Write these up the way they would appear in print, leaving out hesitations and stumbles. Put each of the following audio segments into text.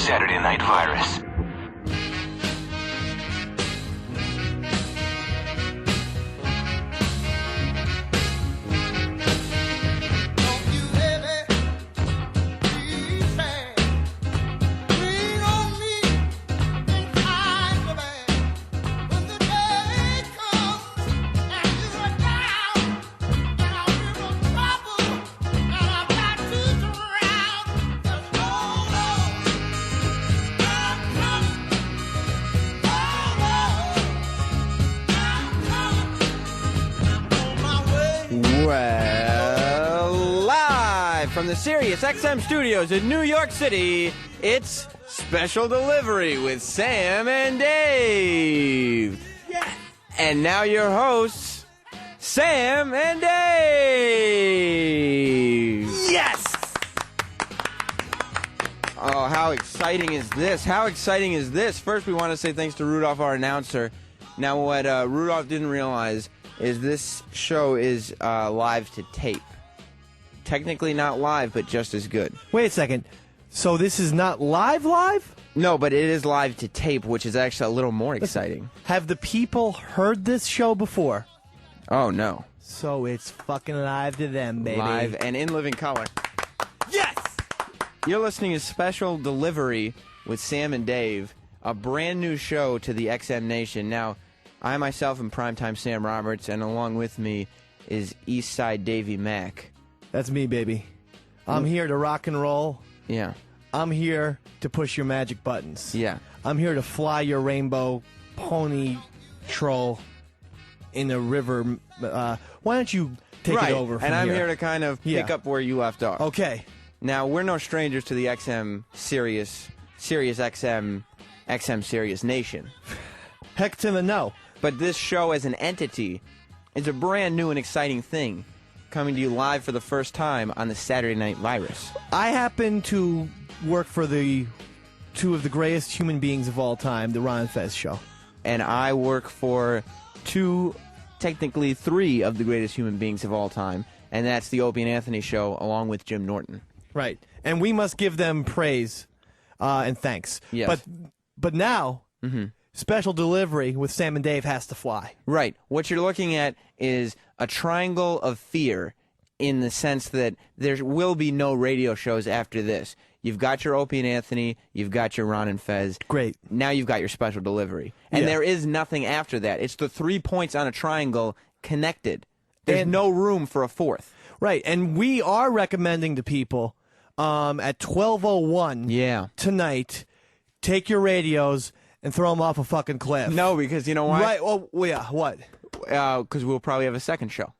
Saturday Night Virus. From the Sirius XM studios in New York City, it's Special Delivery with Sam and Dave. Yeah. And now your hosts, Sam and Dave. Yes! Oh, how exciting is this? How exciting is this? First, we want to say thanks to Rudolph, our announcer. Now, what Rudolph didn't realize is this show is live to tape. Technically not live, but just as good. Wait a second. So this is not live? No, but it is live to tape, which is actually a little more exciting. Have the people heard this show before? Oh, no. So it's fucking live to them, baby. Live and in living color. Yes! You're listening to Special Delivery with Sam and Dave, a brand new show to the XM Nation. Now, I myself am Primetime Sam Roberts, and along with me is Eastside Davey Mack. That's me, baby. I'm here to rock and roll. Yeah. I'm here to push your magic buttons. Yeah. I'm here to fly your rainbow pony troll in a river. Why don't you take it over from and I'm here? here to kind of pick up where you left off. Okay. Now, we're no strangers to the XM Sirius XM Sirius Nation. Heck to the no. But this show as an entity is a brand new and exciting thing, coming to you live for the first time on the Saturday Night Virus. I happen to work for the two of the greatest human beings of all time, the Ron and Fez show. And I work for technically three of the greatest human beings of all time, and that's the Opie and Anthony show, along with Jim Norton. Right. And we must give them praise and thanks. Yes. But now, Special Delivery with Sam and Dave has to fly. Right. What you're looking at is a triangle of fear, in the sense that there will be no radio shows after this. You've got your Opie and Anthony, you've got your Ron and Fez. Great. Now you've got your Special Delivery. And there is nothing after that. It's the 3 points on a triangle connected. There's no room for a fourth. Right. And we are recommending to people at 12:01 tonight, take your radios and throw them off a fucking cliff. No, because you know why? Right. Well, yeah. What? Because we'll probably have a second show.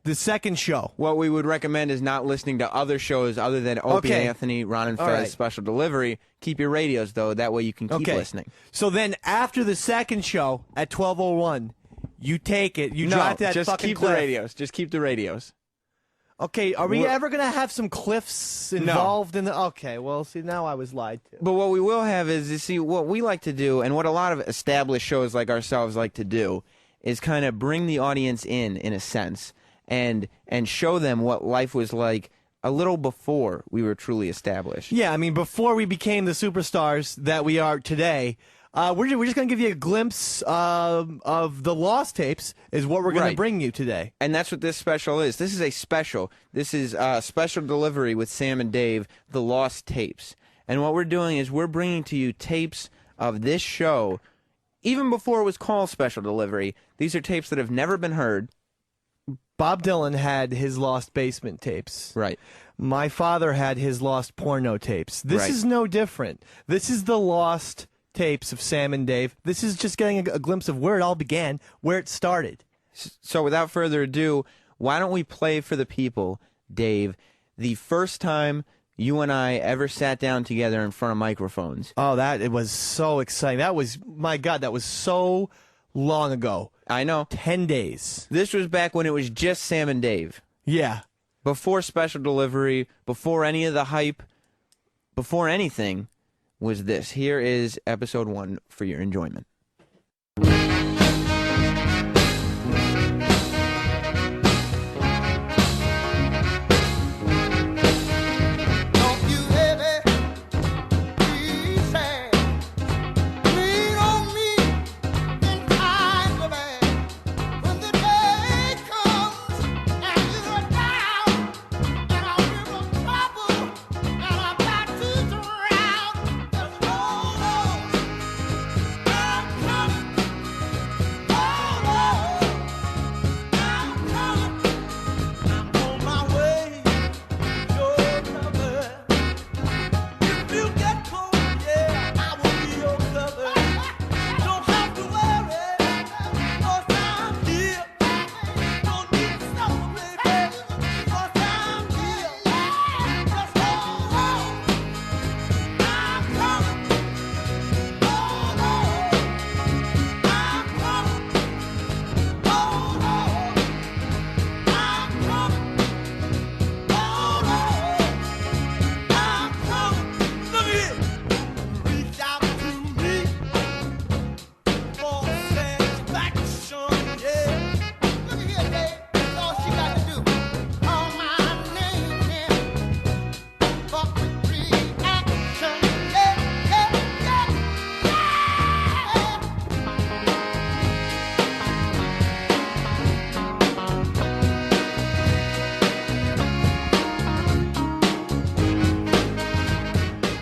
The second show. What we would recommend is not listening to other shows other than Opie and Anthony, Ron and Fez, Special Delivery. Keep your radios, though. That way you can keep listening. So then after the second show at 12:01, you take it. You drop that just fucking keep cliff. the radios. Just keep the radios. Okay, are we ever going to have some cliffs involved in the... Okay, well, see, now I was lied to. But what we will have is, you see, what we like to do, and what a lot of established shows like ourselves like to do, is kind of bring the audience in a sense, and show them what life was like a little before we were truly established. Yeah, I mean, before we became the superstars that we are today, we're just going to give you a glimpse of the lost tapes is what we're going to bring you today. And that's what this special is. This is a special. This is Special Delivery with Sam and Dave, the lost tapes. And what we're doing is we're bringing to you tapes of this show, even before it was called Special Delivery. These are tapes that have never been heard. Bob Dylan had his lost basement tapes. Right. My father had his lost porno tapes. This is no different. This is the lost tapes of Sam and Dave. This is just getting a glimpse of where it all began, where it started. So without further ado, why don't we play for the people, Dave, the first time you and I ever sat down together in front of microphones. Oh, it was so exciting. That was, my God, that was so long ago. I know. 10 days. This was back when it was just Sam and Dave. Yeah. Before Special Delivery, before any of the hype, before anything was this. Here is episode 1 for your enjoyment. Don't you ever be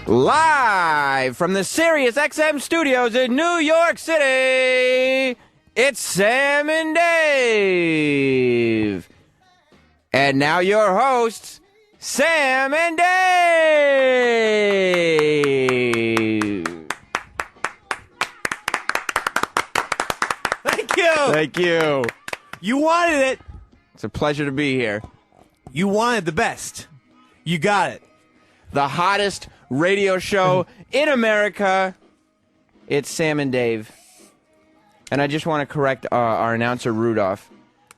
Live from the Sirius XM studios in New York City, it's Sam and Dave. And now your hosts, Sam and Dave. Thank you. Thank you. You wanted it. It's a pleasure to be here. You wanted the best. You got it. The hottest radio show in America. It's Sam and Dave. And I just want to correct our announcer, Rudolph.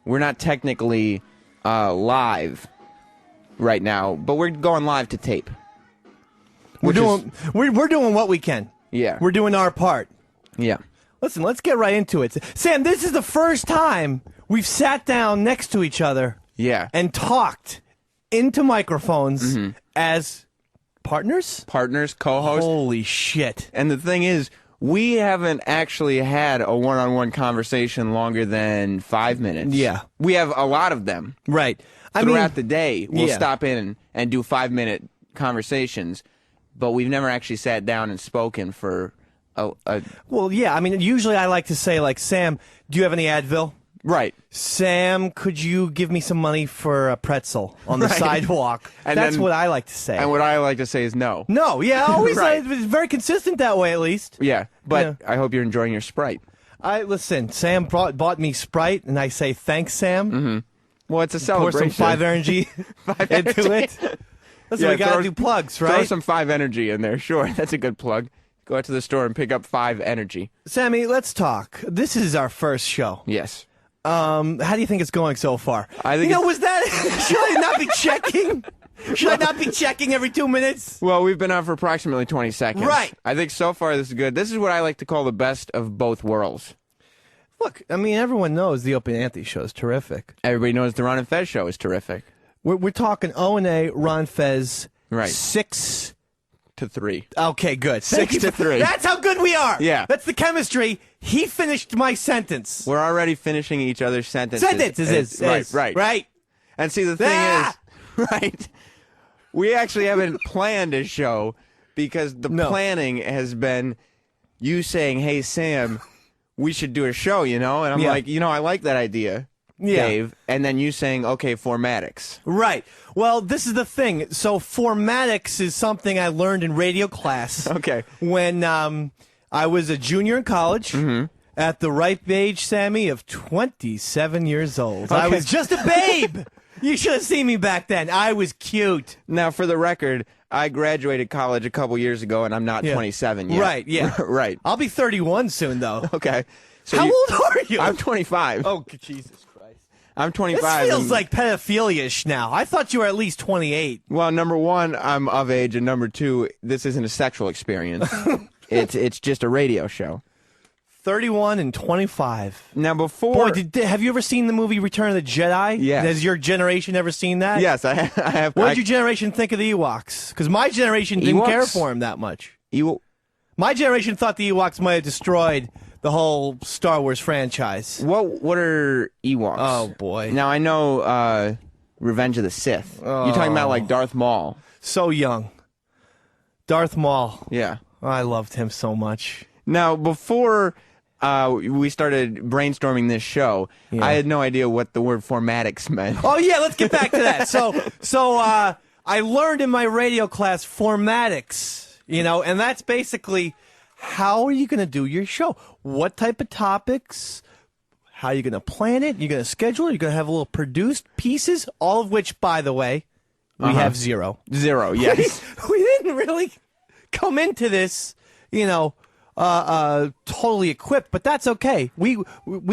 We're not technically live right now, but we're going live to tape. We're doing what we can. Yeah. We're doing our part. Yeah. Listen, let's get right into it. Sam, this is the first time we've sat down next to each other and talked into microphones as partners? Partners, co-hosts. Holy shit. And the thing is, we haven't actually had a one-on-one conversation longer than 5 minutes. Yeah. We have a lot of them. Right. Throughout the day, we'll stop in and do 5-minute conversations, but we've never actually sat down and spoken for Well, yeah, I mean, usually I like to say, like, Sam, do you have any Advil? Right. Sam, could you give me some money for a pretzel on the sidewalk? And that's then, what I like to say. And what I like to say is no. No, yeah, always Right. It's very consistent that way, at least. Yeah, but I hope you're enjoying your Sprite. Listen, Sam bought me Sprite, and I say thanks, Sam. Mm-hmm. Well, it's a Pour celebration. some 5 Energy into it. Listen, we got to do plugs, right? Throw some 5 Energy in there. Sure, that's a good plug. Go out to the store and pick up 5 Energy. Sammy, let's talk. This is our first show. Yes. How do you think it's going so far? I think was that... Should I not be checking? Should I not be checking every 2 minutes? Well, we've been on for approximately 20 seconds. Right. I think so far this is good. This is what I like to call the best of both worlds. Look, I mean, everyone knows the Opie and Anthony show is terrific. Everybody knows the Ron and Fez show is terrific. We're talking O&A, Ron Fez, Right. 6 to 3. Okay, good. 6 to 3. That's how good we are. Yeah. That's the chemistry. He finished my sentence. We're already finishing each other's sentences. Right. And see, the thing is, right, we actually haven't planned a show because the planning has been you saying, hey, Sam, we should do a show, And I'm like, I like that idea, Dave. And then you saying, okay, formatics. Right. Well, this is the thing. So formatics is something I learned in radio class. Okay. When I was a junior in college. At the ripe age, Sammy, of 27 years old. Okay. I was just a babe. You should have seen me back then. I was cute. Now, for the record, I graduated college a couple years ago, and I'm not 27 yet. Right, yeah. Right. I'll be 31 soon, though. Okay. So How old are you? I'm 25. Oh, Jesus Christ. I'm 25. This feels like pedophilia-ish now. I thought you were at least 28. Well, number one, I'm of age, and number two, this isn't a sexual experience. It's just a radio show. 31 and 25. Now, before... Boy, have you ever seen the movie Return of the Jedi? Yes. Has your generation ever seen that? Yes, I have. What did your generation think of the Ewoks? Because my generation didn't care for him that much. My generation thought the Ewoks might have destroyed the whole Star Wars franchise. What are Ewoks? Oh, boy. Now, I know Revenge of the Sith. Oh. You're talking about, like, Darth Maul. So young. Darth Maul. Yeah. Oh, I loved him so much. Now, before... we started brainstorming this show. I had no idea what the word formatics meant. Oh yeah, let's get back to that. So I learned in my radio class formatics, and that's basically how are you going to do your show? What type of topics? How are you going to plan it? You're going to schedule it? You're going to have a little produced pieces, all of which, by the way, we have zero. Zero, yes. We didn't really come into this, totally equipped, but that's okay. We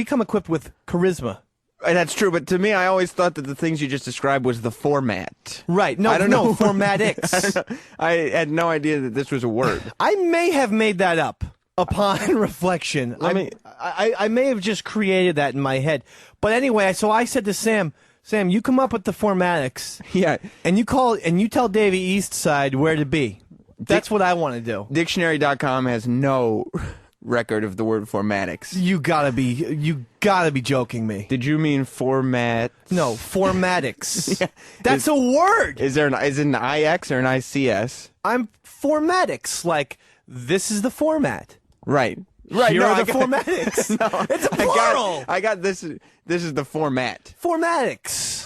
come equipped with charisma. That's true, but to me, I always thought that the things you just described was the format. Right. No, I don't know. formatics. I had no idea that this was a word. I may have made that up upon reflection. I may have just created that in my head. But anyway, so I said to Sam, you come up with the formatics. Yeah. And you tell Davey Eastside where to be. That's what I want to do. Dictionary.com has no record of the word formatics. You gotta be joking me. Did you mean format? No, formatics. Yeah. That's a word. Is it an IX or an ICS? I'm formatics. Like, this is the format. Right. Right. Here no, are the formatics. No, it's a plural. I got this. This is the format. Formatics.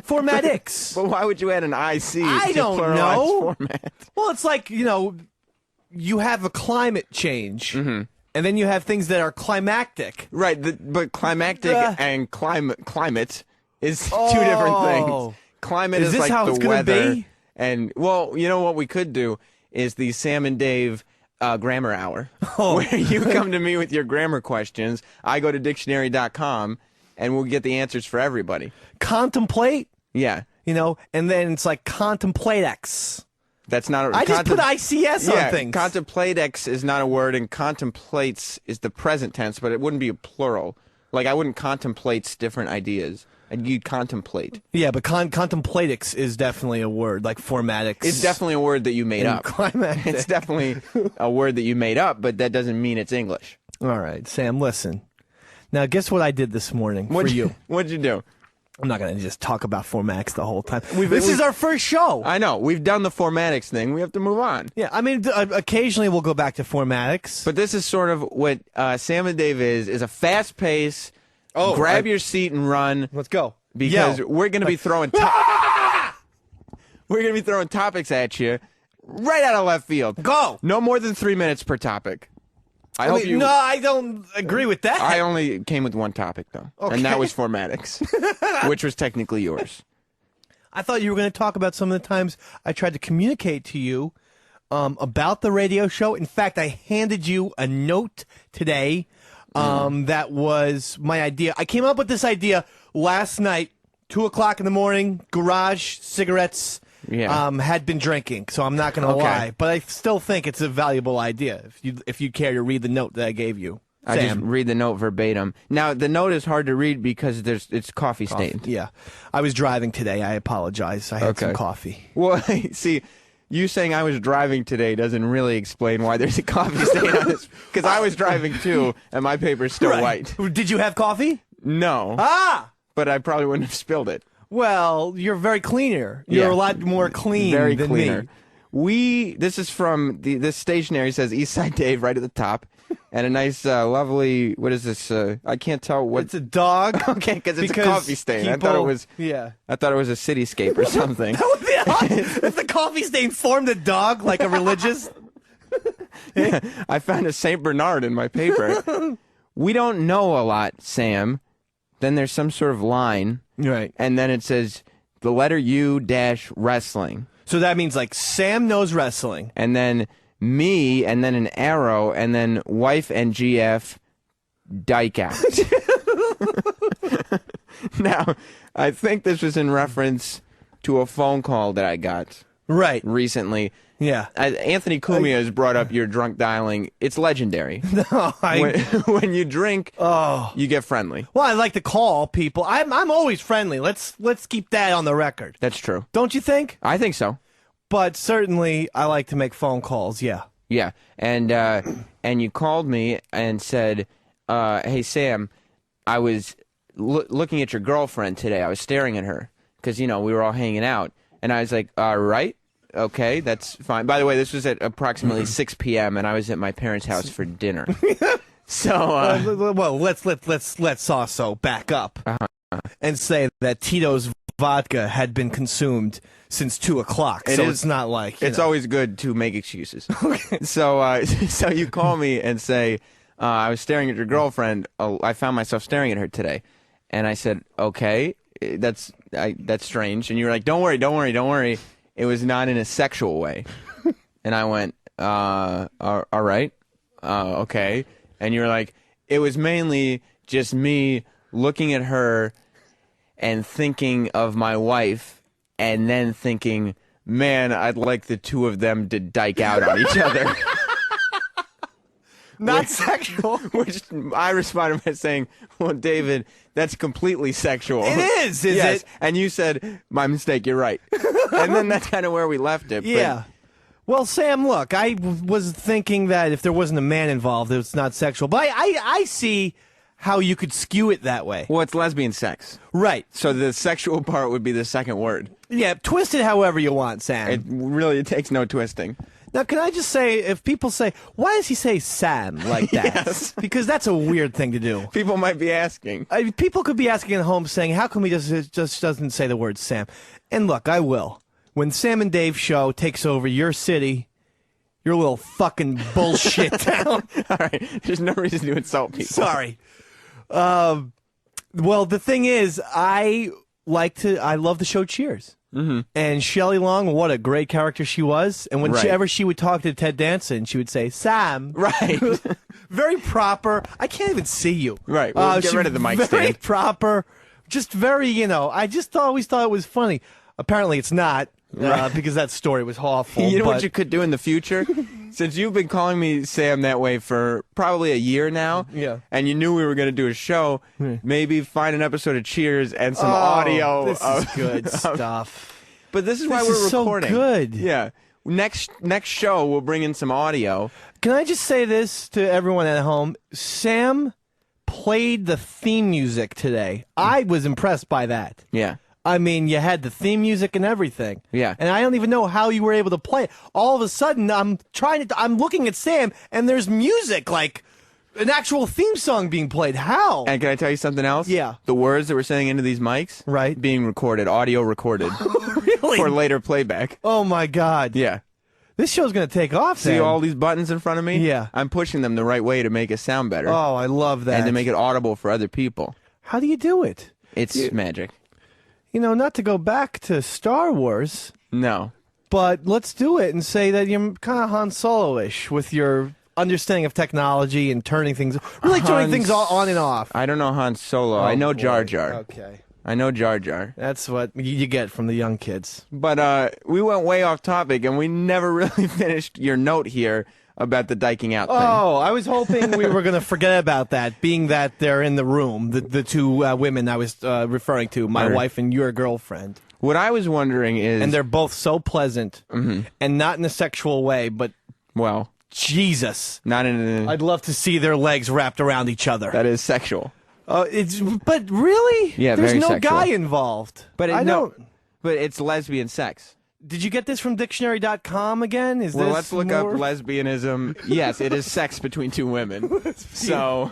Formatics. But why would you add an IC I to don't pluralize know. format? Well, it's like, you have a climate change, and then you have things that are climactic. Right, but climactic and climate is two different things. Climate is this like how the it's gonna weather. be? And, well, you know what we could do is the Sam and Dave grammar hour, where you come to me with your grammar questions. I go to dictionary.com, and we'll get the answers for everybody. Contemplate, Yeah. and then it's like contemplatex. That's not a... I just put ICS on things. Contemplatex is not a word, and contemplates is the present tense, but it wouldn't be a plural. Like, I wouldn't contemplate different ideas. You'd contemplate. Yeah, but contemplatex is definitely a word, like formatics. It's definitely a word that you made up. Climactic. It's definitely a word that you made up, but that doesn't mean it's English. All right, Sam, listen. Now, guess what I did this morning for you? What'd you do? I'm not going to just talk about formatics the whole time. This is our first show. I know. We've done the formatics thing. We have to move on. Yeah, I mean, occasionally we'll go back to formatics. But this is sort of what Sam and Dave is a fast pace, grab your seat and run. Let's go. Because we're going to be throwing we're going to be throwing topics at you right out of left field. Go. No more than 3 minutes per topic. No, I don't agree with that. I only came with one topic, though, and that was formatics, which was technically yours. I thought you were going to talk about some of the times I tried to communicate to you about the radio show. In fact, I handed you a note today that was my idea. I came up with this idea last night, 2 o'clock in the morning, garage, cigarettes. Yeah. Had been drinking, so I'm not going to lie. But I still think it's a valuable idea if you care to read the note that I gave you. I Sam. just read the note verbatim. Now, the note is hard to read because it's coffee stained. Yeah. I was driving today. I apologize. I had some coffee. Well, see, you saying I was driving today doesn't really explain why there's a coffee stain on this. Because I was driving too, and my paper's still white. Did you have coffee? No. Ah! But I probably wouldn't have spilled it. Well, you're very cleaner. You're a lot more clean Very than cleaner. me. This is from this stationery says Eastside Dave right at the top, and a nice, lovely. What is this? I can't tell what. It's a dog. Okay, because it's a coffee stain. I thought it was. Yeah. I thought it was a cityscape or something. That would be odd. If the coffee stain formed a dog, like a religious. I found a Saint Bernard in my paper. We don't know a lot, Sam. Then there's some sort of line. Right. And then it says the letter U dash wrestling. So that means like Sam knows wrestling. And then me, and then an arrow, and then wife and GF dike out. Now, I think this was in reference to a phone call that I got recently. Yeah. Anthony Cumia has brought up your drunk dialing. It's legendary. No, when you drink, you get friendly. Well, I like to call people. I'm always friendly. Let's keep that on the record. That's true. Don't you think? I think so. But certainly, I like to make phone calls. Yeah. Yeah, and you called me and said, "Hey Sam, I was looking at your girlfriend today. I was staring at her because we were all hanging out, and I was like, all right." Okay, that's fine. By the way, this was at approximately 6 p.m. and I was at my parents' house for dinner. So, well, let's also back up and say that Tito's vodka had been consumed since 2 o'clock. It's not like it's always good to make excuses. So you call me and say, I was staring at your girlfriend. I found myself staring at her today, and I said, okay, that's strange. And you were like, don't worry. It was not in a sexual way. And I went, all right, okay. And you were like, it was mainly just me looking at her and thinking of my wife and then thinking, man, I'd like the two of them to dike out on each other. Not sexual. Which I responded by saying, well, David, that's completely sexual. It is yes. it? And you said, my mistake, you're right. And then that's kind of where we left it. Yeah. Well, Sam, look, I was thinking that if there wasn't a man involved, it's not sexual. But I see how you could skew it that way. Well, it's lesbian sex. Right. So the sexual part would be the second word. Yeah, twist it however you want, Sam. It takes no twisting. Now, can I just say, if people say, why does he say Sam like that? Yes. Because that's a weird thing to do. People might be asking. People could be asking at home, saying, how come he just doesn't say the word Sam? And look, I will. When Sam and Dave show takes over your city, your little fucking bullshit town. All right. There's no reason to insult people. Sorry. Well, the thing is, I love the show Cheers. Mm-hmm. And Shelley Long, what a great character she was. And whenever she would talk to Ted Danson, she would say, Sam. Right. Very proper. I can't even see you. Right. Well, get rid of the mic stand. Very proper. Just very, I just always thought it was funny. Apparently it's not, because that story was awful. You know what you could do in the future? Since you've been calling me Sam that way for probably a year now, and you knew we were going to do a show, maybe find an episode of Cheers and some audio. This is good stuff. But this is why we're recording. So good. Yeah. Next show, we'll bring in some audio. Can I just say this to everyone at home? Sam played the theme music today. I was impressed by that. Yeah. I mean, you had the theme music and everything. Yeah. And I don't even know how you were able to play it. All of a sudden, I'm looking at Sam, and there's music, like an actual theme song being played. How? And can I tell you something else? Yeah. The words that we're saying into these mics, right, being recorded, audio recorded. Really? For later playback. Oh, my God. Yeah. This show's going to take off, See all these buttons in front of me? Yeah. I'm pushing them the right way to make it sound better. Oh, I love that. And to make it audible for other people. How do you do it? It's magic. Not to go back to Star Wars. No. But let's do it and say that you're kind of Han Solo-ish with your understanding of technology and turning things on and off. I don't know Han Solo. I know Jar Jar. Okay. I know Jar Jar. That's what you get from the young kids. But we went way off topic, and we never really finished your note here about the diking out thing. Oh, I was hoping we were going to forget about that, being that they're in the room, the two women I was referring to, my wife and your girlfriend. What I was wondering is... And they're both so pleasant, and not in a sexual way, but... Well... Jesus. Not in a... I'd love to see their legs wrapped around each other. That is sexual. But really? Yeah, There's very no sexual. guy involved. But don't... But it's lesbian sex. Did you get this from dictionary.com again? Let's look up lesbianism. Yes, it is sex between two women. So...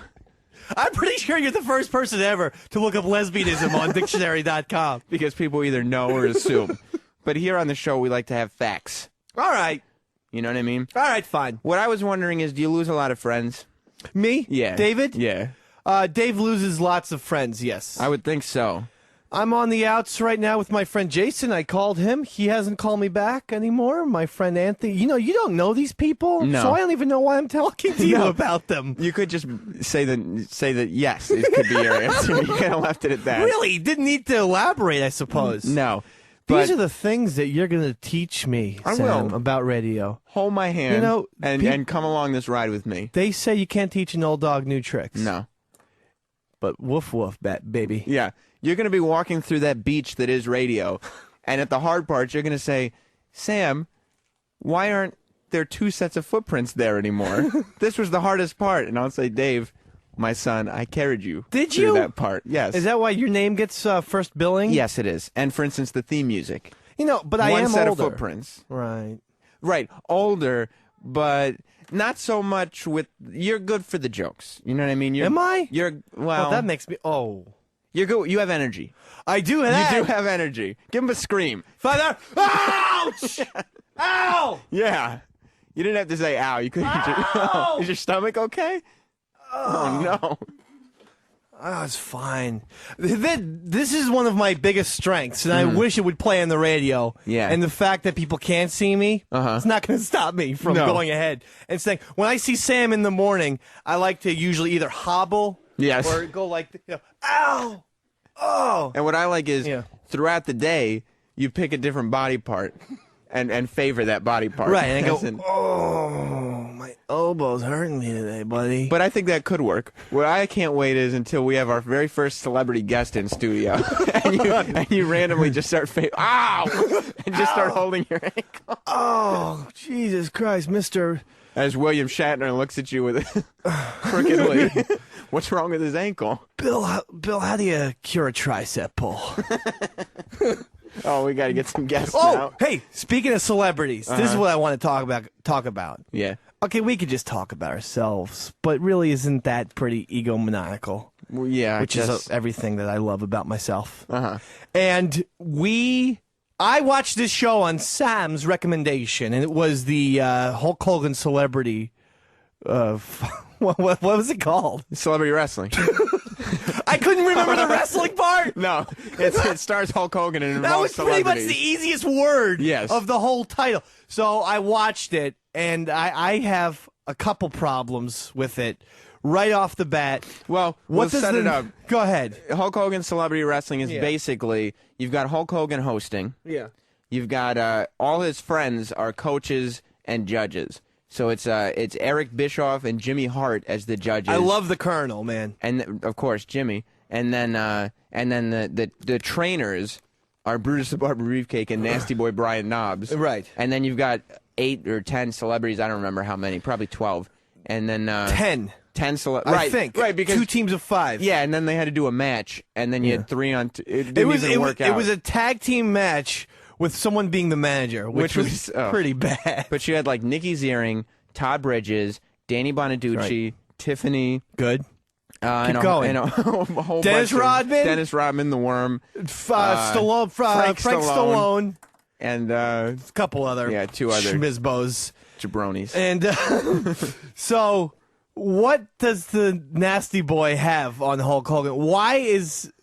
I'm pretty sure you're the first person ever to look up lesbianism on dictionary.com. Because people either know or assume. But here on the show, we like to have facts. All right. You know what I mean? All right, fine. What I was wondering is, do you lose a lot of friends? Me? Yeah. David? Yeah. Dave loses lots of friends, yes. I would think so. I'm on the outs right now with my friend Jason. I called him. He hasn't called me back anymore. My friend Anthony. You don't know these people, no. So I don't even know why I'm talking to you about them. You could just say that yes, it could be your answer. You kind of left it at that. Really? Didn't need to elaborate, I suppose. No. These are the things that you're going to teach me, Sam, about radio. Hold my hand and come along this ride with me. They say you can't teach an old dog new tricks. No. But woof woof, baby. Yeah. You're going to be walking through that beach that is radio, and at the hard parts, you're going to say, Sam, why aren't there two sets of footprints there anymore? This was the hardest part. And I'll say, Dave, my son, I carried you through that part. Yes. Is that why your name gets first billing? Yes, it is. And, for instance, the theme music. But I am older. One set of footprints. Right. Right. Older, but... not so much with... You're good for the jokes. You know what I mean? Am I? Well, that makes me... Oh. You're good. You have energy. I do have You do have energy. Give him a scream. Father! Ouch! Ow! Yeah. You didn't have to say ow. You could. Is your stomach okay? Oh, no. Oh, it's fine. This is one of my biggest strengths, and I wish it would play on the radio. Yeah. And the fact that people can't see me, it's not going to stop me from going ahead and saying, when I see Sam in the morning, I like to usually either hobble or go like, ow! Oh! And what I like is, throughout the day, you pick a different body part and favor that body part. Right, and I go, oh, My elbow's hurting me today, buddy. But I think that could work. What I can't wait is until we have our very first celebrity guest in studio, and you randomly just start ow, and just start holding your ankle. Oh, Jesus Christ, Mr. As William Shatner looks at you with crookedly, what's wrong with his ankle? Bill, how do you cure a tricep pull? Oh, we got to get some guests Oh, now. hey, speaking of celebrities, this is what I want to talk about. Yeah. Okay, we could just talk about ourselves, but really isn't that pretty egomaniacal? Well, yeah, Which is everything that I love about myself. Uh-huh. And I watched this show on Sam's recommendation, and it was the Hulk Hogan celebrity. What was it called? Celebrity wrestling. I couldn't remember the wrestling part. No, it stars Hulk Hogan and That was involves pretty much celebrities. the easiest word Yes. of the whole title. So I watched it, and I have a couple problems with it right off the bat. Well, we'll set it up. Go ahead. Hulk Hogan celebrity wrestling is Yeah. basically, you've got Hulk Hogan hosting. Yeah. You've got all his friends are coaches and judges. So it's Eric Bischoff and Jimmy Hart as the judges. I love the Colonel, man. And of course Jimmy. And then the trainers are Brutus the Barber Beefcake and Nasty Boy Brian Knobbs. Right. And then you've got 8 or 10 celebrities. I don't remember how many. Probably 12. And then 10. 10 I think. Right, because 2 teams of 5. yeah, and then they had to do a match, and then you had 3 on. It didn't even work out. It was a tag team match with someone being the manager, which was pretty bad. But you had like Nikki Ziering, Todd Bridges, Danny Bonaducci, Tiffany. Good. And going. And a whole Dennis bunch of- Rodman? Dennis Rodman, the Worm. Stallone, Frank Stallone. And A couple other 2 other schmizbos. jabronis. And so, what does the Nasty Boy have on Hulk Hogan?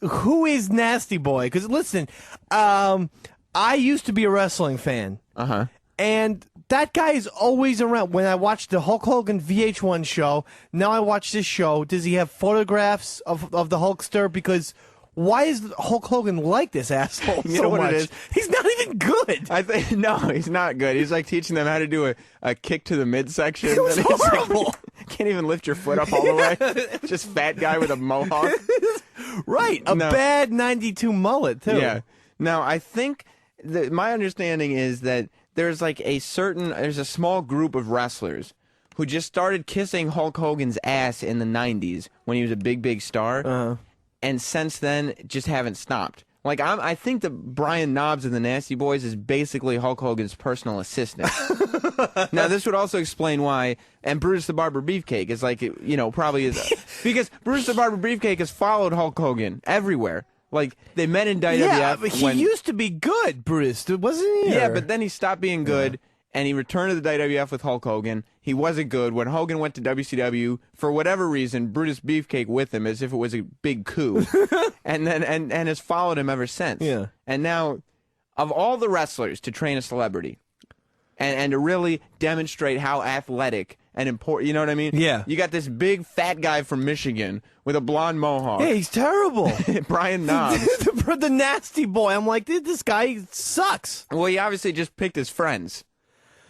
Who is Nasty Boy? Because listen, I used to be a wrestling fan. Uh-huh. And that guy is always around. When I watched the Hulk Hogan VH1 show, now I watch this show. Does he have photographs of the Hulkster? Because why is Hulk Hogan like this asshole You so know what much? it is? He's not even good. I think no, he's not good. He's like teaching them how to do a kick to the midsection. It was And it's like, horrible. can't even lift your foot up all the way. Just fat guy with a mohawk. Right. A No. bad 92 mullet, too. Yeah. Now, I think my understanding is that there's a small group of wrestlers who just started kissing Hulk Hogan's ass in the 90s when he was a big star. And since then, just haven't stopped. Like, I think that Brian Knobbs and the Nasty Boys is basically Hulk Hogan's personal assistant. Now, this would also explain why, and Brutus the Barber Beefcake is like, probably is, because Brutus the Barber Beefcake has followed Hulk Hogan everywhere. Like, they met in WWF. Yeah, but he used to be good, Bruce, wasn't he? Yeah, but then he stopped being good, and he returned to the WWF with Hulk Hogan. He wasn't good. When Hogan went to WCW, for whatever reason, Brutus Beefcake with him as if it was a big coup, and has followed him ever since. Yeah. And now, of all the wrestlers to train a celebrity, and to really demonstrate how athletic and important, you know what I mean? Yeah. You got this big fat guy from Michigan with a blonde mohawk. Yeah, he's terrible. Brian Knobbs. the Nasty Boy. I'm like, this guy sucks. Well, he obviously just picked his friends.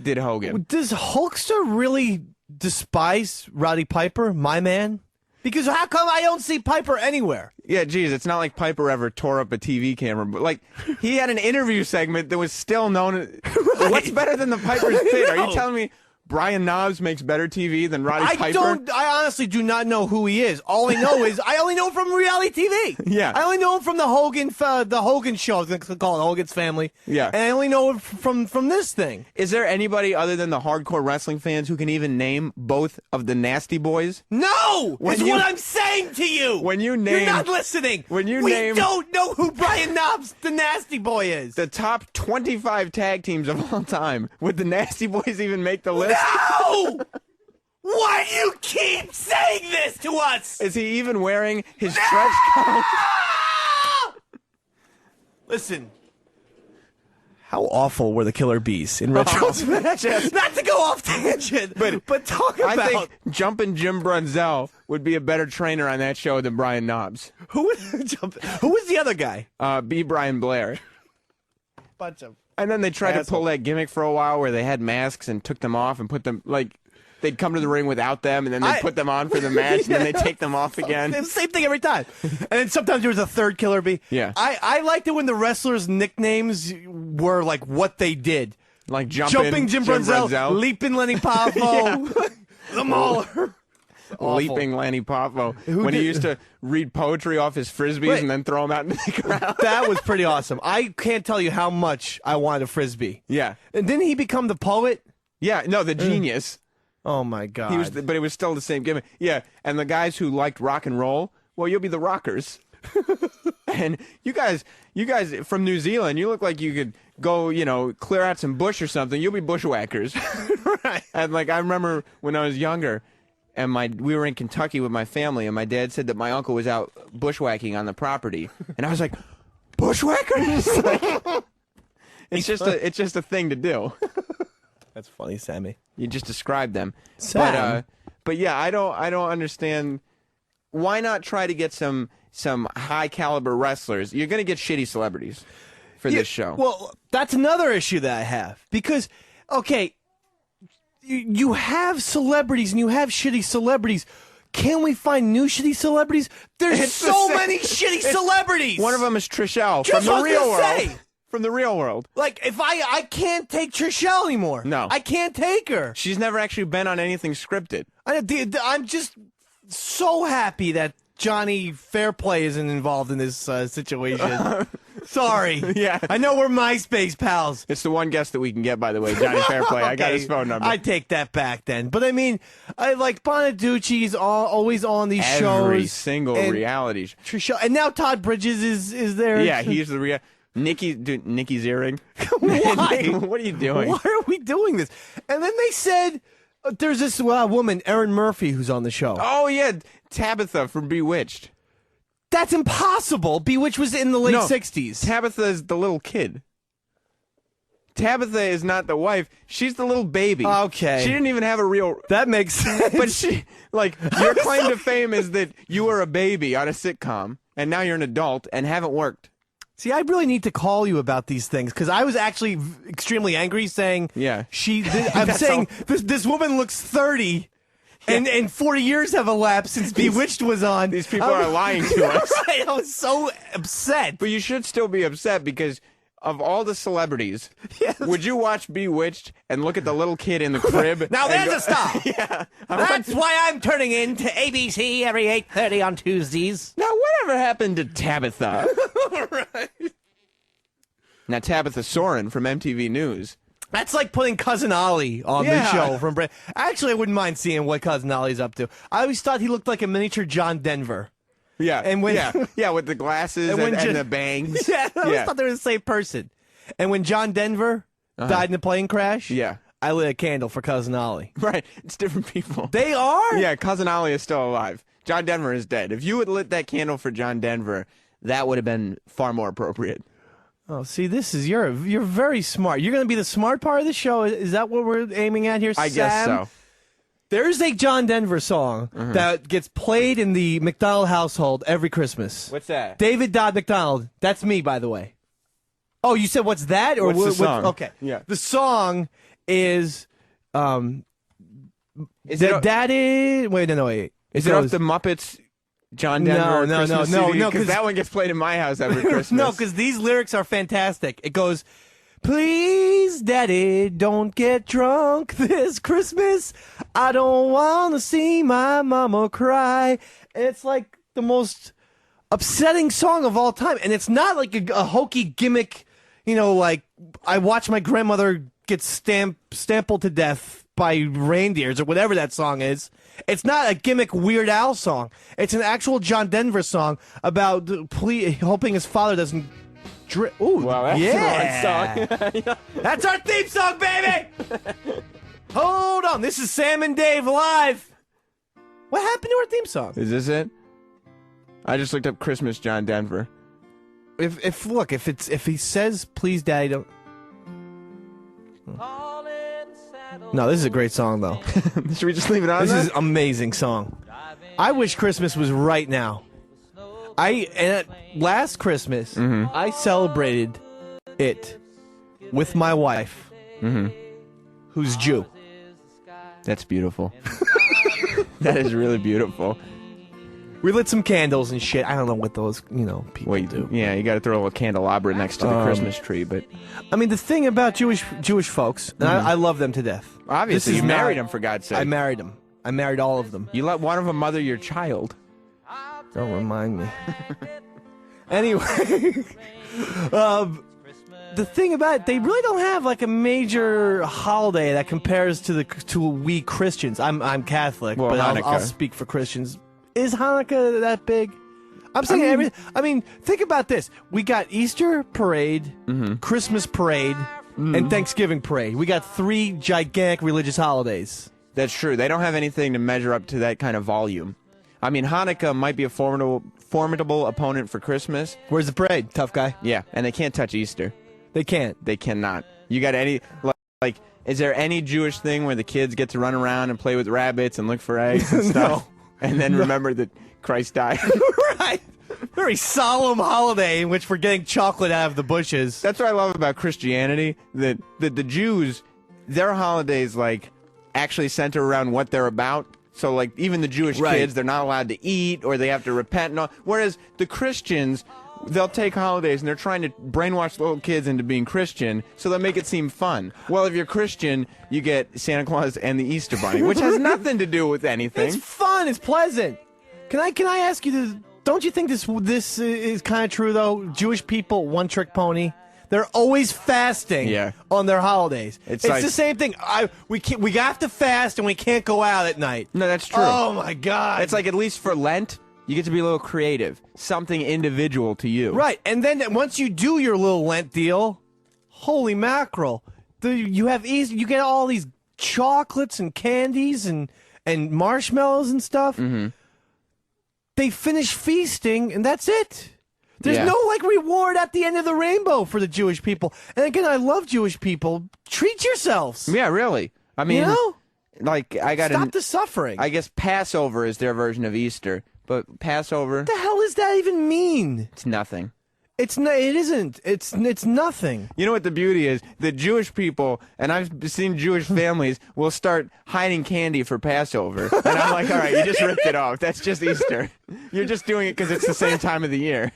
Did Hogan. Does Hulkster really despise Roddy Piper, my man? Because how come I don't see Piper anywhere? Yeah, geez, it's not like Piper ever tore up a TV camera, but like he had an interview segment that was still known. What's better than the Piper's Pit? Are you telling me Brian Knobbs makes better TV than Roddy Piper? I honestly do not know who he is. All I know is I only know him from reality TV. Yeah. I only know him from the Hogan show. I was going to call it Hogan's Family. Yeah. And I only know him from this thing. Is there anybody other than the hardcore wrestling fans who can even name both of the Nasty Boys? No! When That's you- what I'm saying to you! When you You're name not listening! when you we name- don't know who Brian Knobbs, the Nasty Boy, is! The top 25 tag teams of all time, would the Nasty Boys even make the list? No! Why do you keep saying this to us? Is he even wearing his stretch coat? Listen. How awful were the Killer Bees in retrospect? Not to go off tangent, but talk about... I think Jumpin' Jim Brunzell would be a better trainer on that show than Brian Knobbs. Who was the other guy? B. Brian Blair. Bunch of... And then they tried to pull Asshole. that gimmick for a while where they had masks and took them off and put them, like, they'd come to the ring without them, and then they'd put them on for the match, and then they'd take them off again. It's the same thing every time. And then sometimes there was a third killer bee. Yeah. I liked it when the wrestlers' nicknames were like what they did. Like Jumping Jim Brunzell, Leaping Lenny Poffo, the Mauler. Leaping Lenny Poffo. When he used to read poetry off his Frisbees and then throw them out into the crowd. That was pretty awesome. I can't tell you how much I wanted a Frisbee. Yeah. And didn't he become the poet? Yeah, no, the genius. Oh, my God. But it was still the same gimmick. Yeah, and the guys who liked rock and roll, well, you'll be the Rockers. And you guys from New Zealand, you look like you could go, clear out some bush or something. You'll be bushwhackers. Right. And I remember when I was younger, and we were in Kentucky with my family, and my dad said that my uncle was out bushwhacking on the property, and I was like, bushwhackers? It's just a thing to do. That's funny, Sammy. You just described them. Sam. But yeah, I don't understand. Why not try to get some high caliber wrestlers? You're going to get shitty celebrities for this show. Well, that's another issue that I have because, okay, you have celebrities and you have shitty celebrities. Can we find new shitty celebrities? There's so many shitty celebrities. One of them is Trishelle Just from the real world. say. From the real world. Like, if I can't take Trishelle anymore. No. I can't take her. She's never actually been on anything scripted. I'm just so happy that Johnny Fairplay isn't involved in this situation. Sorry. Yeah. I know we're MySpace pals. It's the one guest that we can get, by the way, Johnny Fairplay. Okay. I got his phone number. I take that back then. But I mean, I like Bonaducci's always on these shows. Every single reality show. Trishelle, and now Todd Bridges is there. Yeah, he's the Nikki's earring. Why? What are you doing? Why are we doing this? And then they said there's this woman, Erin Murphy, who's on the show. Oh, yeah, Tabitha from Bewitched. That's impossible. Bewitched was in the late 60s. Tabitha is the little kid. Tabitha is not the wife. She's the little baby. Okay. She didn't even have a real... That makes sense. But your claim to fame is that you were a baby on a sitcom, and now you're an adult and haven't worked. See, I really need to call you about these things because I was actually extremely angry saying, yeah, I'm saying this woman looks 30 and 40 years have elapsed since Bewitched was on. These people are lying to us. Right, I was so upset. But you should still be upset because of all the celebrities, would you watch Bewitched and look at the little kid in the crib? Now there's a stop. Yeah. That's why I'm turning in to ABC every 8:30 on Tuesdays. Now, whatever happened to Tabitha? Right. Now, Tabitha Soren from MTV News. That's like putting Cousin Ollie on the show. Actually, I wouldn't mind seeing what Cousin Ollie's up to. I always thought he looked like a miniature John Denver. Yeah, and when, with the glasses and the bangs. Yeah, I always thought they were the same person. And when John Denver died in a plane crash, I lit a candle for Cousin Ollie. Right, it's different people. They are? Yeah, Cousin Ollie is still alive. John Denver is dead. If you had lit that candle for John Denver, that would have been far more appropriate. Oh, see, this is you're very smart. You're going to be the smart part of the show. Is that what we're aiming at here, Sam? I guess so. There's a John Denver song that gets played in the McDonald household every Christmas. What's that? David Dodd McDonald. That's me, by the way. Oh, you said what's that? Or what's the song? Okay. Yeah. The song is Daddy. Wait. Is it off the Muppets? John Denver No, because that one gets played in my house every Christmas. No, because these lyrics are fantastic. It goes, please, Daddy, don't get drunk this Christmas. I don't want to see my mama cry. And it's like the most upsetting song of all time. And it's not like a hokey gimmick, like I watched my grandmother get stampled to death by reindeers or whatever that song is. It's not a gimmick Weird Al song. It's an actual John Denver song about hoping his father doesn't drink. Ooh, wow, that's the right song. That's our theme song, baby! Hold on, this is Sam and Dave live. What happened to our theme song? Is this it? I just looked up Christmas John Denver. If he says please, Daddy, don't. No, this is a great song, though. Should we just leave it on? This is an amazing song. I wish Christmas was right now. Last Christmas, I celebrated it with my wife, who's Jew. That's beautiful. That is really beautiful. We lit some candles and shit. I don't know what those, people do. Yeah, you got to throw a little candelabra next to the Christmas tree, but I mean, the thing about Jewish folks, and I love them to death. Obviously, you married them, for God's sake. I married them. I married all of them. You let one of them mother your child. Don't remind me. Anyway, the thing about it, they really don't have like a major holiday that compares to we Christians. I'm Catholic, well, but Hanukkah. I'll speak for Christians. Is Hanukkah that big? I'm saying think about this. We got Easter parade, Christmas parade, and Thanksgiving parade. We got 3 gigantic religious holidays. That's true. They don't have anything to measure up to that kind of volume. I mean, Hanukkah might be a formidable opponent for Christmas. Where's the parade, tough guy? Yeah, and they can't touch Easter. They can't. They cannot. You got any, like, is there any Jewish thing where the kids get to run around and play with rabbits and look for eggs and stuff? And then remember that Christ died? Right. Very solemn holiday in which we're getting chocolate out of the bushes. That's what I love about Christianity, that the Jews, their holidays, like, actually center around what they're about. So, like, even the Jewish kids, they're not allowed to eat or they have to repent and all. Whereas the Christians, they'll take holidays and they're trying to brainwash little kids into being Christian, so they'll make it seem fun. Well, if you're Christian, you get Santa Claus and the Easter Bunny, which has nothing to do with anything. It's fun. It's pleasant. Can I ask you this? Don't you think this is kind of true though? Jewish people, one-trick pony. They're always fasting on their holidays. It's like, the same thing. We have to fast and we can't go out at night. No, that's true. Oh my God! It's like, at least for Lent, you get to be a little creative, something individual to you. Right, and then once you do your little Lent deal, holy mackerel! You get all these chocolates and candies and marshmallows and stuff. Mm-hmm. They finish feasting, and that's it. There's no, like, reward at the end of the rainbow for the Jewish people. And again, I love Jewish people. Treat yourselves. Yeah, really. I mean, like, stop the suffering. I guess Passover is their version of Easter, but Passover. What the hell does that even mean? It's nothing. It isn't. It's nothing. You know what the beauty is? The Jewish people, and I've seen Jewish families, will start hiding candy for Passover. And I'm like, all right, you just ripped it off. That's just Easter. You're just doing it because it's the same time of the year.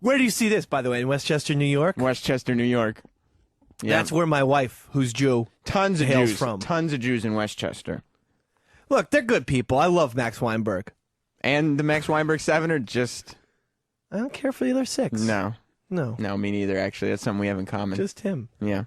Where do you see this, by the way? In Westchester, New York? Westchester, New York. Yeah. That's where my wife, who's Jew, tons of hails Jews from. Tons of Jews in Westchester. Look, they're good people. I love Max Weinberg. And the Max Weinberg 7 are just... I don't care for the other 6. No, me neither, actually. That's something we have in common. Just him. Yeah.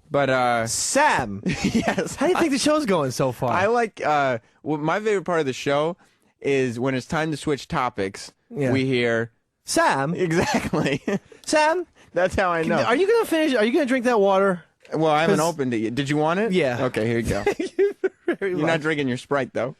But, Sam! Yes. How do you think the show's going so far? I like, my favorite part of the show is when it's time to switch topics, we hear... Sam? Exactly. Sam? That's how I know. Are you going to finish? Are you going to drink that water? Well, I haven't opened it yet. Did you want it? Yeah. Okay, here you go. You're not drinking your Sprite, though.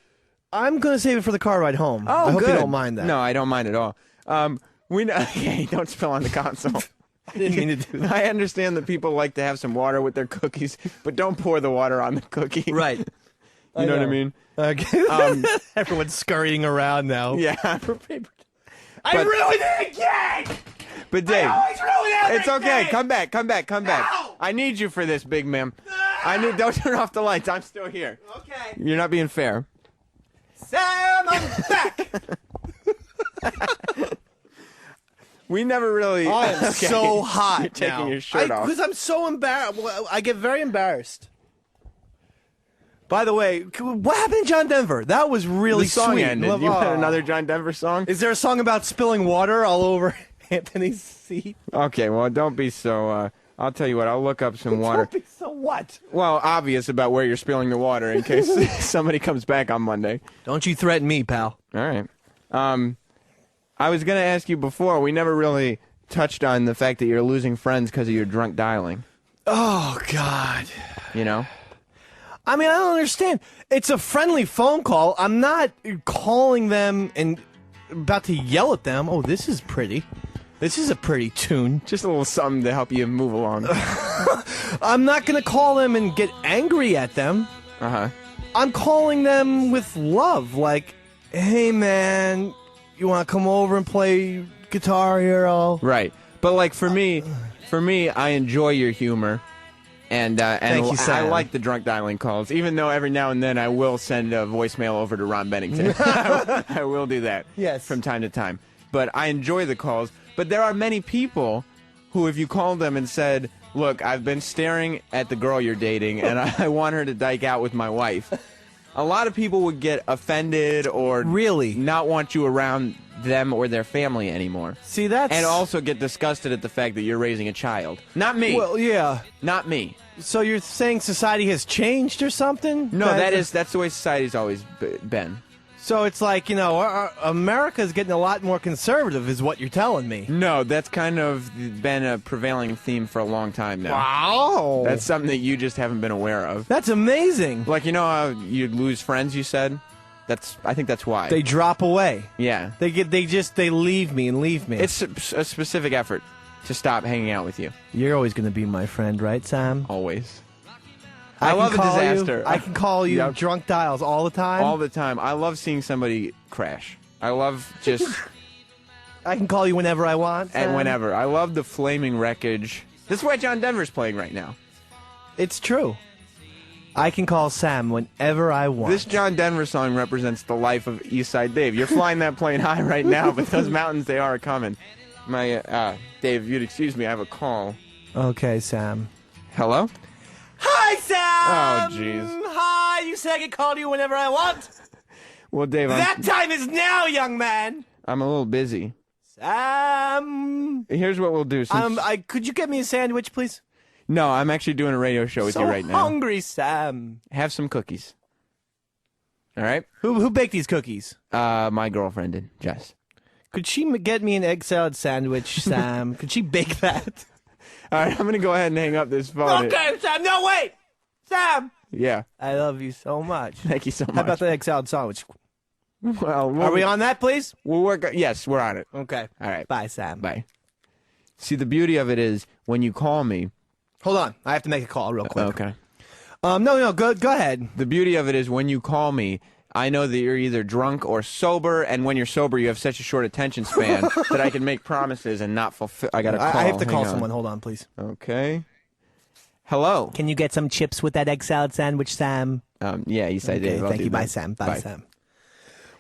I'm going to save it for the car ride home. Oh, I hope good. you don't mind that. No, I don't mind at all. Okay, don't spill on the console. I didn't mean to do that. I understand that people like to have some water with their cookies, but don't pour the water on the cookie. Right. You know what I mean? Okay. Everyone's scurrying around now. Yeah. I ruined it again! But Dave, I always ruin everything! it's okay. Come back. No! I need you for this, big man. No! Don't turn off the lights. I'm still here. Okay. You're not being fair. Sam, I'm back! We never really... I am so hot. You're taking your shirt off. Because I'm so embarrassed. I get very embarrassed. By the way, what happened to John Denver? That was really the song sweet. ended. You had another John Denver song? Is there a song about spilling water all over Anthony's seat? Okay, well, don't be so... I'll tell you what, I'll look up some water. Don't be so what? Well, obvious about where you're spilling the water in case somebody comes back on Monday. Don't you threaten me, pal. All right. I was going to ask you before, we never really touched on the fact that you're losing friends because of your drunk dialing. Oh, God. You know? I mean, I don't understand. It's a friendly phone call. I'm not calling them and about to yell at them. Oh, this is pretty. This is a pretty tune. Just a little something to help you move along. I'm not going to call them and get angry at them. Uh-huh. I'm calling them with love. Like, hey, man, you want to come over and play Guitar Hero? Right. But, like, for me, I enjoy your humor. And Thank you, I Sam. like the drunk dialing calls, even though every now and then I will send a voicemail over to Ron Bennington. I will do that from time to time. But I enjoy the calls. But there are many people who, if you called them and said, look, I've been staring at the girl you're dating, and I want her to dike out with my wife, a lot of people would get offended or not want you around them or their family anymore. See, that's... And also get disgusted at the fact that you're raising a child. Not me. Well, yeah. Not me. So you're saying society has changed or something? No, that's the way society's always been. So it's like, America's getting a lot more conservative is what you're telling me. No, that's kind of been a prevailing theme for a long time now. Wow. That's something that you just haven't been aware of. That's amazing. Like, how you'd lose friends, you said? I think that's why. They drop away. Yeah. They leave me and leave me. It's a specific effort to stop hanging out with you. You're always going to be my friend, right, Sam? Always. I love a disaster. I can call you drunk dials all the time. All the time. I love seeing somebody crash. I love just... I can call you whenever I want, Sam. And whenever. I love the flaming wreckage. This is why John Denver's playing right now. It's true. I can call Sam whenever I want. This John Denver song represents the life of Eastside Dave. You're flying that plane high right now, but those mountains, they are coming. Dave, if you'd excuse me, I have a call. Okay, Sam. Hello? Hi, Sam! Oh, jeez. Hi, you said I could call you whenever I want? Well, Dave, that time is now, young man! I'm a little busy. Sam! Here's what we'll do. Could you get me a sandwich, please? No, I'm actually doing a radio show with you right now. So hungry, Sam. Have some cookies. All right? Who baked these cookies? My girlfriend did, Jess. Could she get me an egg salad sandwich, Sam? Could she bake that? All right, I'm going to go ahead and hang up this phone. Okay, Sam. No, wait! Sam! Yeah. I love you so much. Thank you so much. How about the egg salad sandwich? Well, are we on that, please? We'll work. Yes, we're on it. Okay. All right. Bye, Sam. Bye. See, the beauty of it is when you call me. Hold on. I have to make a call real quick. Okay. No, go ahead. The beauty of it is when you call me, I know that you're either drunk or sober, and when you're sober, you have such a short attention span that I can make promises and not fulfill. I got to call. I have to call someone. Hold on, please. Okay. Hello. Can you get some chips with that egg salad sandwich, Sam? Yeah, you said Dave. Thank you. Bye, Sam. Bye, Sam.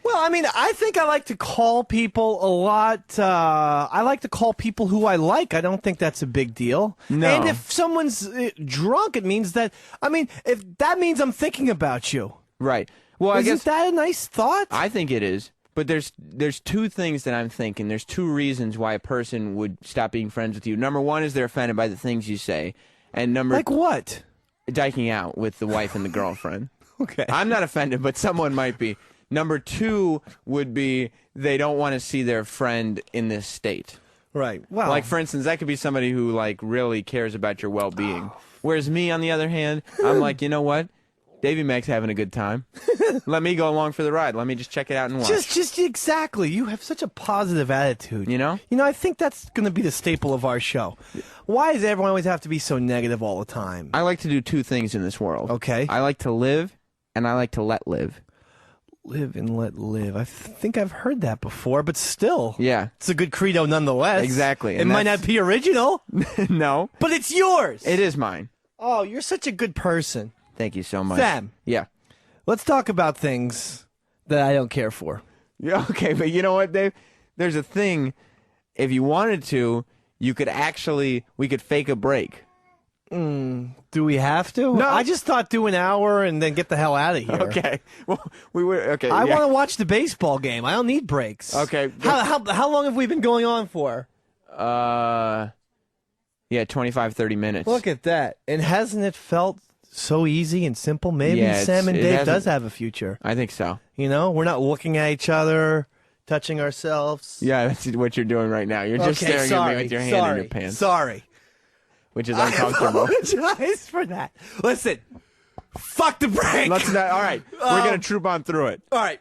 Well, I mean, I think I like to call people a lot. I like to call people who I like. I don't think that's a big deal. No. And if someone's drunk, it means that, if that means I'm thinking about you. Right. Well, I guess that a nice thought? I think it is. But there's two things that I'm thinking. There's two reasons why a person would stop being friends with you. Number one is they're offended by the things you say. And number like what? Diking out with the wife and the girlfriend. Okay. I'm not offended, but someone might be. Number two would be they don't want to see their friend in this state. Right. Well, like, for instance, that could be somebody who, like, really cares about your well-being. Whereas me, on the other hand, I'm like, you know what? Davy Mac's having a good time. Let me go along for the ride. Let me just check it out and watch. Just exactly. You have such a positive attitude. You know? I think that's going to be the staple of our show. Why does everyone always have to be so negative all the time? I like to do two things in this world. Okay. I like to live, and I like to let live. Live and let live. I think I've heard that before, but still. Yeah. It's a good credo nonetheless. Exactly. It might not be original. No. But it's yours. It is mine. Oh, you're such a good person. Thank you so much. Sam. Yeah. Let's talk about things that I don't care for. Yeah, okay, but you know what, Dave? There's a thing, if you wanted to, we could fake a break. Do we have to? No. I just thought do an hour and then get the hell out of here. Okay. Well, okay. I want to watch the baseball game. I don't need breaks. Okay. How long have we been going on for? 25, 30 minutes. Look at that. And hasn't it felt so easy and simple? Maybe Sam and Dave does have a future. I think so. We're not looking at each other, touching ourselves. Yeah, that's what you're doing right now. You're just staring at me with your hand in your pants. Sorry. Which is uncomfortable. I apologize for that. Listen, fuck the break. Let's not. All right, we're gonna troop on through it. All right,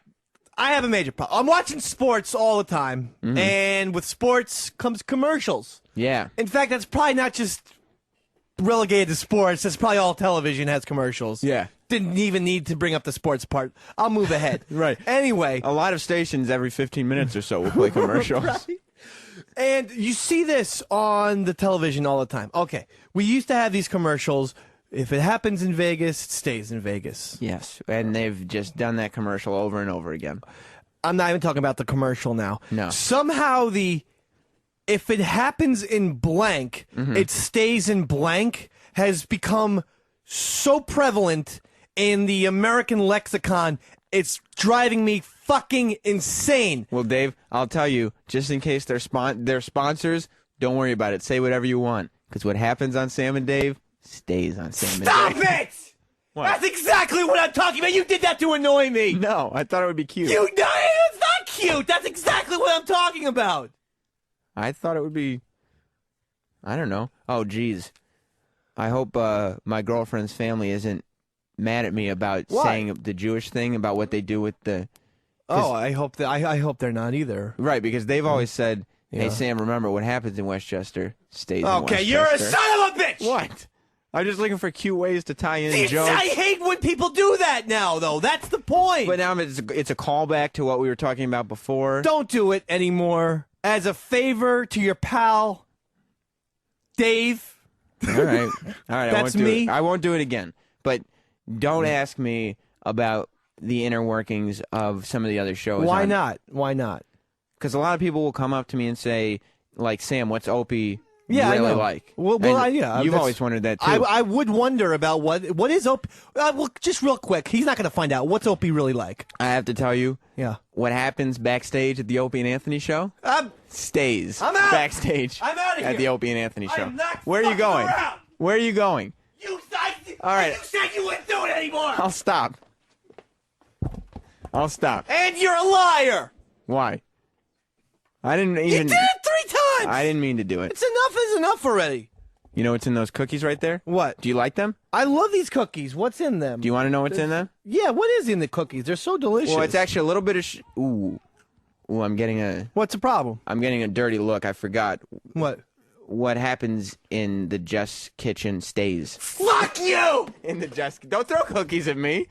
I have a major problem. I'm watching sports all the time, and with sports comes commercials. Yeah. In fact, that's probably not just relegated to sports. That's probably all television has commercials. Yeah. Didn't even need to bring up the sports part. I'll move ahead. Right. Anyway, a lot of stations every 15 minutes or so will play commercials. Right. And you see this on the television all the time. Okay, we used to have these commercials. If it happens in Vegas, it stays in Vegas. Yes, and they've just done that commercial over and over again. I'm not even talking about the commercial now. No. Somehow if it happens in blank, it stays in blank has become so prevalent in the American lexicon, it's driving me fucking insane. Well, Dave, I'll tell you, just in case they're sponsors, don't worry about it. Say whatever you want, because what happens on Sam and Dave stays on Sam and Stop Dave. it! What? That's exactly what I'm talking about. You did that to annoy me. No, I thought it would be cute. It's not cute. That's exactly what I'm talking about. I thought it would be, I don't know. Oh, geez. I hope my girlfriend's family isn't mad at me about saying the Jewish thing about what they do with the... Oh, I hope that I hope they're not either. Right, because they've always said, hey, Sam, remember, what happens in Westchester stays in Westchester. Okay, you're a son of a bitch! What? I'm just looking for cute ways to tie in jokes. I hate when people do that now, though. That's the point. But now it's a callback to what we were talking about before. Don't do it anymore. As a favor to your pal, Dave. All right. That's me. I won't do it again. But don't ask me about the inner workings of some of the other shows. Why not? Why not? Because a lot of people will come up to me and say, like, Sam, what's Opie I really know. like? Well, you've always wondered that, too. I would wonder about what is Opie. Well, just real quick, he's not going to find out. What's Opie really like? I have to tell you, Yeah. what happens backstage at the Opie and Anthony show stays I'm out. backstage I'm out of at here. the Opie and Anthony show. I'm not Where are you fucking going? around. Where are you going? All right. You said you wouldn't do it anymore. I'll stop. I'll stop. And you're a liar. Why? I didn't even... You did it 3 times. I didn't mean to do it. It's enough is enough already. You know what's in those cookies right there? What? Do you like them? I love these cookies. What's in them? Do you want to know what's in them? Yeah, what is in the cookies? They're so delicious. Well, it's actually a little bit of... Ooh, I'm getting What's the problem? a dirty look. I forgot. What? What happens in the Just Kitchen stays. Fuck you! In the Just... Don't throw cookies at me.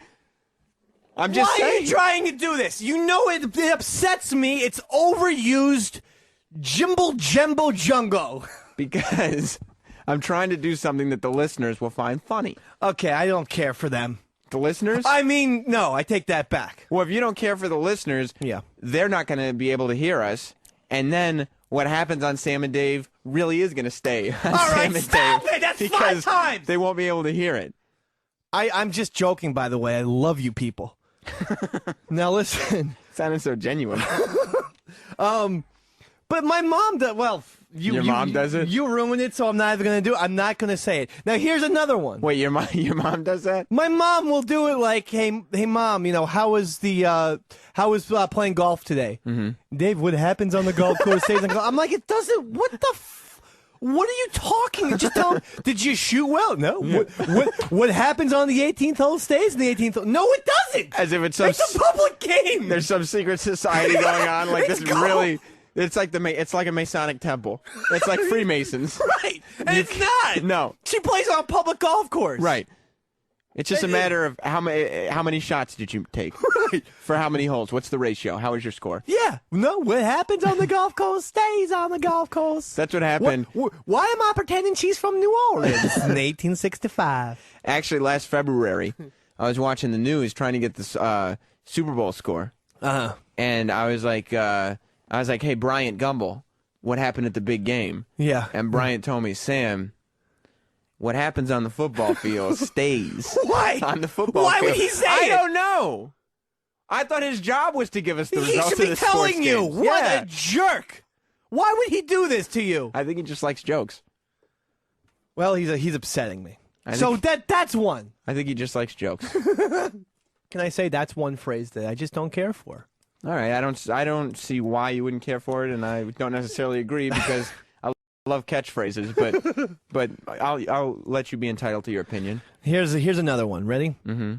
I'm just Why saying. are you trying to do this? You know it upsets me. It's overused jimble jumbo jungo. Because I'm trying to do something that the listeners will find funny. Okay, I don't care for them. The listeners? I mean, no, I take that back. Well, if you don't care for the listeners, they're not going to be able to hear us. And then what happens on Sam and Dave really is going to stay on All Sam right, and stop Dave it! That's because 5 times! they won't be able to hear it. I'm just joking, by the way. I love you people. Now listen. Sounded so genuine. But my mom does. Well, Your mom does it? You ruined it, so I'm not even going to do it. I'm not going to say it. Now here's another one. Wait, your mom does that? My mom will do it like, hey, mom, how was playing golf today? Mm-hmm. Dave, what happens on the golf course stays on the golf. I'm like, it doesn't. What are you talking? Just tell me. Did you shoot well? No. What happens on the 18th hole stays in the 18th hole? No, it doesn't. As if it's a public game. There's some secret society going on. Like this is golf. really. It's like a Masonic temple. It's like Freemasons. Right. And it's not. No. She plays on a public golf course. Right. It's just a matter of how many shots did you take? Right. For how many holes? What's the ratio? How was your score? Yeah. No, what happens on the golf course stays on the golf course. That's what happened. Why am I pretending she's from New Orleans in 1865? Actually, last February, I was watching the news trying to get this Super Bowl score. Uh-huh. And I was like, hey, Bryant Gumbel, what happened at the big game? Yeah. And Bryant told me, Sam, what happens on the football field stays. Why? On the football Why field. would he say I it? don't know. I thought his job was to give us the He results should of be the sports telling you. games. What Yeah. a jerk. Why would he do this to you? I think he just likes jokes. Well, he's upsetting me. I So think- that's one. I think he just likes jokes. Can I say that's one phrase that I just don't care for? All right, I don't see why you wouldn't care for it, and I don't necessarily agree because I love catchphrases, but I'll let you be entitled to your opinion. Here's another one. Ready? Mm-hmm.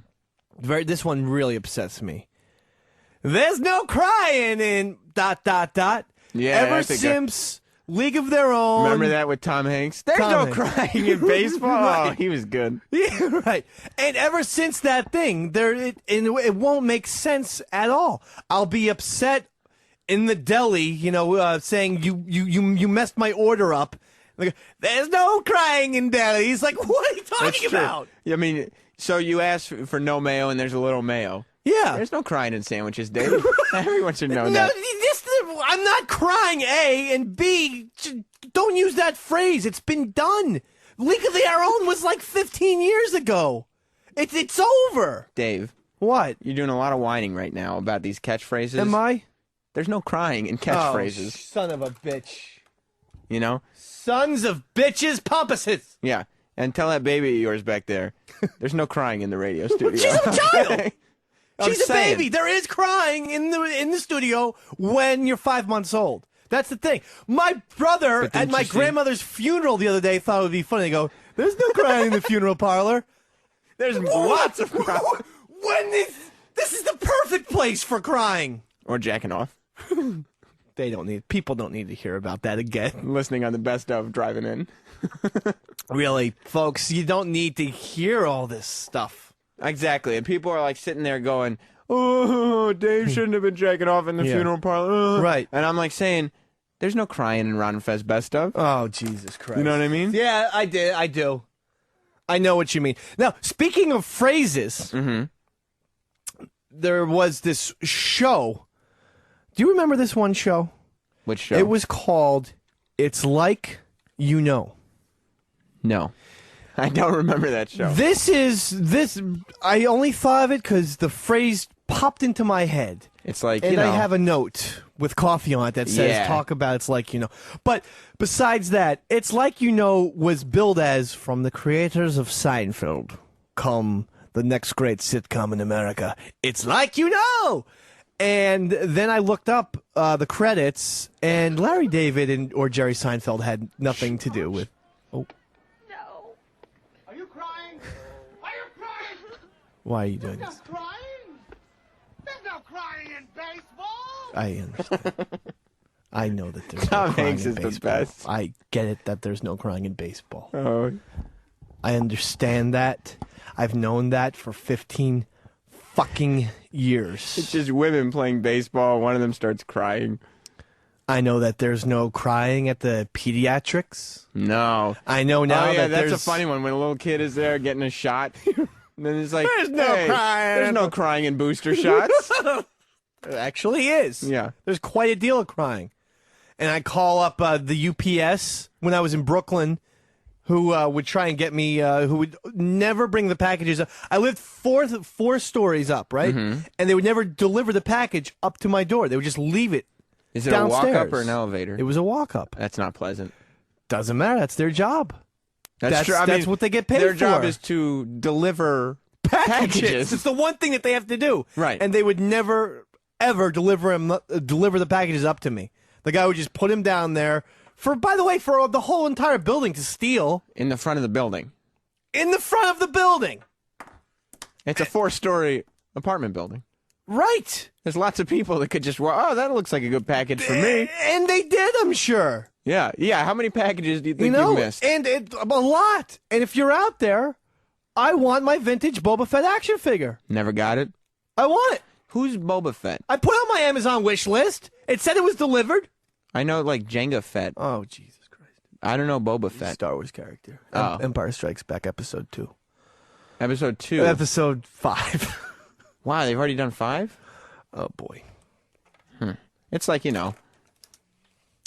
This one really upsets me. There's no crying in ... Yeah, Ever I think since League of Their Own. Remember that with Tom Hanks? There's Tom no Hanks. crying in baseball. Right. Oh, he was good. Yeah, right. And ever since that thing, it won't make sense at all. I'll be upset in the deli, saying you messed my order up. Like, there's no crying in deli. He's like, what are you talking about? I mean, so you ask for no mayo and there's a little mayo. Yeah. There's no crying in sandwiches, Dave. Everyone should know No, that. I'm not crying, A, and B, don't use that phrase. It's been done. Legally Our Own was like 15 years ago. It's over. Dave, What? you're doing a lot of whining right now about these catchphrases. Am I? There's no crying in catchphrases. Oh, son of a bitch. You know? Sons of bitches, pompuses. Yeah. And tell that baby of yours back there, there's no crying in the radio studio. She's a child. I'm She's a saying. baby. There is crying in the studio when you're 5 months old. That's the thing. My brother But at didn't my you see- grandmother's funeral the other day thought it would be funny. They go, there's no crying in the funeral parlor. There's lots of crying. This is the perfect place for crying. Or jacking off. People don't need to hear about that again. Listening on the best of driving in. Really, folks, you don't need to hear all this stuff. Exactly. And people are like sitting there going, oh, Dave shouldn't have been jacking off in the Yeah. funeral parlor. Right. And I'm like saying, there's no crying in Ron and Fez best of. Oh, Jesus Christ. You know what I mean? Yeah, I do. I know what you mean. Now, speaking of phrases, there was this show. Do you remember this one show? Which show? It was called It's Like You Know. No. I don't remember that show. I only thought of it because the phrase popped into my head. It's like, And you know. I have a note with coffee on it that says, Yeah. talk about It's Like You Know. But besides that, It's Like You Know was billed as, from the creators of Seinfeld, come the next great sitcom in America. It's Like You Know! And then I looked up the credits, and Larry David or Jerry Seinfeld had nothing to do with... Oh, No. Are you crying? Are you crying? why are you doing No this? crying? There's no crying in baseball. I understand. I know that there's Tom no crying Hanks in is the baseball. best. I get it that there's no crying in baseball. Oh. I understand that. I've known that for 15 fucking years. It's just women playing baseball. One of them starts crying. I know that there's no crying at the pediatrics. No. I know now Oh, yeah, that that's there's a funny one when a little kid is there getting a shot. And then it's like, There's no hey, crying. There's no crying in booster shots. There actually is. Yeah. There's quite a deal of crying. And I call up the UPS when I was in Brooklyn, who would try and get me, who would never bring the packages up. I lived four stories up, right? Mm-hmm. And they would never deliver the package up to my door. They would just leave it Is it downstairs. a walk-up or an elevator? It was a walk-up. That's not pleasant. Doesn't matter. That's their job. That's true. I That's mean, what they get paid their for. job is to deliver packages. It's the one thing that they have to do. Right. And they would never, ever deliver the packages up to me. The guy would just put him down there for the whole entire building to steal In the front of the building. in the front of the building. It's a 4-story apartment building. Right. There's lots of people that could just walk, oh, that looks like a good package for me. And they did, I'm sure. Yeah. How many packages do you think You know, you missed? and a lot. And if you're out there, I want my vintage Boba Fett action figure. Never got it? I want it. Who's Boba Fett? I put it on my Amazon wish list. It said it was delivered. I know, like, Jenga Fett. Oh, Jesus Christ. I don't know Boba Fett. Star Wars character. Oh. Empire Strikes Back, episode 2. Episode 2. Episode 5. Wow, they've already done 5? Oh, boy. It's like, you know.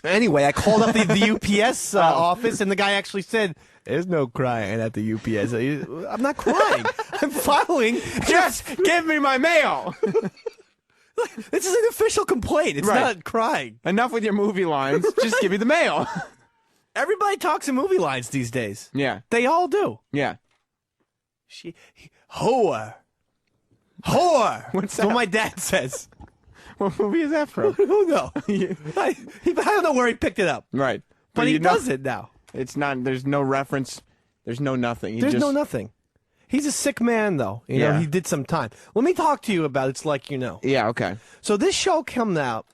Anyway, I called up the UPS office, and the guy actually said, there's no crying at the UPS. I'm not crying. I'm filing. Just give me my mail! This is an official complaint. It's Right. not crying. Enough with your movie lines. Just give me the mail. Everybody talks in movie lines these days. Yeah. They all do. Yeah. Whore. Whore. What's That's what that? my dad says. What movie is that from? Who knows? I don't know where he picked it up, Right. but he you know, does it now. It's not, there's no reference. There's no nothing. He There's just, no nothing. He's a sick man, though. You know, Yeah. he did some time. Let me talk to you about It's Like You Know. Yeah, okay. So this show came out,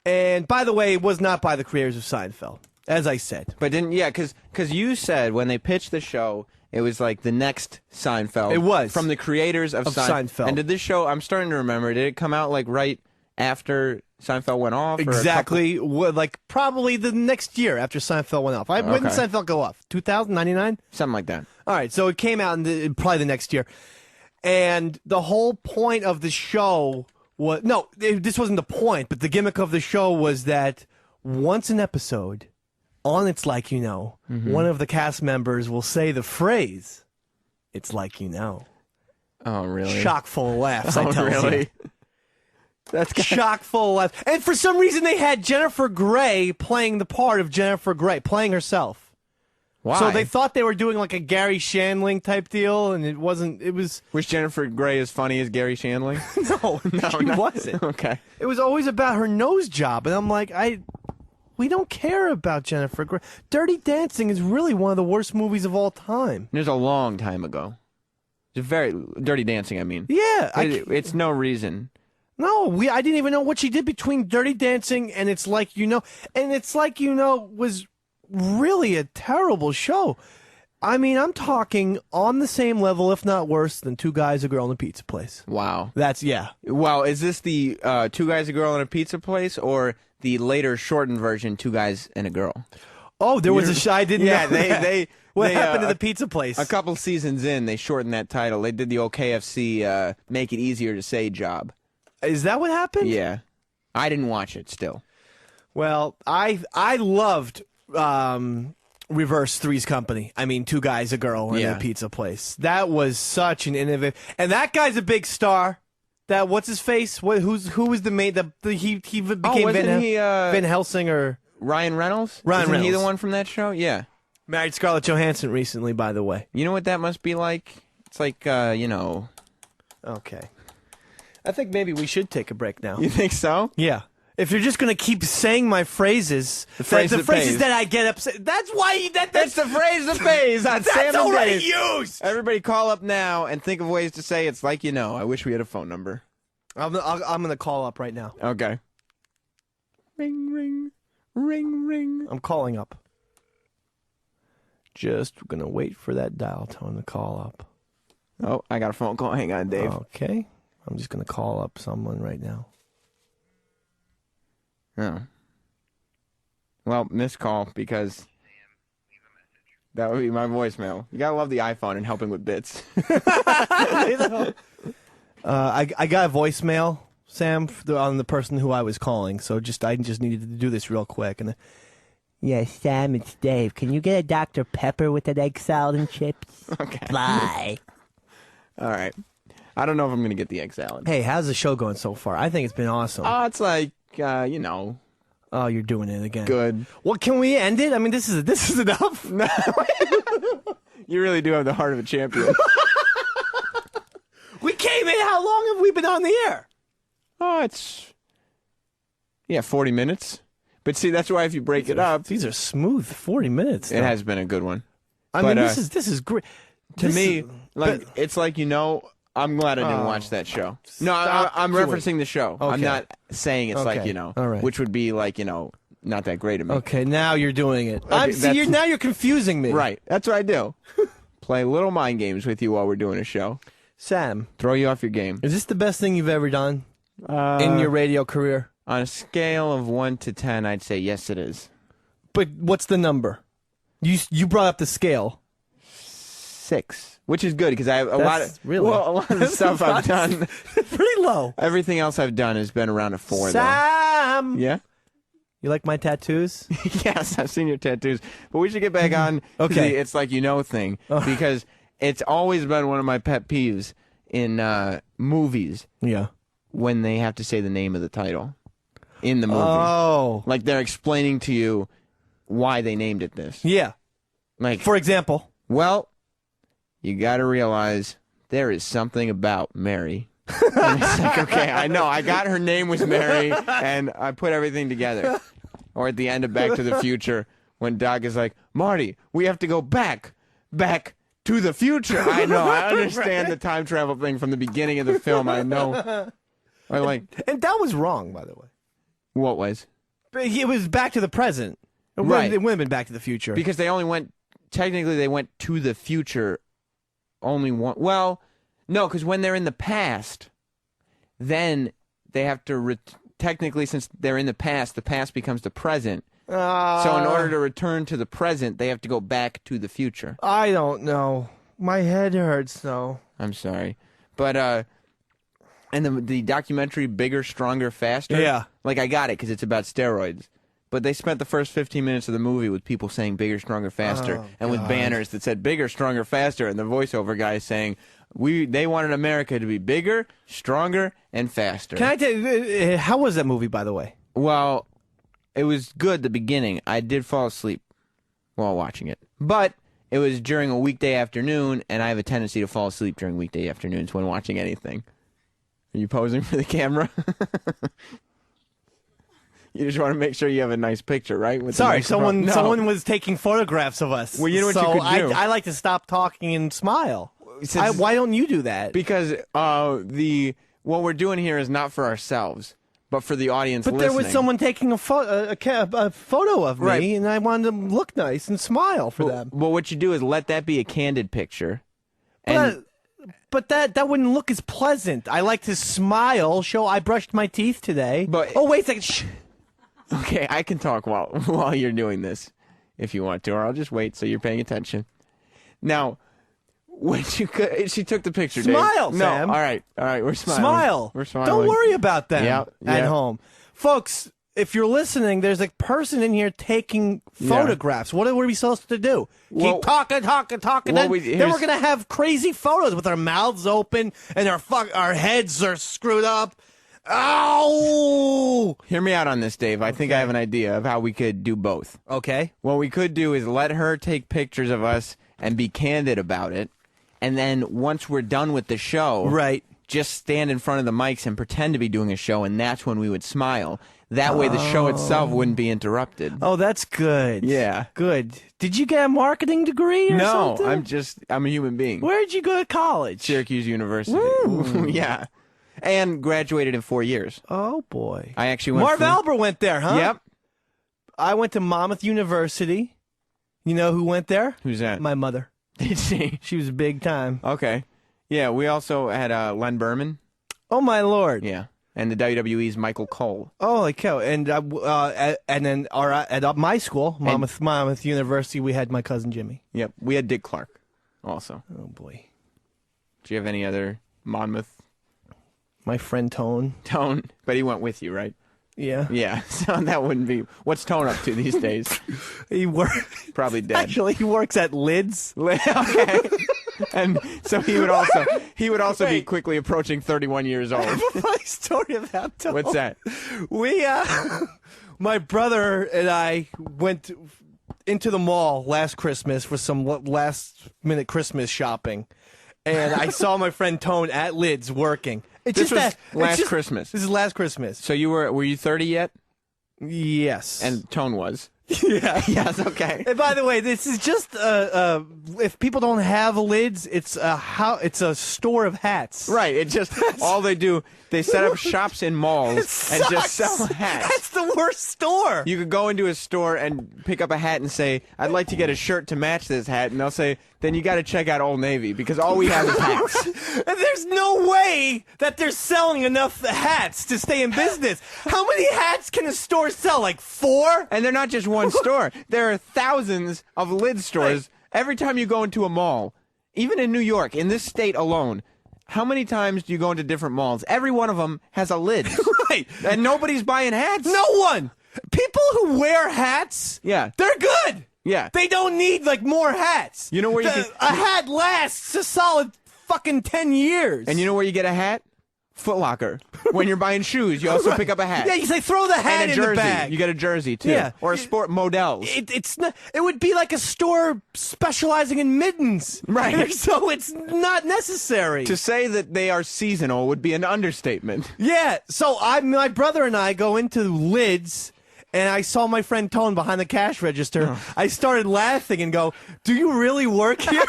and by the way, it was not by the creators of Seinfeld, as I said. But didn't, yeah, because you said when they pitched the show, it was like the next Seinfeld. It was. From the creators of Seinfeld. And did this show, I'm starting to remember, did it come out like right after Seinfeld went off? Or Exactly. Like probably the next year after Seinfeld went off. When did Seinfeld go off? 2099? Something like that. All right. So it came out in probably the next year. And the whole point of the show was... No, this wasn't the point, but the gimmick of the show was that once an episode, on It's Like You Know, one of the cast members will say the phrase, "It's like you know." Oh, really? Chock full of laughs, I tell you. Really? That's Chock full of laughs. And for some reason, they had Jennifer Grey playing the part of Jennifer Grey, playing herself. Why? So they thought they were doing like a Gary Shandling type deal, and it wasn't. It was. Was Jennifer Grey as funny as Gary Shandling? No, she wasn't. Okay. It was always about her nose job, and I'm like, we don't care about Jennifer Grey. Dirty Dancing is really one of the worst movies of all time. It was a long time ago. It's very Dirty Dancing, I mean. Yeah. It's no reason. No, I didn't even know what she did between Dirty Dancing and It's Like You Know. And It's Like You Know was really a terrible show. I mean, I'm talking on the same level, if not worse, than Two Guys, a Girl, and a Pizza Place. Wow. Yeah. Wow, is this the Two Guys, a Girl, and a Pizza Place, or the later shortened version, Two Guys and a Girl? Oh, there was a show. I didn't know. Yeah, what happened to the Pizza Place? A couple seasons in, they shortened that title. They did the old KFC make it easier to say job. Is that what happened? Yeah. I didn't watch it still. Well, I loved Reverse Three's Company. I mean, Two Guys, a Girl, and a Pizza Place. That was such an innovative... And that guy's a big star. That, what's his face? Who was the main... he became Van Helsing or... Ryan Reynolds? Ryan Isn't Reynolds. he the one from that show? Yeah. Married Scarlett Johansson recently, by the way. You know what that must be like? It's like, you know... Okay. I think maybe we should take a break now. You think so? Yeah. If you're just going to keep saying my phrases, the phrases that I get upset, that's why that's the phrase that pays on Sam and That's already Dave. used. Everybody call up now and think of ways to say It's Like You Know. I wish we had a phone number. I'm going to call up right now. Okay. Ring, ring, ring, ring. I'm calling up. Just going to wait for that dial tone to call up. Oh, I got a phone call. Hang on, Dave. Okay. I'm just going to call up someone right now. Oh. Well, missed call because that would be my voicemail. You gotta love the iPhone and helping with bits. I got a voicemail, Sam, on the person who I was calling. So I just needed to do this real quick. And yes, Sam, it's Dave. Can you get a Dr. Pepper with an egg salad and chips? Okay. Bye. All right. I don't know if I'm gonna get the egg salad. Hey, how's the show going so far? I think it's been awesome. Oh, it's like you know. Oh, you're doing it again. Good. Well, can we end it? I mean, this is enough. No. You really do have the heart of a champion. We came in. How long have we been on the air? Oh, it's 40 minutes. But see, that's why if you break it up, these are smooth 40 minutes. Though. It has been a good one. I mean, this is great. It's like, you know, I'm glad I didn't watch that show. No, I'm referencing the show. Okay. I'm not saying it's like, you know, which would be like, you know, not that great of me. Okay, now you're doing it. Now you're confusing me. Right. That's what I do. Play little mind games with you while we're doing a show. Sam. Throw you off your game. Is this the best thing you've ever done in your radio career? On a scale of 1 to 10, I'd say yes, it is. But what's the number? You brought up the scale. 6. Which is good because I have a lot of the stuff I've done. Pretty low. Everything else I've done has been around a 4. Sam, though. Yeah. You like my tattoos? Yes, I've seen your tattoos. But we should get back on the It's Like You Know thing because it's always been one of my pet peeves in movies. Yeah. When they have to say the name of the title in the movie. Oh. Like they're explaining to you why they named it this. Yeah. Like, for example. Well, you got to realize there is something about Mary. And it's like, okay, I know. I got her name was Mary, and I put everything together. Or at the end of Back to the Future, when Doc is like, Marty, we have to go back to the future. I know. I understand the time travel thing from the beginning of the film. I know. And that was wrong, by the way. What was? It was Back to the Present. Right. It wouldn't have been Back to the Future. Because they only went, technically they went to the future only one. Well, no, because when they're in the past, then they have to technically, since they're in the past becomes the present. So in order to return to the present, they have to go back to the future. I don't know. My head hurts, though. I'm sorry. But, and the documentary Bigger, Stronger, Faster? Yeah. Like, I got it because it's about steroids. But they spent the first 15 minutes of the movie with people saying Bigger, Stronger, Faster. And with banners that said Bigger, Stronger, Faster. And the voiceover guy saying, they wanted America to be bigger, stronger, and faster. Can I tell you, how was that movie, by the way? Well, it was good the beginning. I did fall asleep while watching it. But it was during a weekday afternoon, and I have a tendency to fall asleep during weekday afternoons when watching anything. Are you posing for the camera? You just want to make sure you have a nice picture, right? With Sorry, someone was taking photographs of us. Well, you know what you could do? I like to stop talking and smile. Since, why don't you do that? Because what we're doing here is not for ourselves, but for the audience But listening. there was someone taking a photo of me, Right. and I wanted to look nice and smile for them. Well, what you do is let that be a candid picture. And But that wouldn't look as pleasant. I like to smile, show I brushed my teeth today. But- oh, wait a second. Shh. okay, I can talk while you're doing this if you want to, or I'll just wait so you're paying attention. Now, when she took the picture, Smile, Dave. Sam. No, all right, we're smiling. Smile. We're smiling. Don't worry about them Yeah. at home. Folks, if you're listening, there's a person in here taking photographs. What are we supposed to do? Well, Keep talking. well, Then we're going to have crazy photos with our mouths open and our heads are screwed up. Ow! Hear me out on this, Dave. I think I have an idea of how we could do both. Okay. What we could do is let her take pictures of us and be candid about it. And then once we're done with the show, Right. just stand in front of the mics and pretend to be doing a show, and that's when we would smile. That way the show itself wouldn't be interrupted. Oh, that's good. Yeah. Good. Did you get a marketing degree or No, something? I'm a human being. Where'd you go to college? Syracuse University. Woo. Yeah. And graduated in 4 years. Oh, boy. I actually went Marv Albert went there, huh? Yep. I went to Monmouth University. You know who went there? Who's that? My mother. Did she? She was big time. Okay. Yeah, we also had Len Berman. Oh, my Lord. Yeah. And the WWE's Michael Cole. Oh, like hell. And then at my school, Monmouth University, we had my cousin Jimmy. Yep. We had Dick Clark also. Oh, boy. Do you have any other Monmouth My friend Tone. Tone? But he went with you, right? Yeah. Yeah. So that wouldn't be. What's Tone up to these days? He works. Probably dead. Actually, he works at Lids. Okay. And so he would also be quickly approaching 31 years old. Funny story about Tone. What's that? We, my brother and I went into the mall last Christmas for some last-minute Christmas shopping, and I saw my friend Tone at Lids working. This was last Christmas. This is last Christmas. So were you 30 yet? Yes. And Tone was. yeah. Yes, okay. And by the way, this is just if people don't have Lids, it's a store of hats. Right. It just all they do, they set up shops in malls and just sucks. sell hats. That's the worst store. You could go into a store and pick up a hat and say, "I'd like to get a shirt to match this hat," and they'll say, "Then you got to check out Old Navy because all we have is hats." And there's no way that they're selling enough hats to stay in business. How many hats can a store sell? Like 4? And they're not just one store. There are thousands of lid stores. Every time you go into a mall, even in New York, in this state alone, how many times do you go into different malls? Every one of them has a lid. Right. And nobody's buying hats. No one. People who wear hats, Yeah. they're good. Yeah. They don't need like more hats. You know where you a hat lasts a solid fucking 10 years. And you know where you get a hat? Foot Locker. When you're buying shoes, you also pick up a hat. Yeah, you say throw the hat and a in jersey. the bag. You get a jersey too. Yeah. Or a sport models. It's not. It would be like a store specializing in mittens, Right. So it's not necessary. To say that they are seasonal would be an understatement. Yeah. So my brother and I go into Lids, and I saw my friend Tone behind the cash register. Oh. I started laughing and go, "Do you really work here?"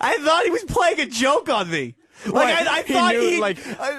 I thought he was playing a joke on me. Like I thought knew,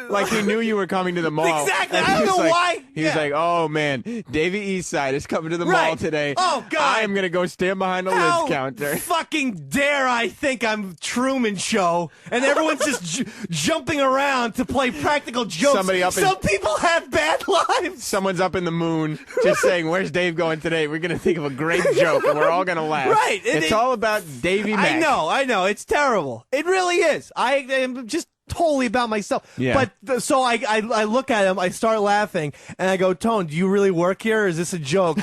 like he knew you were coming to the mall. Exactly. And I don't he was know like- why. He was like, "Oh man, Davey Eastside is coming to the mall Right. today. Oh, God. I'm gonna go stand behind the How lids counter." fucking dare I think I'm Truman Show, and everyone's just jumping around to play practical jokes. Somebody up in- Some people have bad lives. Someone's up in the moon just saying, "Where's Dave going today?" We're gonna think of a great joke, and we're all gonna laugh. Right. It's all about Davey Mack. I know. It's terrible. It really is. I am just totally about myself. Yeah. But so I look at him, I start laughing, and I go, Tone, do you really work here, or is this a joke?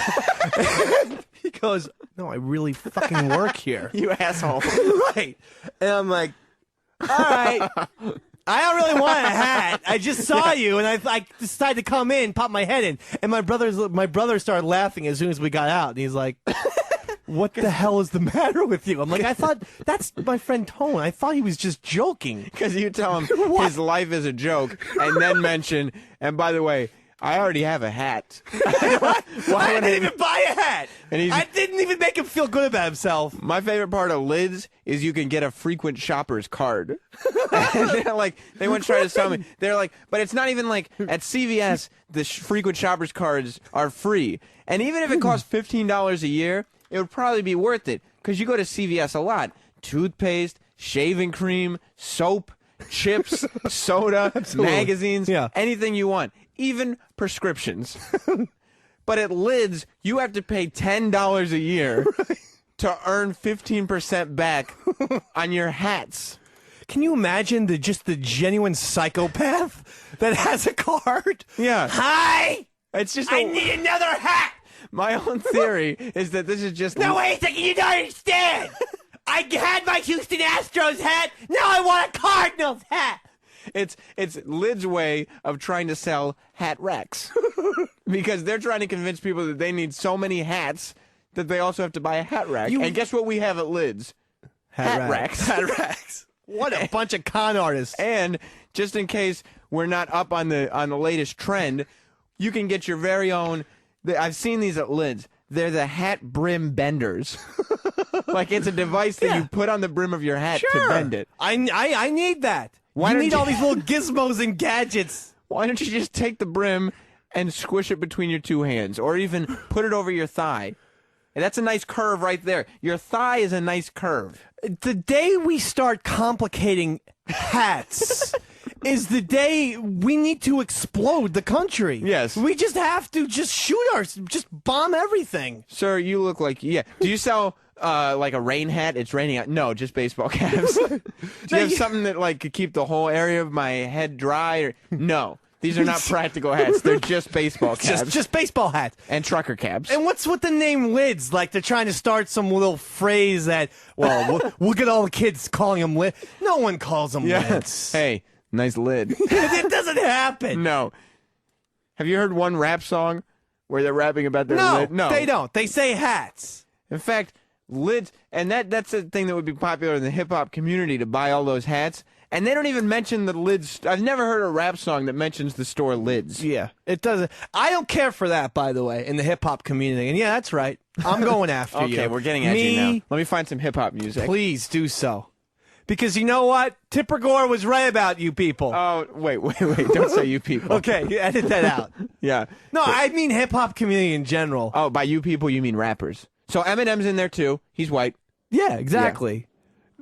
He goes, no, I really fucking work here. You asshole. Right. And I'm like, all right. I don't really want a hat. I just saw you, and I decided to come in, pop my head in, and my brother started laughing as soon as we got out, and he's like, "What the hell is the matter with you?" I'm like, I thought that's my friend Tone. I thought he was just joking. Because you tell him his life is a joke, and then mention, and by the way, I already have a hat. I didn't even buy a hat. And I didn't even make him feel good about himself. My favorite part of lids is you can get a frequent shopper's card. And they're like, they once tried to sell me. They're like, but it's not even like at CVS, the frequent shopper's cards are free. And even if it costs $15 a year, it would probably be worth it because you go to CVS a lot. Toothpaste, shaving cream, soap, chips, soda, magazines, anything you want, even prescriptions. But at Lids, you have to pay $10 a year to earn 15% back on your hats. Can you imagine the genuine psychopath that has a card? Yeah. Hi! It's just I need another hat! My own theory is that this is just... No, wait a second, you don't understand! I had my Houston Astros hat, now I want a Cardinals hat! It's Lid's way of trying to sell hat racks. Because they're trying to convince people that they need so many hats that they also have to buy a hat rack. And guess what we have at Lid's? Hat racks. Hat racks. What a bunch of con artists. And just in case we're not up on the latest trend, you can get your very own... I've seen these at Lid's. They're the hat brim benders. Like it's a device that you put on the brim of your hat to bend it. I need that. Why you need all these little gizmos and gadgets. Why don't you just take the brim and squish it between your two hands, or even put it over your thigh? And that's a nice curve right there. Your thigh is a nice curve. The day we start complicating hats is the day we need to explode the country. Yes. We just have to just just bomb everything. Sir, you look like, do you sell like a rain hat? It's raining out. No, just baseball caps. Do you have something that like could keep the whole area of my head dry? Or no. These are not practical hats. They're just baseball caps. Just baseball hats. And trucker caps. And what's with the name Lids? Like they're trying to start some little phrase that, well, we'll get all the kids calling them Lids. No one calls them Lids. Hey, nice lid. It doesn't happen. No. Have you heard one rap song where they're rapping about their lid? No, they don't. They say hats. In fact, lids, and that's a thing that would be popular in the hip-hop community, to buy all those hats. And they don't even mention the Lids. I've never heard a rap song that mentions the store Lids. Yeah, it doesn't. I don't care for that, by the way, in the hip-hop community. And yeah, that's right. I'm going after you. Okay, we're getting at you now. Let me find some hip-hop music. Please do so. Because you know what? Tipper Gore was right about you people. Oh, wait. Don't say you people. Okay, you edit that out. Yeah. No, I mean hip-hop community in general. Oh, by you people, you mean rappers. So Eminem's in there, too. He's white. Yeah, exactly. Yeah.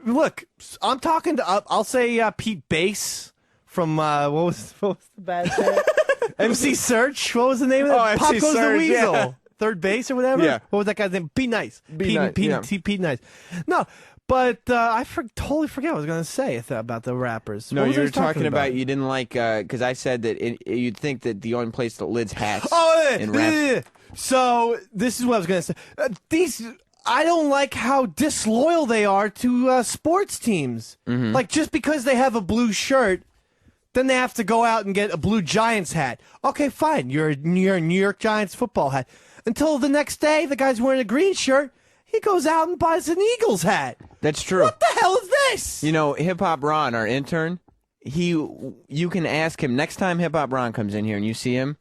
Look, I'm talking to, I'll say Pete Bass from, what was the bad thing? MC Search. What was the name of that? Pop MC Goes Surge, the Weasel. Yeah. Third base or whatever? Yeah. What was that guy's name? Be Nice. Pete Nice. No, but I totally forget what I was going to say about the rappers. No, you were talking about you didn't like, because I said that you'd think that the only place that Lids hats in rap. So, this is what I was going to say. I don't like how disloyal they are to sports teams. Mm-hmm. Like, just because they have a blue shirt, then they have to go out and get a blue Giants hat. Okay, fine. You're a New York Giants football hat. Until the next day, the guy's wearing a green shirt. He goes out and buys an Eagles hat. That's true. What the hell is this? You know, Hip Hop Ron, our intern, you can ask him, next time Hip Hop Ron comes in here and you see him,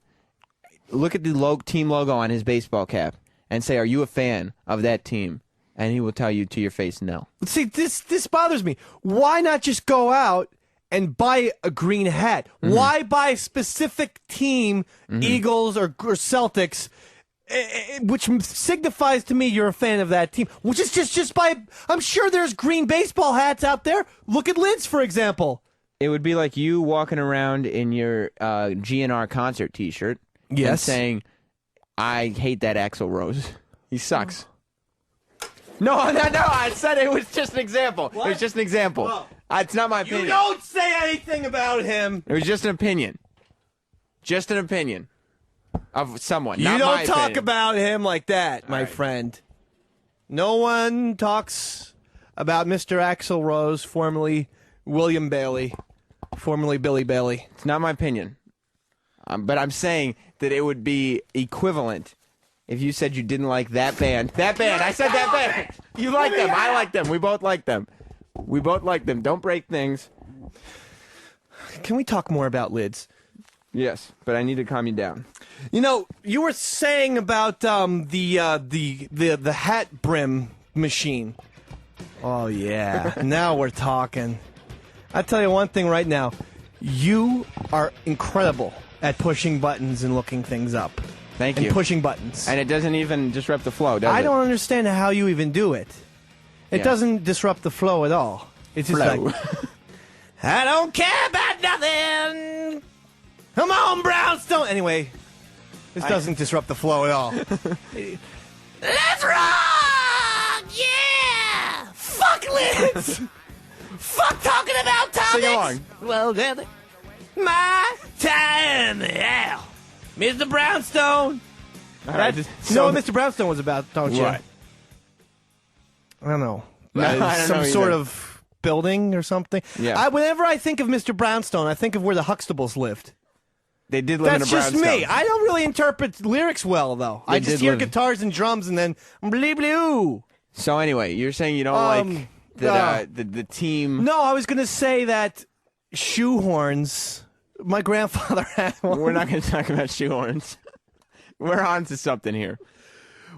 look at the team logo on his baseball cap and say, are you a fan of that team? And he will tell you to your face, no. See, this bothers me. Why not just go out and buy a green hat. Why buy a specific team, Eagles or Celtics, which signifies to me you're a fan of that team? Which is just by. I'm sure there's green baseball hats out there. Look at Lids, for example. It would be like you walking around in your GNR concert T-shirt and saying, I hate that Axl Rose. He sucks. No, I said it was just an example. What? It was just an example. Whoa. It's not my opinion. You don't say anything about him. It was just an opinion. Just an opinion of someone. You not don't my talk opinion. about him like that, my friend. No one talks about Mr. Axl Rose, formerly William Bailey, formerly Billy Bailey. It's not my opinion. But I'm saying that it would be equivalent if you said you didn't like that band. That band. I said that band. You like them. I like them. We both like them. We both like them. Don't break things. Can we talk more about Lids? Yes, but I need to calm you down. You know, you were saying about the hat brim machine. Oh yeah, now we're talking. I tell you one thing right now, you are incredible at pushing buttons and looking things up. Thank and you. Pushing buttons. And it doesn't even disrupt the flow, does it? I don't understand how you even do it. It doesn't disrupt the flow at all. It's just like, I don't care about nothing. Come on, Brownstone. Anyway, this doesn't disrupt the flow at all. Let's rock! Yeah! Fuck Lids! Fuck talking about topics! Sing along. Well, together. My time, yeah. Mr. Brownstone. All right, You know what Mr. Brownstone was about, don't you? What? I don't know. No, I don't Some know sort either. of building or something. Yeah. Whenever I think of Mr. Brownstone, I think of where the Huxtables lived. They did live That's in a just brownstone. me. I don't really interpret lyrics well, though. I just did hear live- guitars and drums and then blee blee ooh. So anyway, you're saying you don't like the team. No, I was going to say that shoehorns. My grandfather had one. We're not going to talk about shoehorns. We're on to something here.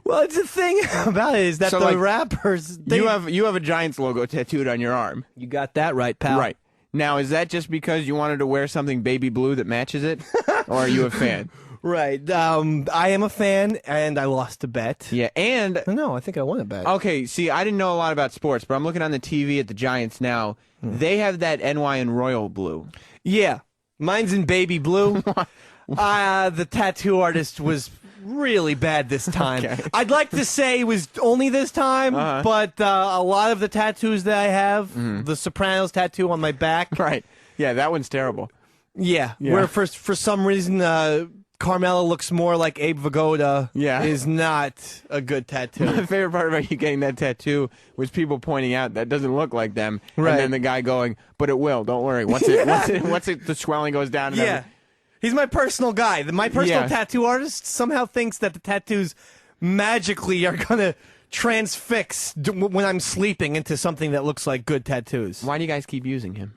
Well, it's the thing about it is that So, the like, rappers. You have a Giants logo tattooed on your arm. You got that right, pal. Right. Now, is that just because you wanted to wear something baby blue that matches it? Or are you a fan? Right. I am a fan, and I lost a bet. Yeah, and... No, I think I won a bet. Okay, see, I didn't know a lot about sports, but I'm looking on the TV at the Giants now. They have that NY and Royal blue. Yeah. Mine's in baby blue. The tattoo artist was really bad this time. Okay. I'd like to say it was only this time, but a lot of the tattoos that I have, the Sopranos tattoo on my back. Right. Yeah, that one's terrible. Yeah. Where for some reason Carmela looks more like Abe Vigoda is not a good tattoo. My favorite part about you getting that tattoo was people pointing out that doesn't look like them, Right. and then the guy going, "But it will. Don't worry. Once the swelling goes down." And Yeah. everything." He's my personal guy. My personal Yeah. tattoo artist somehow thinks that the tattoos magically are going to transfix when I'm sleeping into something that looks like good tattoos. Why do you guys keep using him?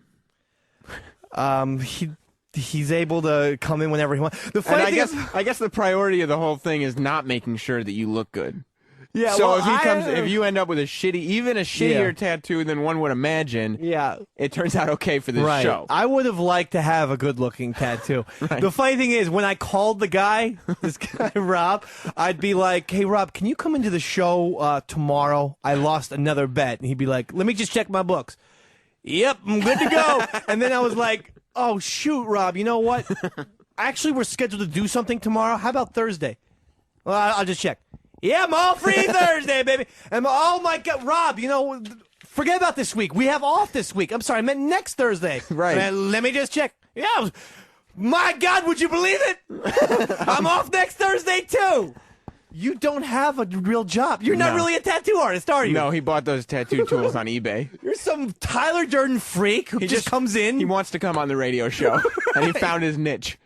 He's able to come in whenever he wants. The And funny I thing guess is, I guess the priority of the whole thing is not making sure that you look good. yeah. So well, if you end up with even a shittier tattoo than one would imagine, yeah. it turns out okay for this Right. show. I would have liked to have a good-looking tattoo. Right. The funny thing is, when I called the guy, this guy Rob, I'd be like, "Hey Rob, can you come into the show tomorrow? I lost another bet." And he'd be like, "Let me just check my books." Yep, I'm good to go. And then I was like, "Oh shoot, Rob, you know what? Actually, we're scheduled to do something tomorrow. How about Thursday?" Well, I'll just check. Yeah, I'm all free Thursday, baby. And oh my God, Rob, you know, forget about this week. We have off this week. I'm sorry, I meant next Thursday. Right. Let me just check. Yeah. My God, would you believe it? I'm off next Thursday too. You don't have a real job. You're not No. really a tattoo artist, are you? No, he bought those tattoo tools on eBay. You're some Tyler Durden freak who just comes in. He wants to come on the radio show, and he found his niche,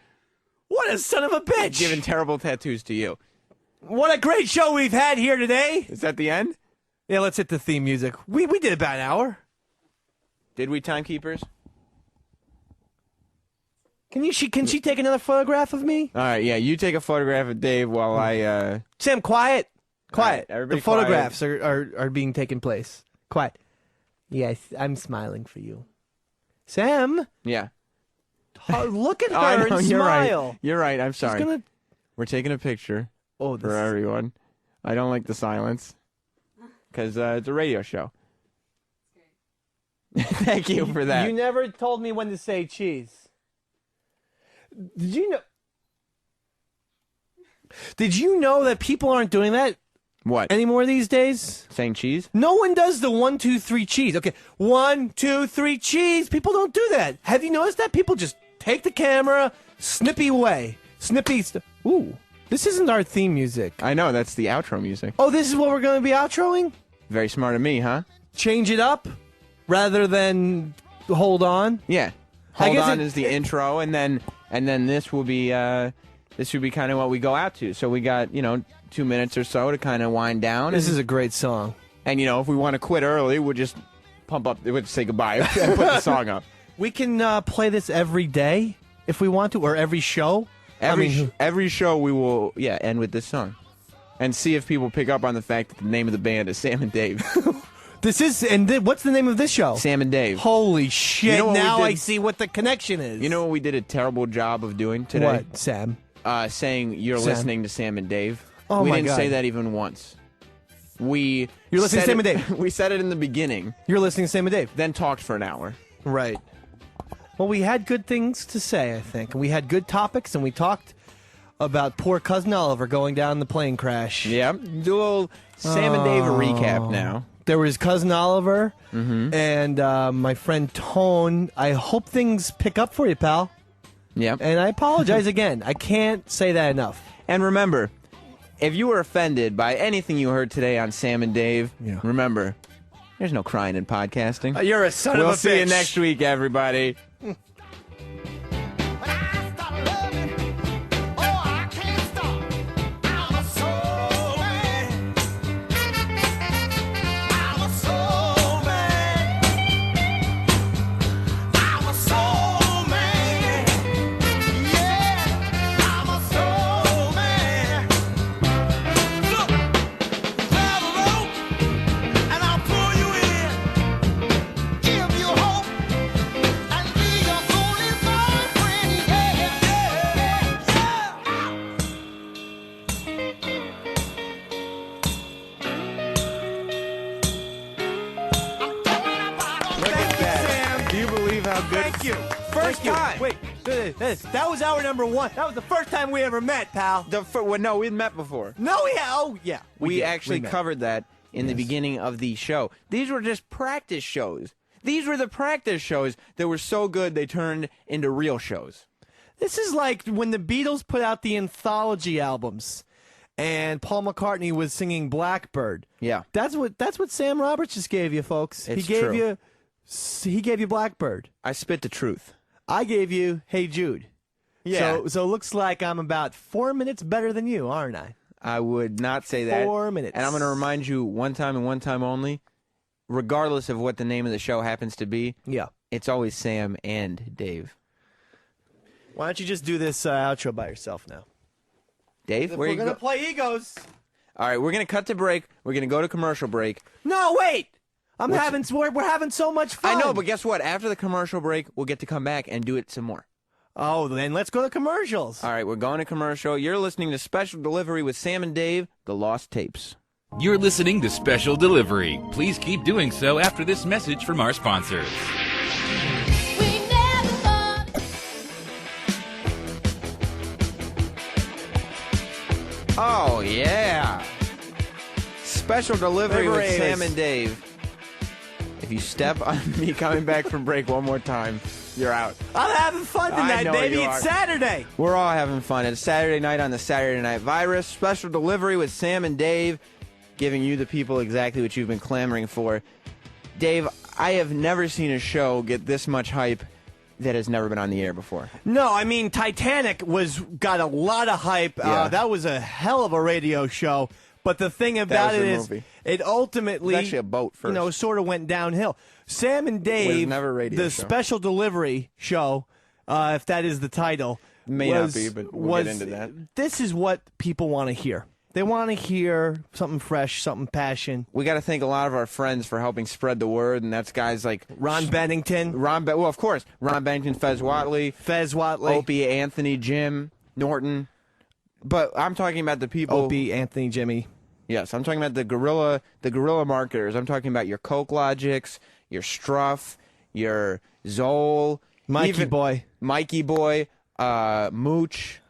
What a son of a bitch. giving terrible tattoos to you. What a great show we've had here today. Is that the end? Yeah, let's hit the theme music. We did about an hour. Did we, timekeepers? Can she take another photograph of me? All right, yeah, you take a photograph of Dave while I... Sam, quiet. Quiet. right, everybody The photographs are being taken place. Quiet. Yes, I'm smiling for you. Sam, Yeah. look at her I know, and you're smile. right. You're right. I'm sorry. Gonna... We're taking a picture Oh, for everyone. I don't like the silence because it's a radio show. Thank you for that. You never told me when to say cheese. Did you know? Did you know that people aren't doing that What? anymore these days? Saying cheese? No one does the 1, 2, 3 cheese. Okay, 1, 2, 3 cheese. People don't do that. Have you noticed that? People just take the camera, snippy away, snippy. Ooh, this isn't our theme music. I know, that's the outro music. Oh, this is what we're going to be outroing? Very smart of me, huh? Change it up rather than hold on. Yeah. Hold on is the intro, and then this will be kind of what we go out to. So we got 2 minutes or so to kind of wind down. This is a great song. And if we want to quit early, we'll just we'll say goodbye and put the song up. We can play this every day if we want to, or every show. Every show we will end with this song, and see if people pick up on the fact that the name of the band is Sam and Dave. What's the name of this show? Sam and Dave. Holy shit! You know now I see what the connection is. You know what we did a terrible job of doing today? What, Sam? Saying you're listening to Sam and Dave. Oh we my didn't God. say that even once. You're listening to Sam and Dave. We said it in the beginning. You're listening to Sam and Dave. Then talked for an hour. Right. Well, we had good things to say, I think, and we had good topics, and we talked about poor cousin Oliver going down the plane crash. Yeah. Do a little Sam and Dave recap now. There was cousin Oliver and my friend Tone. I hope things pick up for you, pal. Yeah. And I apologize again. I can't say that enough. And remember, if you were offended by anything you heard today on Sam and Dave, remember, there's no crying in podcasting. You're a son of a bitch. We'll see you next week, everybody. Thank you. First time. Wait, that was hour number 1. That was the first time we ever met, pal. No, we'd met before. No, we have. Oh, yeah. We actually covered that in the beginning of the show. These were just practice shows. These were the practice shows that were so good they turned into real shows. This is like when the Beatles put out the anthology albums and Paul McCartney was singing Blackbird. Yeah. That's what Sam Roberts just gave you, folks. It's he gave true. He gave you Blackbird. I spit the truth. I gave you Hey Jude. Yeah. So it looks like I'm about 4 minutes better than you, aren't I? I would not say that. 4 minutes. And I'm going to remind you one time and one time only, regardless of what the name of the show happens to be, it's always Sam and Dave. Why don't you just do this outro by yourself now? Dave, where We're you going go? to play Egos. All right, we're going to cut to break. We're going to go to commercial break. No, wait. We're having so much fun. I know, but guess what? After the commercial break, we'll get to come back and do it some more. Oh, then let's go to commercials. All right, we're going to commercial. You're listening to Special Delivery with Sam and Dave, The Lost Tapes. You're listening to Special Delivery. Please keep doing so after this message from our sponsors. Oh, yeah. Special Delivery with Sam and Dave. If you step on me coming back from break one more time, you're out. I'm having fun tonight, baby. It's Saturday. We're all having fun. It's Saturday night on the Saturday Night Virus. Special Delivery with Sam and Dave, giving you the people exactly what you've been clamoring for. Dave, I have never seen a show get this much hype that has never been on the air before. No, I mean, Titanic got a lot of hype. Yeah. That was a hell of a radio show. But the thing about it is, it ultimately, It was actually a boat first. sort of went downhill. Sam and Dave, never a radio the show. Special Delivery show, if that is the title, May not be, but we'll get into that. This is what people want to hear. They want to hear something fresh, something passion. We got to thank a lot of our friends for helping spread the word, and that's guys like Ron Bennington. Well, of course, Ron Bennington, Fez Whatley, Opie, Anthony, Jim Norton. But I'm talking about the people. Opie, Anthony, Jimmy. Yes, I'm talking about the guerrilla marketers. I'm talking about your Coke Logics, your Struff, your Zoll, Mikey Boy, Mooch,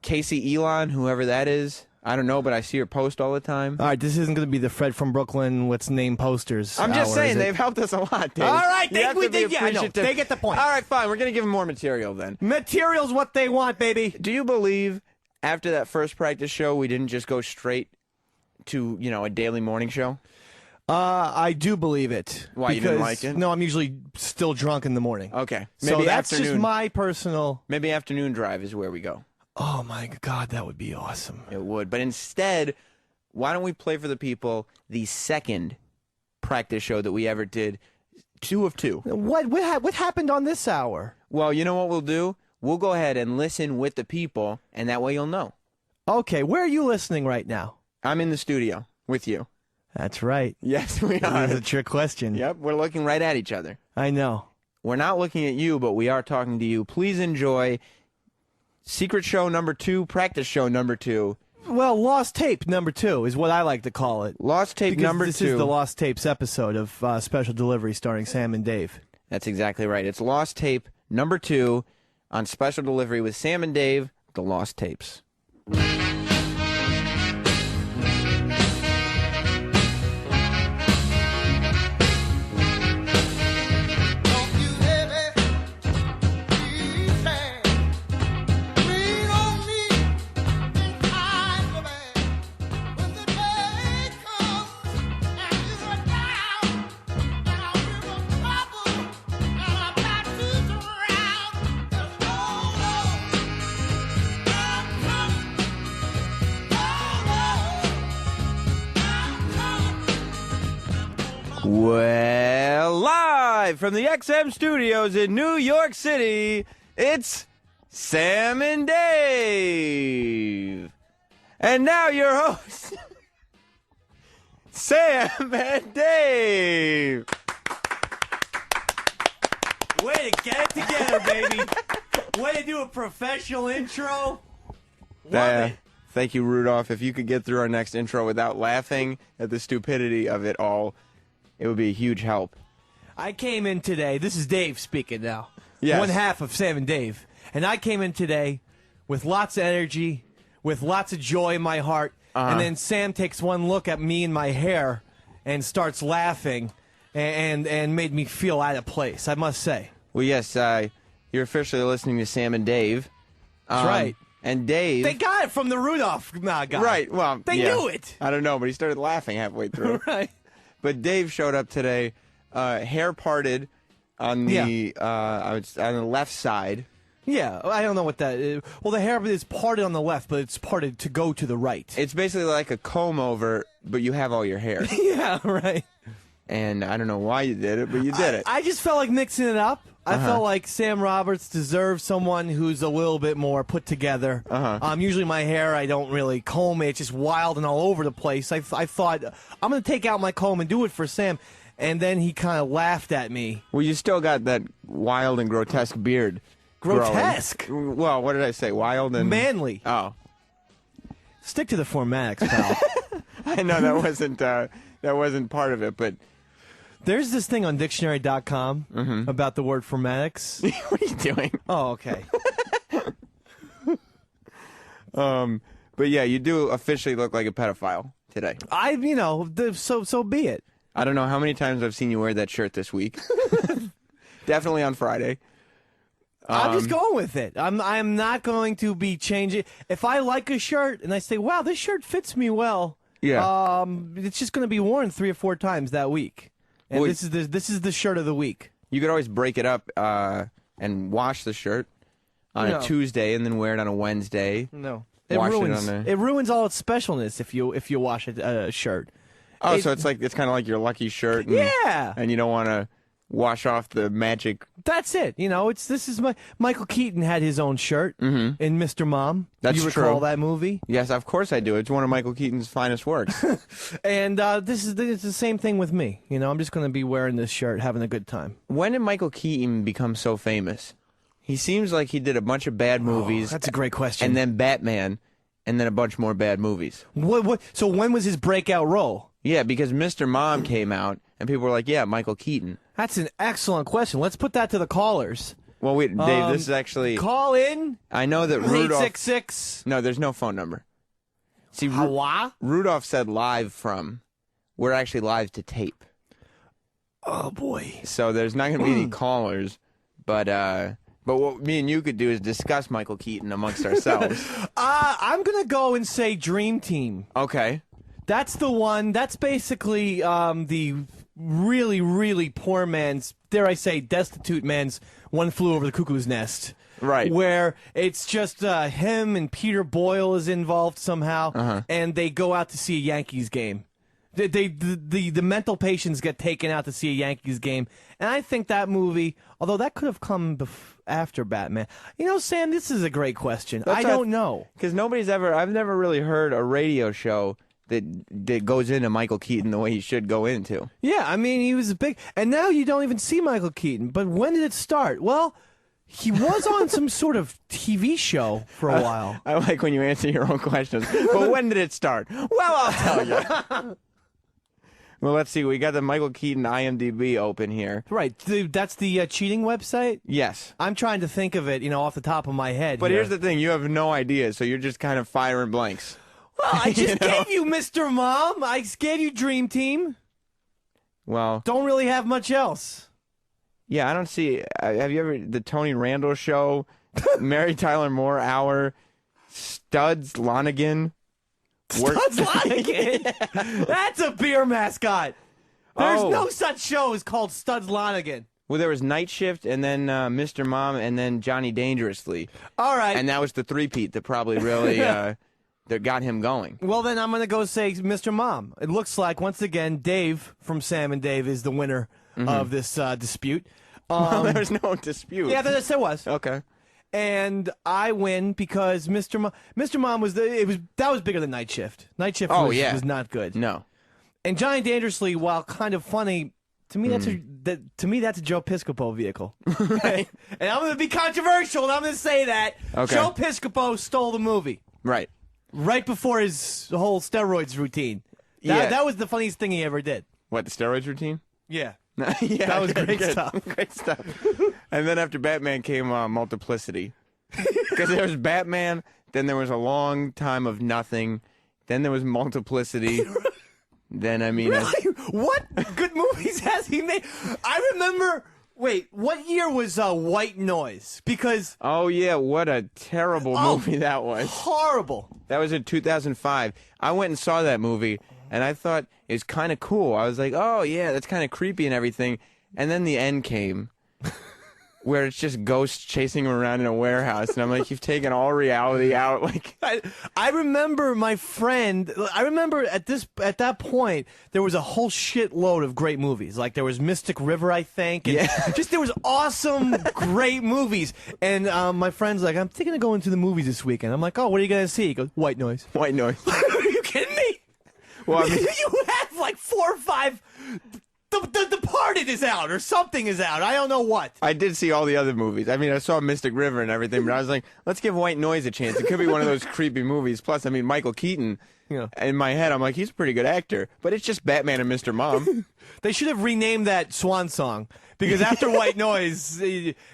Casey Elon, whoever that is. I don't know, but I see her post all the time. All right, this isn't going to be the Fred from Brooklyn, let's name posters. I'm just saying, they've helped us a lot, Dave. All right, we did. Yeah, I know. They get the point. All right, fine. We're going to give them more material then. Material's what they want, baby. Do you believe after that first practice show, we didn't just go straight to, a daily morning show? I do believe it. Why, you didn't like it? No, I'm usually still drunk in the morning. Okay. So that's just my personal... Maybe afternoon drive is where we go. Oh, my God, that would be awesome. It would. But instead, why don't we play for the people the second practice show that we ever did, 2 of 2. What happened on this hour? Well, you know what we'll do? We'll go ahead and listen with the people, and that way you'll know. Okay, where are you listening right now? I'm in the studio with you. That's right. Yes, we are. That's a trick question. Yep, we're looking right at each other. I know. We're not looking at you, but we are talking to you. Please enjoy Secret Show number 2, Practice Show number 2. Well, Lost Tape number 2 is what I like to call it. Lost Tape because number 2. This is the Lost Tapes episode of Special Delivery starring Sam and Dave. That's exactly right. It's Lost Tape number 2 on Special Delivery with Sam and Dave, the Lost Tapes. Well, live from the XM studios in New York City, it's Sam and Dave. And now your hosts, Sam and Dave. Way to get it together, baby. Way to do a professional intro. Love it. Thank you, Rudolph. If you could get through our next intro without laughing at the stupidity of it all, it would be a huge help. I came in today. This is Dave speaking now. Yes. One half of Sam and Dave. And I came in today with lots of energy, with lots of joy in my heart. And then Sam takes one look at me and my hair and starts laughing and made me feel out of place, I must say. Well, yes, you're officially listening to Sam and Dave. That's right. And Dave... They got it from the Rudolph guy. Right, well, They knew it. I don't know, but he started laughing halfway through. Right. But Dave showed up today, hair parted on the on the left side. Yeah, I don't know what that is. Well, the hair is parted on the left, but it's parted to go to the right. It's basically like a comb over, but you have all your hair. Yeah, right. And I don't know why you did it, but you did it. I just felt like mixing it up. I felt like Sam Roberts deserves someone who's a little bit more put together. Usually my hair, I don't really comb it. It's just wild and all over the place. I thought, I'm going to take out my comb and do it for Sam. And then he kind of laughed at me. Well, you still got that wild and grotesque beard. Grotesque? Growing. Well, what did I say? Wild and... Manly. Oh. Stick to the formatics, pal. I know that wasn't part of it, but... There's this thing on dictionary.com about the word formatics. What are you doing? Oh, okay. But yeah, you do officially look like a pedophile today. So be it. I don't know how many times I've seen you wear that shirt this week. Definitely on Friday. I'm just going with it. I'm not going to be changing. If I like a shirt and I say, wow, this shirt fits me well, it's just going to be worn 3 or 4 times that week. And this is the shirt of the week. You could always break it up and wash the shirt on a Tuesday and then wear it on a Wednesday. No, it ruins all its specialness if you wash a shirt. Oh, so it's kind of like your lucky shirt. And, yeah. And you don't want to wash off the magic. That's it. You know, this is Michael Keaton had his own shirt in Mr. Mom. That's you recall true. that movie? Yes, of course I do. It's one of Michael Keaton's finest works. And it's the same thing with me. You know, I'm just going to be wearing this shirt, having a good time. When did Michael Keaton become so famous? He seems like he did a bunch of bad movies. That's a great question. And then Batman, and then a bunch more bad movies. What? So when was his breakout role? Yeah, because Mr. Mom came out, and people were like, yeah, Michael Keaton. That's an excellent question. Let's put that to the callers. Well, wait, Dave, this is actually... Call in. I know that Rudolph... 866. No, there's no phone number. See, Hawa? Rudolph said live from. We're actually live to tape. Oh, boy. So there's not going to be any callers, but what me and you could do is discuss Michael Keaton amongst ourselves. I'm going to go and say Dream Team. Okay. That's the one. That's basically the really, really poor man's, dare I say, destitute man's One Flew Over the Cuckoo's Nest. Right. Where it's just him and Peter Boyle is involved somehow, and they go out to see a Yankees game. The mental patients get taken out to see a Yankees game, and I think that movie, although that could have come after Batman. You know, Sam, this is a great question. I don't know. Because I've never really heard a radio show that goes into Michael Keaton the way he should go into. Yeah, I mean, he was a big... And now you don't even see Michael Keaton. But when did it start? Well, he was on some sort of TV show for a while. I like when you answer your own questions. But when did it start? Well, I'll tell you. Well, let's see. We got the Michael Keaton IMDb open here. Right. That's the cheating website? Yes. I'm trying to think of it, off the top of my head. But here's the thing. You have no idea, so you're just kind of firing blanks. Well, I just gave you Mr. Mom. I gave you Dream Team. Well, don't really have much else. Yeah, I don't see. Have you ever the Tony Randall Show, Mary Tyler Moore Hour, Studs Lonigan? Studs Lonigan. That's a beer mascot. There's no such show as called Studs Lonigan. Well, there was Night Shift, and then Mr. Mom, and then Johnny Dangerously. All right, and that was the three-peat that probably really. That got him going. Well, then I'm going to go say Mr. Mom. It looks like, once again, Dave from Sam and Dave is the winner of this dispute. Well, there's no dispute. Yeah, there was. Okay. And I win because Mr. Mom was that was bigger than Night Shift. Night Shift was not good. No. And Johnny Dangerously, while kind of funny, to me that's a Joe Piscopo vehicle. Right. And I'm going to be controversial, and I'm going to say that Joe Piscopo stole the movie. Right before his whole steroids routine. That was the funniest thing he ever did. What, the steroids routine? Yeah. Yeah, that was great stuff. Great stuff. And then after Batman came Multiplicity. Because there was Batman, then there was a long time of nothing, then there was Multiplicity. Then, I mean... Really? What good movies has he made? I remember... Wait, what year was White Noise? Because... Oh, yeah, what a terrible movie that was. Horrible. That was in 2005. I went and saw that movie, and I thought it was kind of cool. I was like, oh, yeah, that's kind of creepy and everything. And then the end came, where it's just ghosts chasing him around in a warehouse. And I'm like, you've taken all reality out. Like, I remember my friend. I remember at that point there was a whole shitload of great movies. Like there was Mystic River, I think. And just there was awesome, great movies. And my friend's like, I'm thinking of going to the movies this weekend. I'm like, oh, what are you gonna see? He goes, White Noise. White Noise. Are you kidding me? Well, I mean, you have like 4 or 5. The Departed is out, or something is out. I don't know what. I did see all the other movies. I mean, I saw Mystic River and everything, but I was like, let's give White Noise a chance. It could be one of those creepy movies. Plus, I mean, Michael Keaton, in my head, I'm like, he's a pretty good actor. But it's just Batman and Mr. Mom. They should have renamed that Swan Song, because after White Noise,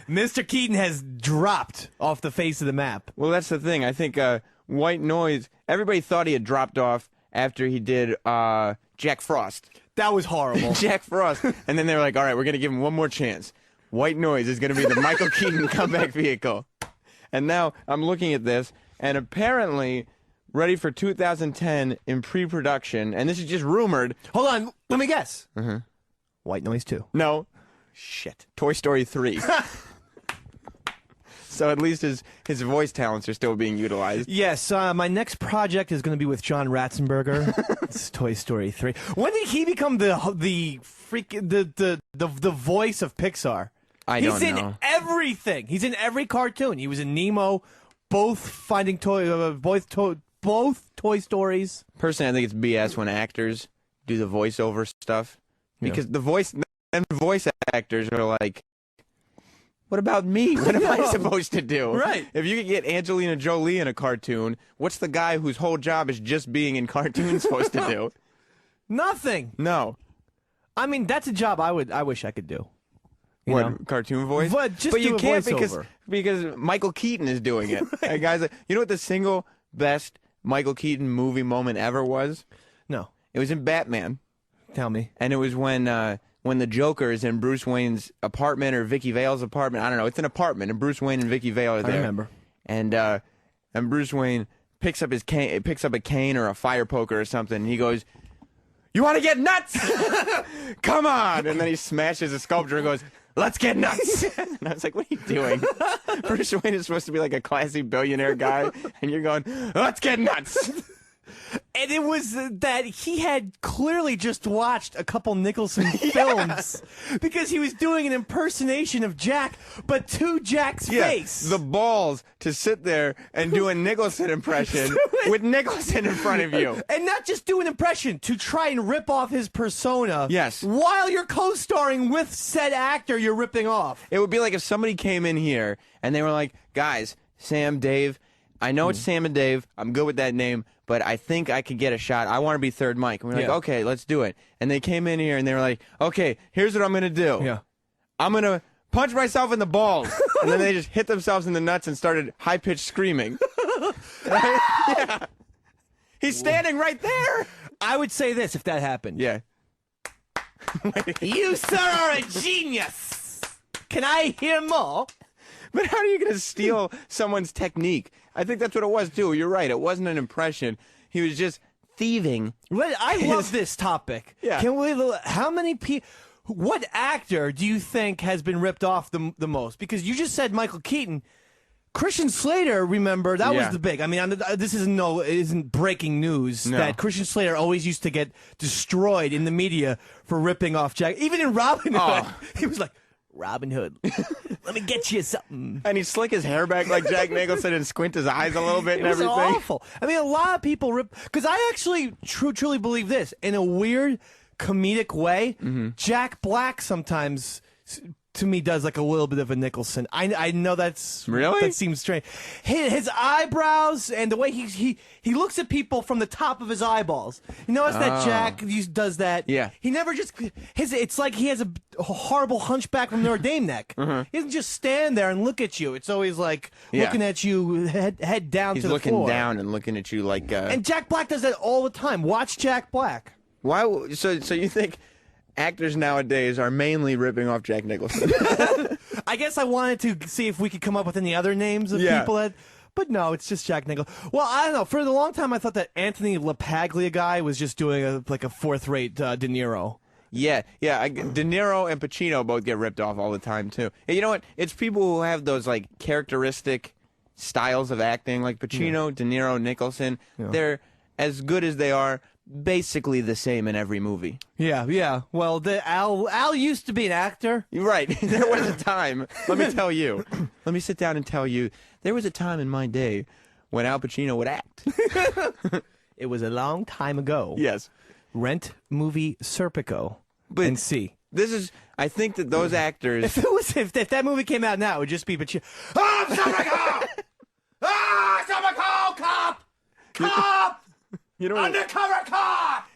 Mr. Keaton has dropped off the face of the map. Well, that's the thing. I think White Noise, everybody thought he had dropped off after he did Jack Frost. That was horrible. Jack Frost. And then they were like, all right, we're going to give him one more chance. White Noise is going to be the Michael Keaton comeback vehicle. And now I'm looking at this, and apparently ready for 2010 in pre-production, and this is just rumored. Hold on, let me guess. White Noise 2. No. Shit. Toy Story 3. So at least his voice talents are still being utilized. Yes, my next project is going to be with John Ratzenberger. It's Toy Story 3. When did he become the freaking the voice of Pixar? I don't He's in know. everything. He's in every cartoon. He was in Nemo, both Toy Stories. Personally, I think it's BS when actors do the voiceover stuff because the voice actors are like, what about me? What am I supposed to do? Right. If you could get Angelina Jolie in a cartoon, what's the guy whose whole job is just being in cartoons supposed to do? Nothing. No. I mean, that's a job I wish I could do. You What, know? cartoon voice? But just you do a can't voiceover. because Michael Keaton is doing it. And guys, you know what the single best Michael Keaton movie moment ever was? No. It was in Batman, Tell me. and it was when the Joker is in Bruce Wayne's apartment or Vicky Vale's apartment. I don't know. It's an apartment, and Bruce Wayne and Vicky Vale are there. I remember. And Bruce Wayne picks up a cane or a fire poker or something, and he goes, "You want to get nuts? Come on!" And then he smashes a sculpture and goes, "Let's get nuts!" And I was like, "What are you doing?" Bruce Wayne is supposed to be like a classy billionaire guy, and you're going, "Let's get nuts!" And it was that he had clearly just watched a couple Nicholson films because he was doing an impersonation of Jack, but to Jack's face. The balls to sit there and do a Nicholson impression with Nicholson in front of you. And not just do an impression, to try and rip off his persona. Yes. While you're co-starring with said actor you're ripping off. It would be like if somebody came in here and they were like, "Guys, Sam, Dave, I know it's Sam and Dave. I'm good with that name, but I think I could get a shot. I want to be third mic." And we're like, "Okay, let's do it." And they came in here and they were like, "Okay, here's what I'm going to do. Yeah. I'm going to punch myself in the balls." And then they just hit themselves in the nuts and started high-pitched screaming. Yeah. He's standing right there. I would say this if that happened. Yeah. You, sir, are a genius. Can I hear more? But how are you going to steal someone's technique? I think that's what it was, too. You're right. It wasn't an impression. He was just thieving. Well, I love this topic. Yeah. Can we? How many people? What actor do you think has been ripped off the most? Because you just said Michael Keaton. Christian Slater, remember, that was the big. I mean, this isn't breaking news that Christian Slater always used to get destroyed in the media for ripping off Jack. Even in Robin Hood, he was like, "Robin Hood, let me get you something." And he'd slick his hair back like Jack Nicholson and squint his eyes a little bit and It was everything. awful. I mean, a lot of people rip, because I actually truly believe this in a weird comedic way. Jack Black sometimes, to me, does like a little bit of a Nicholson. I know that's Really? that seems strange. His eyebrows and the way he looks at people from the top of his eyeballs. You notice that Jack does that. Yeah. He never just it's like he has a horrible hunchback from Notre Dame neck. He doesn't just stand there and look at you. It's always like looking at you head down He's to the looking floor. down and looking at you like. And Jack Black does that all the time. Watch Jack Black. Why? So you think actors nowadays are mainly ripping off Jack Nicholson? I guess I wanted to see if we could come up with any other names of people that. But no, it's just Jack Nicholson. Well, I don't know. For a long time, I thought that Anthony LaPaglia guy was just doing a fourth-rate De Niro. Yeah. De Niro and Pacino both get ripped off all the time too. And you know what? It's people who have those like characteristic styles of acting, like Pacino, De Niro, Nicholson. They're as good as they are basically the same in every movie. Yeah. Well, Al used to be an actor. You're right. There was a time. Let me tell you. Let me sit down and tell you. There was a time in my day when Al Pacino would act. It was a long time ago. Yes. Rent movie Serpico. And see. This is. I think that those actors. If that movie came out now, it would just be Pacino. Oh, Serpico! Serpico! Cop! You know what? Undercover cop!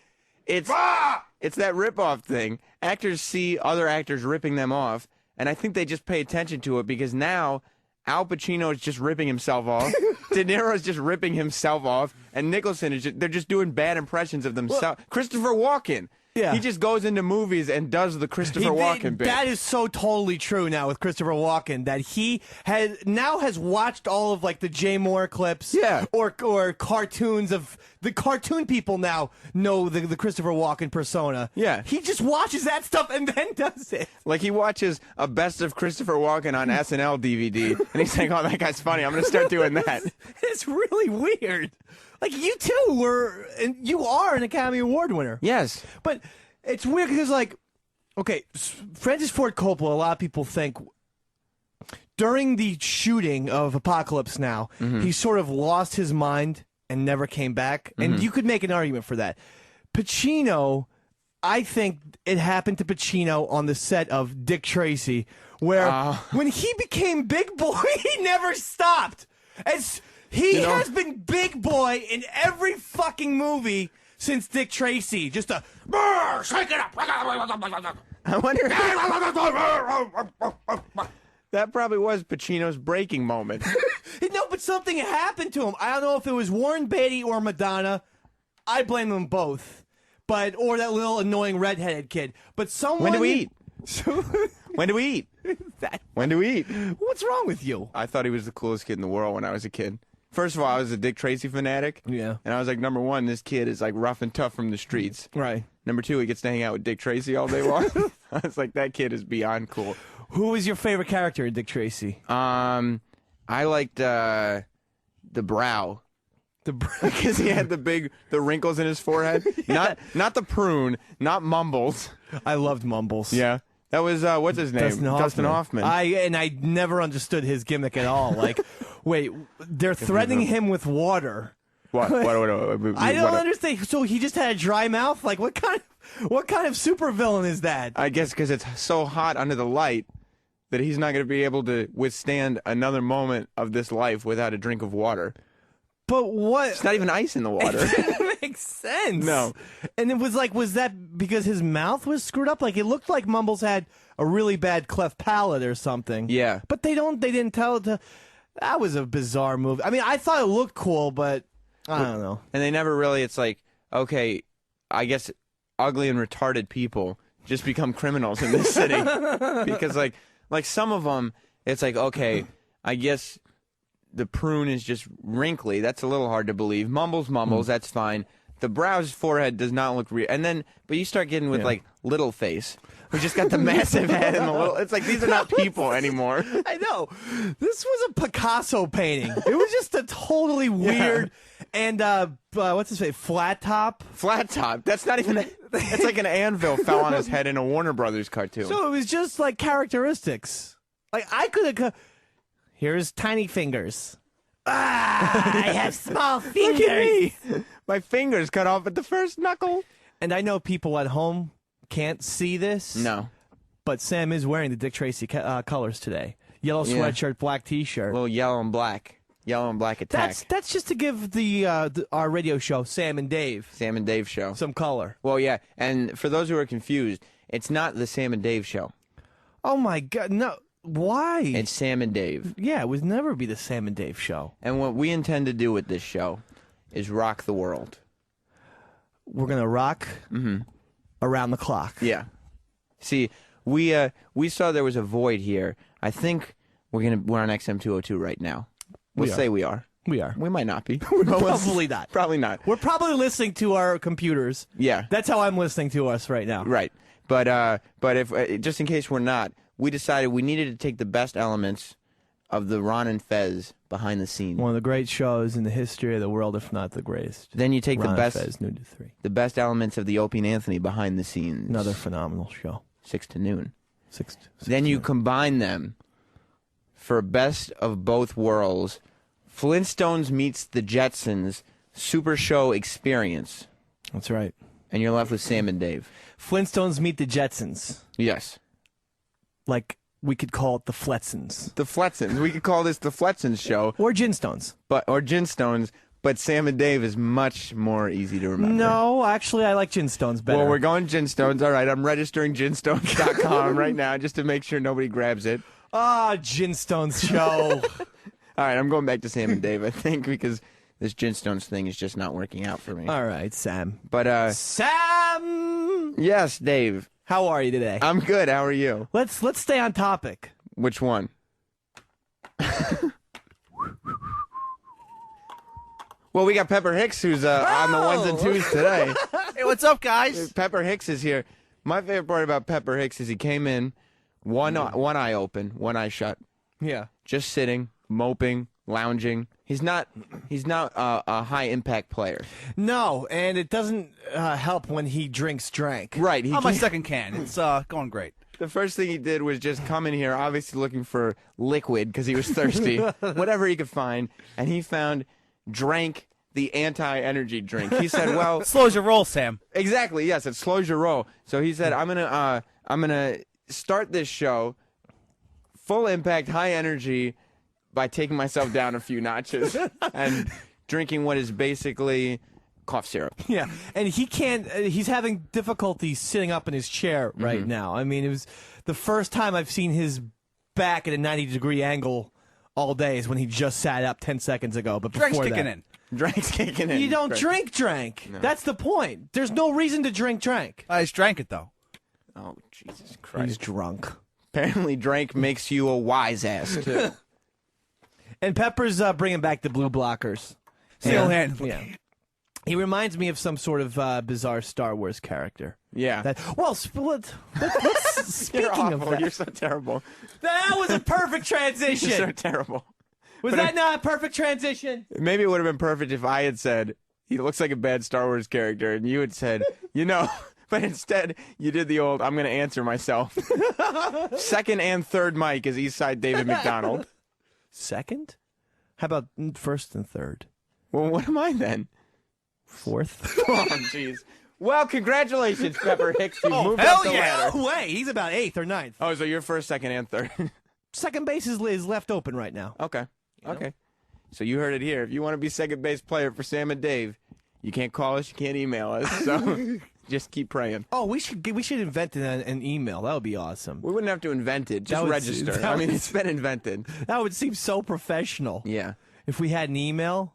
It's that rip-off thing. Actors see other actors ripping them off, and I think they just pay attention to it because now Al Pacino is just ripping himself off, De Niro is just ripping himself off, and Nicholson is they're just doing bad impressions of themselves. Christopher Walken. Yeah. He just goes into movies and does the Christopher Walken bit. That is so totally true now with Christopher Walken, that he has watched all of like the Jay Moore clips, or cartoons of the cartoon people now know the Christopher Walken persona. Yeah. He just watches that stuff and then does it. Like he watches a best of Christopher Walken on SNL DVD, and he's like, "Oh, that guy's funny. I'm going to start doing that." It's really weird. Like, you too you are an Academy Award winner. Yes. But it's weird because, like, Okay, Francis Ford Coppola, a lot of people think during the shooting of Apocalypse Now, he sort of lost his mind and never came back. And you could make an argument for that. Pacino, I think it happened to Pacino on the set of Dick Tracy, where when he became Big Boy, he never stopped. He has been Big Boy in every fucking movie since Dick Tracy. Just a shake it up. I wonder. That probably was Pacino's breaking moment. No, but something happened to him. I don't know if it was Warren Beatty or Madonna. I blame them both. Or that little annoying redheaded kid. But someone. When do we eat? When do we eat? When do we eat? What's wrong with you? I thought he was the coolest kid in the world when I was a kid. First of all, I was a Dick Tracy fanatic. Yeah. And I was like, number one, this kid is like rough and tough from the streets. Right. Number two, he gets to hang out with Dick Tracy all day long. I was like, that kid is beyond cool. Who was your favorite character in Dick Tracy? I liked the brow. Because he had the wrinkles in his forehead. Not the prune, not Mumbles. I loved Mumbles. Yeah. That was, what's his name? Dustin Hoffman. I never understood his gimmick at all. Like, wait, they're threatening him with water. What? I don't understand. So he just had a dry mouth? Like, what kind of supervillain is that? I guess because it's so hot under the light that he's not going to be able to withstand another moment of this life without a drink of water. But what? It's not even ice in the water. It didn't make sense. No. And it was like, was that because his mouth was screwed up? Like, it looked like Mumbles had a really bad cleft palate or something. Yeah. But they didn't tell it to. That was a bizarre move. I mean, I thought it looked cool, but I don't know. And they never really, it's like, okay, I guess ugly and retarded people just become criminals in this city. Because, like some of them, it's like, okay, I guess the prune is just wrinkly. That's a little hard to believe. Mumbles, that's fine. The brow's forehead does not look real. And then, but you start getting with, like, Little Face. We just got the massive head and the little... It's like, these are not people anymore. I know. This was a Picasso painting. It was just a totally weird... And, what's his face? Flat Top? Flat Top. That's not even... It's like an anvil fell on his head in a Warner Brothers cartoon. So it was just, like, characteristics. Like, I could have... Here's tiny fingers. I have small fingers. Look at me. My fingers cut off at the first knuckle. And I know people at home can't see this. No. But Sam is wearing the Dick Tracy colors today. Yellow sweatshirt, black T-shirt. A little yellow and black. Yellow and black attack. That's just to give our radio show, Sam and Dave show, some color. Well, yeah. And for those who are confused, it's not the Sam and Dave show. Oh, my God. No. Why? It's Sam and Dave. Yeah, it would never be the Sam and Dave show. And what we intend to do with this show is rock the world. We're going to rock around the clock. Yeah. See, we saw there was a void here. I think we're on XM 202 right now. We'll say we are. We are. We might not be. Probably not. Probably not. We're probably listening to our computers. Yeah. That's how I'm listening to us right now. Right. But if just in case we're not, we decided we needed to take the best elements of the Ron and Fez behind the scenes. One of the great shows in the history of the world, if not the greatest. Then you take Ron the best, and Fez, noon to 3. The best elements of the Opie and Anthony behind the scenes. Another phenomenal show. 6 to noon. 6 then you combine them for best of both worlds. Flintstones meets the Jetsons Super Show experience. That's right. And you're left with Sam and Dave. Flintstones meet the Jetsons. Yes. Like, we could call it the Fletsons. The Fletsons. We could call this the Fletsons show. Or Ginstones. Or Ginstones, but Sam and Dave is much more easy to remember. No, actually, I like Ginstones better. Well, we're going Ginstones. All right, I'm registering Ginstones.com right now just to make sure nobody grabs it. Ah, Ginstones show. All right, I'm going back to Sam and Dave, I think, because this Ginstones thing is just not working out for me. All right, Sam. But, Sam! Yes, Dave. How are you today? I'm good. How are you? Let's stay on topic. Which one? Well, we got Pepper Hicks, who's on the ones and twos today. Hey, what's up, guys? Pepper Hicks is here. My favorite part about Pepper Hicks is he came in, one eye open, one eye shut. Yeah. Just sitting, moping, lounging. He's not a high impact player. No, and it doesn't help when he drinks drank. Right. On my second can. It's going great. The first thing he did was just come in here, obviously looking for liquid because he was thirsty, whatever he could find, and he found Drank, the anti-energy drink. He said, "Well, Slows your roll, Sam. exactly, yes, it slows your roll." So he said, "I'm gonna start this show, full impact, high energy, by taking myself down a few notches and drinking what is basically cough syrup." Yeah, and he can't. He's having difficulty sitting up in his chair right now. I mean, it was the first time I've seen his back at a 90-degree angle all day is when he just sat up 10 seconds ago. But Drink's before kicking that, in. Drink's kicking in. you don't Right. drank. No. That's the point. There's no reason to drank. I just drank it, though. Oh, Jesus He's Christ. drunk. Apparently, Drank makes you a wise ass, too. And Pepper's bringing back the blue blockers. Single-handedly. Yeah. He reminds me of some sort of bizarre Star Wars character. Yeah. Let's You're speaking of awful. that, You're so terrible. that was a perfect You're so transition. terrible. Was that not a perfect transition? Maybe it would have been perfect if I had said, he looks like a bad Star Wars character, and you had said, but instead you did the old, I'm going to answer myself. Second and third mic is Eastside David McDonald. Second? How about first and third? Well, what am I then? Fourth? Oh, jeez. Well, congratulations, Pepper Hicks. You moved Hell up the yeah! ladder. No way. He's about eighth or ninth. Oh, so you're first, second, and third. Second base is left open right now. Okay. Okay. So you heard it here. If you want to be second base player for Sam and Dave, you can't call us, you can't email us. So just keep praying. Oh, we should invent an email. That would be awesome. We wouldn't have to invent it. Just That would- register. that I mean, would- it's been invented. That would seem so professional. Yeah. If we had an email.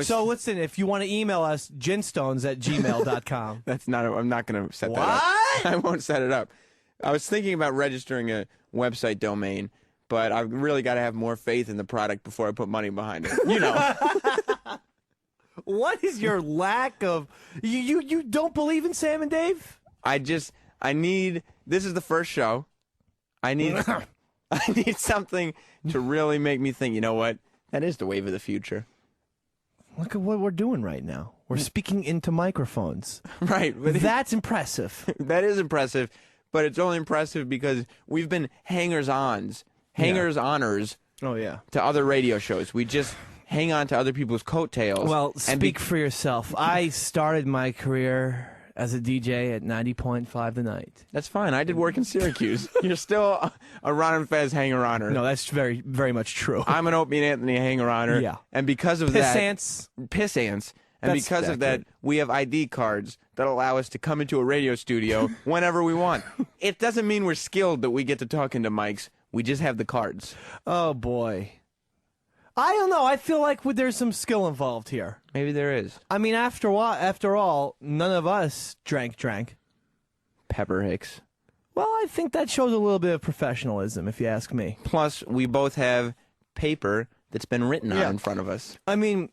So listen, if you want to email us, ginstones@gmail.com. That's not. I'm not going to set that What? up. I won't set it up. I was thinking about registering a website domain, but I've really got to have more faith in the product before I put money behind it. You know. What is your lack of you don't believe in Sam and Dave? I need. This is the first show. I need something to really make me think. You know what? That is the wave of the future. Look at what we're doing right now. We're speaking into microphones. Right. But That's impressive. that is impressive, but it's only impressive because we've been hangers-honors Oh yeah. to other radio shows. We just hang on to other people's coattails. Well, and speak for yourself. I started my career as a DJ at 90.5 The Night. That's fine. I did work in Syracuse. You're still a Ron and Fez hanger-oner. No, that's very, very much true. I'm an Opie and Anthony hanger-oner. Yeah. And because of Pissants. piss ants. And That's because of that, accurate. we have ID cards that allow us to come into a radio studio whenever we want. It doesn't mean we're skilled that we get to talk into mics. We just have the cards. Oh boy. I don't know. I feel like there's some skill involved here. Maybe there is. I mean, after all, none of us drank. Pepper Hicks. Well, I think that shows a little bit of professionalism, if you ask me. Plus, we both have paper that's been written on in front of us. I mean,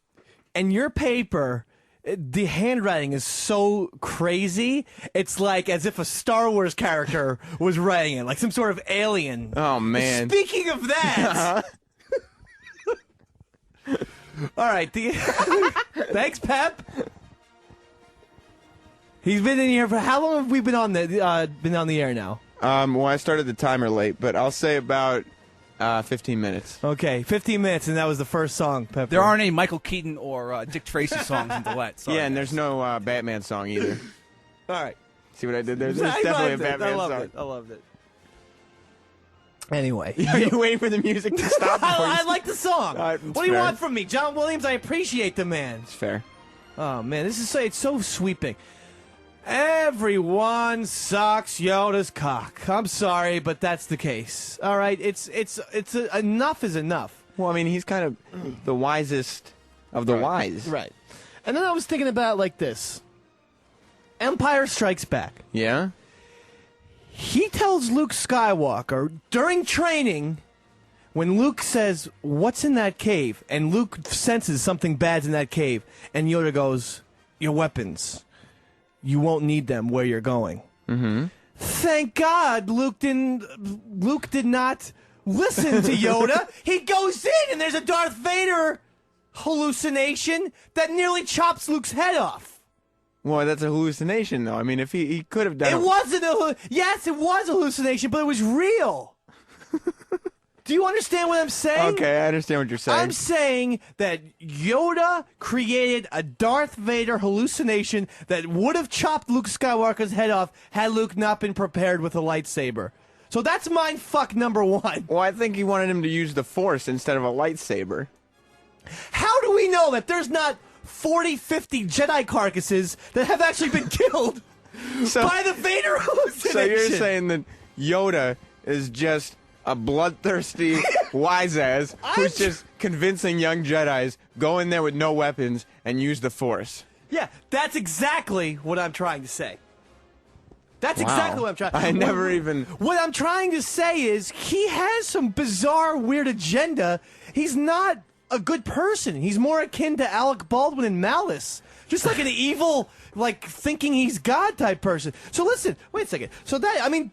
and your paper, the handwriting is so crazy. It's like as if a Star Wars character was writing it, like some sort of alien. Oh, man. Speaking of that. All right. Thanks, Pep. He's been in here for how long have we been on the air now? Well, I started the timer late, but I'll say about 15 minutes. Okay, 15 minutes, and that was the first song, Pepper. There aren't any Michael Keaton or Dick Tracy songs in Duet. Sorry, Yeah, and guys. there's no Batman song either. All right. See what I did there? There's I definitely a loved it. Batman song. I loved it. Anyway. Are you waiting for the music to stop? before you I like the song. it's What do you fair. want from me? John Williams, I appreciate the man. It's fair. Oh, man, it's so sweeping. Everyone sucks Yoda's cock. I'm sorry, but that's the case. All right, it's enough is enough. Well, I mean, he's kind of the wisest of the wise. Right. And then I was thinking about it like this. Empire Strikes Back. Yeah? He tells Luke Skywalker during training, when Luke says, "What's in that cave?" and Luke senses something bad's in that cave, and Yoda goes, "Your weapons. You won't need them where you're going." Mm-hmm. Thank God Luke did not listen to Yoda. He goes in, and there's a Darth Vader hallucination that nearly chops Luke's head off. Well, that's a hallucination, though. I mean, if he could have done It wasn't yes, it was a hallucination, but it was real. Do you understand what I'm saying? Okay, I understand what you're saying. I'm saying that Yoda created a Darth Vader hallucination that would have chopped Luke Skywalker's head off had Luke not been prepared with a lightsaber. So that's mind fuck number one. Well, I think he wanted him to use the Force instead of a lightsaber. How do we know that there's not 40, 50 Jedi carcasses that have actually been killed by the Vader hallucination? So you're saying that Yoda is just a bloodthirsty wise-ass who's just convincing young Jedis, go in there with no weapons and use the Force. Yeah, that's exactly what I'm trying to say. That's Wow. exactly what I'm trying. I never even. What I'm trying to say is he has some bizarre, weird agenda. He's not a good person. He's more akin to Alec Baldwin in Malice, just like an evil, like thinking he's God type person. So listen, wait a second. So that I mean,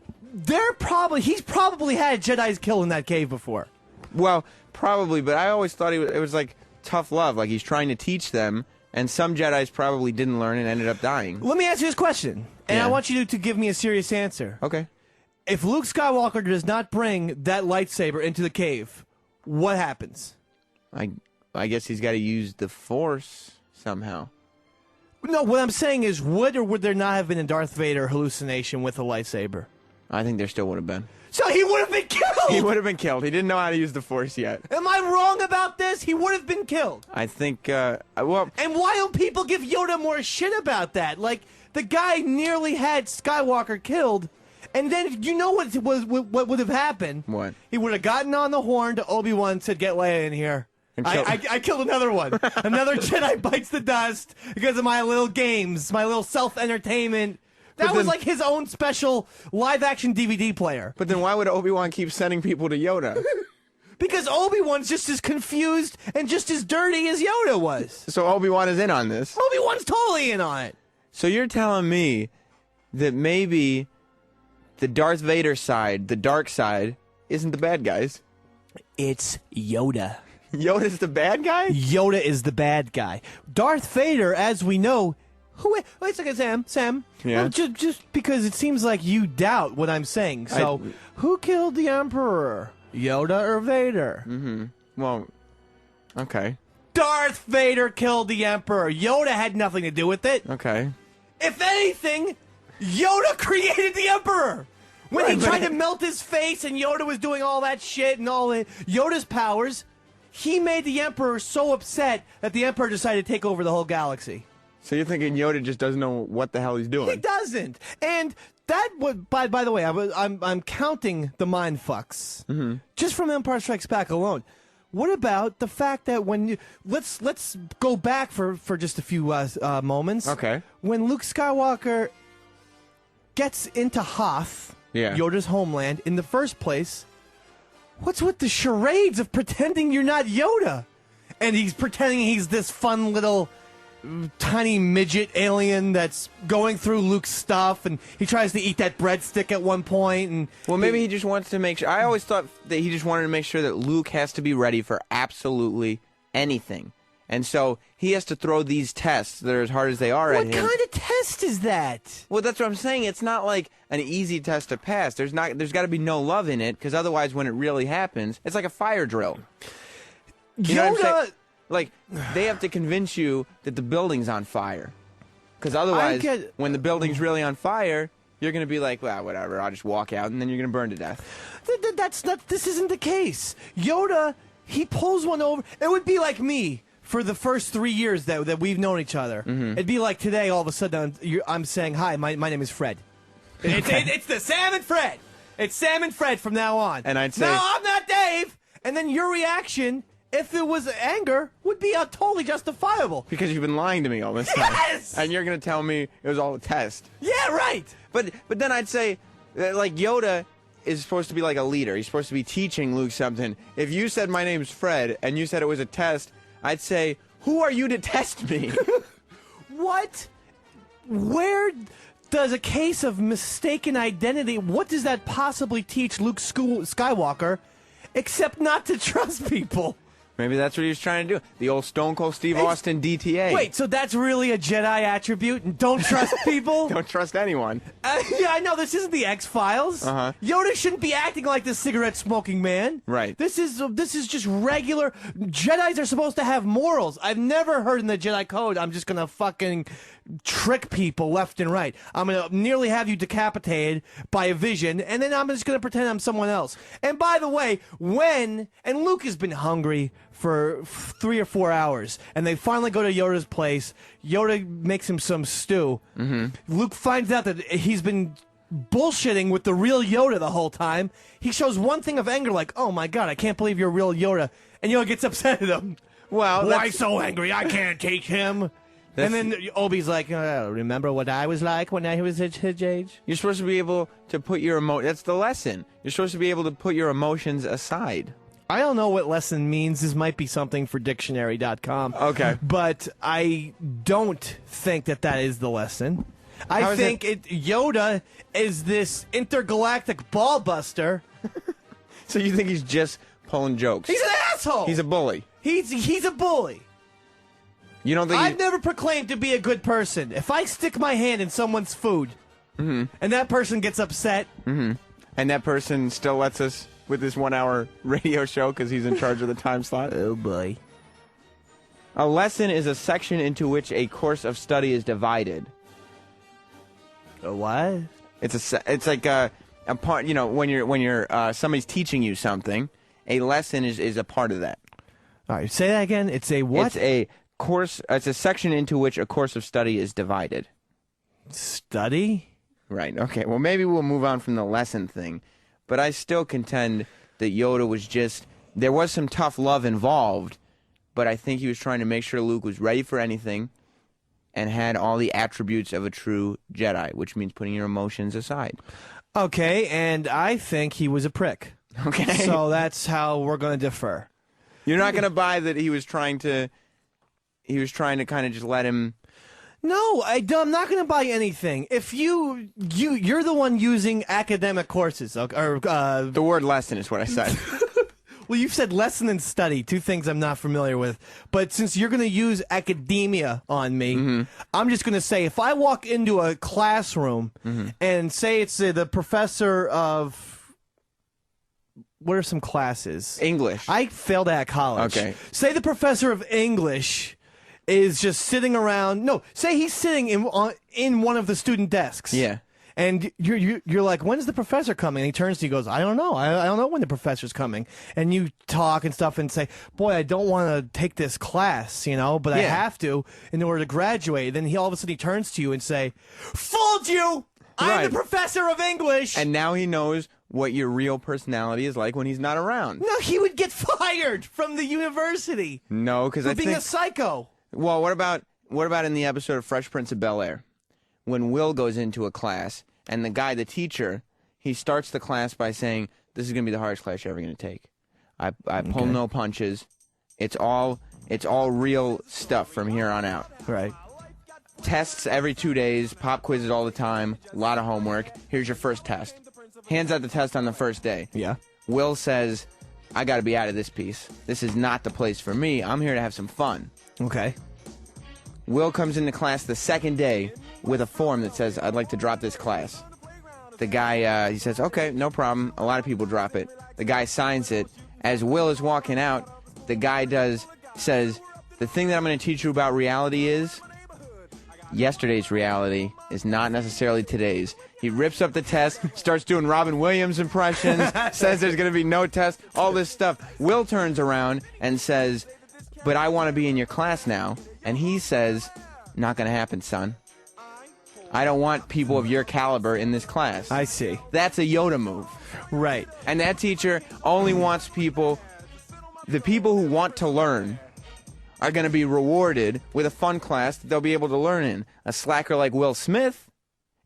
he's probably had Jedi's kill in that cave before. Well, probably, but I always thought it was like tough love. Like he's trying to teach them, and some Jedis probably didn't learn and ended up dying. Let me ask you this question, and Yeah. I want you to give me a serious answer. Okay. If Luke Skywalker does not bring that lightsaber into the cave, what happens? I guess he's got to use the Force somehow. No, what I'm saying is, would or would there not have been a Darth Vader hallucination with a lightsaber? I think there still would have been. So he would have been killed! He would have been killed. He didn't know how to use the Force yet. Am I wrong about this? He would have been killed. I think, well, And why don't people give Yoda more shit about that? Like, the guy nearly had Skywalker killed, and then you know what would have happened? What? He would have gotten on the horn to Obi-Wan and said, "Get Leia in here." And I killed another one. Another Jedi bites the dust because of my little games, my little self-entertainment. That But was then- like his own special live-action DVD player. But then why would Obi-Wan keep sending people to Yoda? Because Obi-Wan's just as confused and just as dirty as Yoda was. So Obi-Wan is in on this. Obi-Wan's totally in on it. So you're telling me that maybe the Darth Vader side, the dark side, isn't the bad guys? It's Yoda. Yoda's the bad guy? Yoda is the bad guy. Darth Vader, as we know, wait a second, Sam. Yeah? Well, just because it seems like you doubt what I'm saying. So, who killed the Emperor? Yoda or Vader? Well, okay. Darth Vader killed the Emperor. Yoda had nothing to do with it. Okay. If anything, Yoda created the Emperor. When Right, he but- tried to melt his face and Yoda was doing all that shit and all Yoda's powers, he made the Emperor so upset that the Emperor decided to take over the whole galaxy. So you're thinking Yoda just doesn't know what the hell he's He doing? doesn't. And that would, by the way, I'm counting the mind fucks just from Empire Strikes Back alone. What about the fact that when you let's go back for just a few moments. Okay. When Luke Skywalker gets into Hoth, Yeah. Yoda's homeland, in the first place, what's with the charades of pretending you're not Yoda? And he's pretending he's this fun little tiny midget alien that's going through Luke's stuff, and he tries to eat that breadstick at one point. And Well, maybe he just wants to make sure. I always thought that he just wanted to make sure that Luke has to be ready for absolutely anything. And so he has to throw these tests that are as hard as they are at what him. kind of test is that? Well, that's what I'm saying. It's not like an easy test to pass. There's got to be no love in it, because otherwise, when it really happens, it's like a fire drill. You know what I'm Yoda. saying? Like, they have to convince you that the building's on fire. Because otherwise, when the building's really on fire, you're going to be like, well, whatever, I'll just walk out, and then you're going to burn to death. That's not. This isn't the case. Yoda, he pulls one over. It would be like me for the first 3 years that we've known each other. It'd be like today, all of a sudden, I'm saying, hi, my name is Fred. It's the Sam and Fred. It's Sam and Fred from now on. And I'd say, no, I'm not Dave. And then your reaction, if it was anger, would be totally justifiable. because you've been lying to me all this time. Yes! And you're going to tell me it was all a test. Yeah, right. But then I'd say, like, Yoda is supposed to be like a leader. He's supposed to be teaching Luke something. If you said my name's Fred and you said it was a test, I'd say, who are you to test me? What? Where does a case of mistaken identity, what does that possibly teach Luke Skywalker? except not to trust people. Maybe that's what he was trying to do. The old Stone Cold Steve Austin DTA. Wait, so that's really a Jedi attribute? And don't trust people? Don't trust anyone. Yeah, I know. This isn't the X-Files. Uh-huh. Yoda shouldn't be acting like this cigarette-smoking man. Right. This is just regular. Jedis are supposed to have morals. I've never heard in the Jedi Code, I'm just going to fucking trick people left and right. I'm going to nearly have you decapitated by a vision, and then I'm just going to pretend I'm someone else. And by the way, and Luke has been hungry for 3 or 4 hours, and they finally go to Yoda's place. Yoda makes him some stew. Luke finds out that he's been bullshitting with the real Yoda the whole time. He shows one thing of anger, like, oh my god, I can't believe you're real Yoda. And Yoda gets upset at him. Well, why so angry? I can't teach him. And then Obi's like, remember what I was like when I was his age? You're supposed to be able to put your that's the lesson. You're supposed to be able to put your emotions aside. I don't know what lesson means. This might be something for dictionary.com. Okay. But I don't think that is the lesson. I think Yoda is this intergalactic ball buster. So you think he's just pulling jokes? He's an asshole. He's a bully. He's a bully. You don't think I've never proclaimed to be a good person. If I stick my hand in someone's food, and that person gets upset, and that person still lets us with this 1 hour radio show because he's in charge of the time slot? Oh boy. A lesson is a section into which a course of study is divided. A what? It's like a part. You know, when you're somebody's teaching you something, a lesson is a part of that. All right, say that again. It's a what? It's a course. It's a section into which a course of study is divided. Study? Right. Okay. Well, maybe we'll move on from the lesson thing, but I still contend that Yoda was just. There was some tough love involved, but I think he was trying to make sure Luke was ready for anything and had all the attributes of a true Jedi, which means putting your emotions aside. Okay, and I think he was a prick. Okay. So that's how we're going to differ. You're not going to buy that he was trying to kind of just let him. No, I'm not going to buy anything. If you're the one using academic courses, or The word lesson is what I said. well, you've said lesson and study, two things I'm not familiar with. But since you're going to use academia on me, I'm just going to say if I walk into a classroom and say it's the professor of. What are some classes? English. I failed at college. Okay. Say the professor of English is just sitting around. No, say he's sitting in one of the student desks. Yeah. And you're like, when's the professor coming? And he turns to you and goes, I don't know. I don't know when the professor's coming. And you talk and stuff and say, boy, I don't want to take this class, but I have to in order to graduate. Then all of a sudden he turns to you and say, fooled you! I'm Right. the professor of English! And now he knows what your real personality is like when he's not around. No, he would get fired from the university No, because for I being think. a psycho. Well, what about in the episode of Fresh Prince of Bel-Air, when Will goes into a class and the teacher, he starts the class by saying, "This is going to be the hardest class you're ever going to take. I pull no punches. It's all real stuff from here on out. Right. Tests every 2 days, pop quizzes all the time, a lot of homework. Here's your first test." Hands out the test on the first day. Yeah. Will says, "I got to be out of this piece. This is not the place for me. I'm here to have some fun." Okay. Will comes into class the second day with a form that says, "I'd like to drop this class." The guy, he says, "Okay, no problem." A lot of people drop it. The guy signs it. As Will is walking out, the guy says, "The thing that I'm going to teach you about reality is yesterday's reality is not necessarily today's." He rips up the test, starts doing Robin Williams impressions, says there's going to be no test, all this stuff. Will turns around and says, "But I want to be in your class now." And he says, "Not going to happen, son. I don't want people of your caliber in this class." I see. That's a Yoda move. Right. And that teacher only wants the people who want to learn are going to be rewarded with a fun class that they'll be able to learn in. A slacker like Will Smith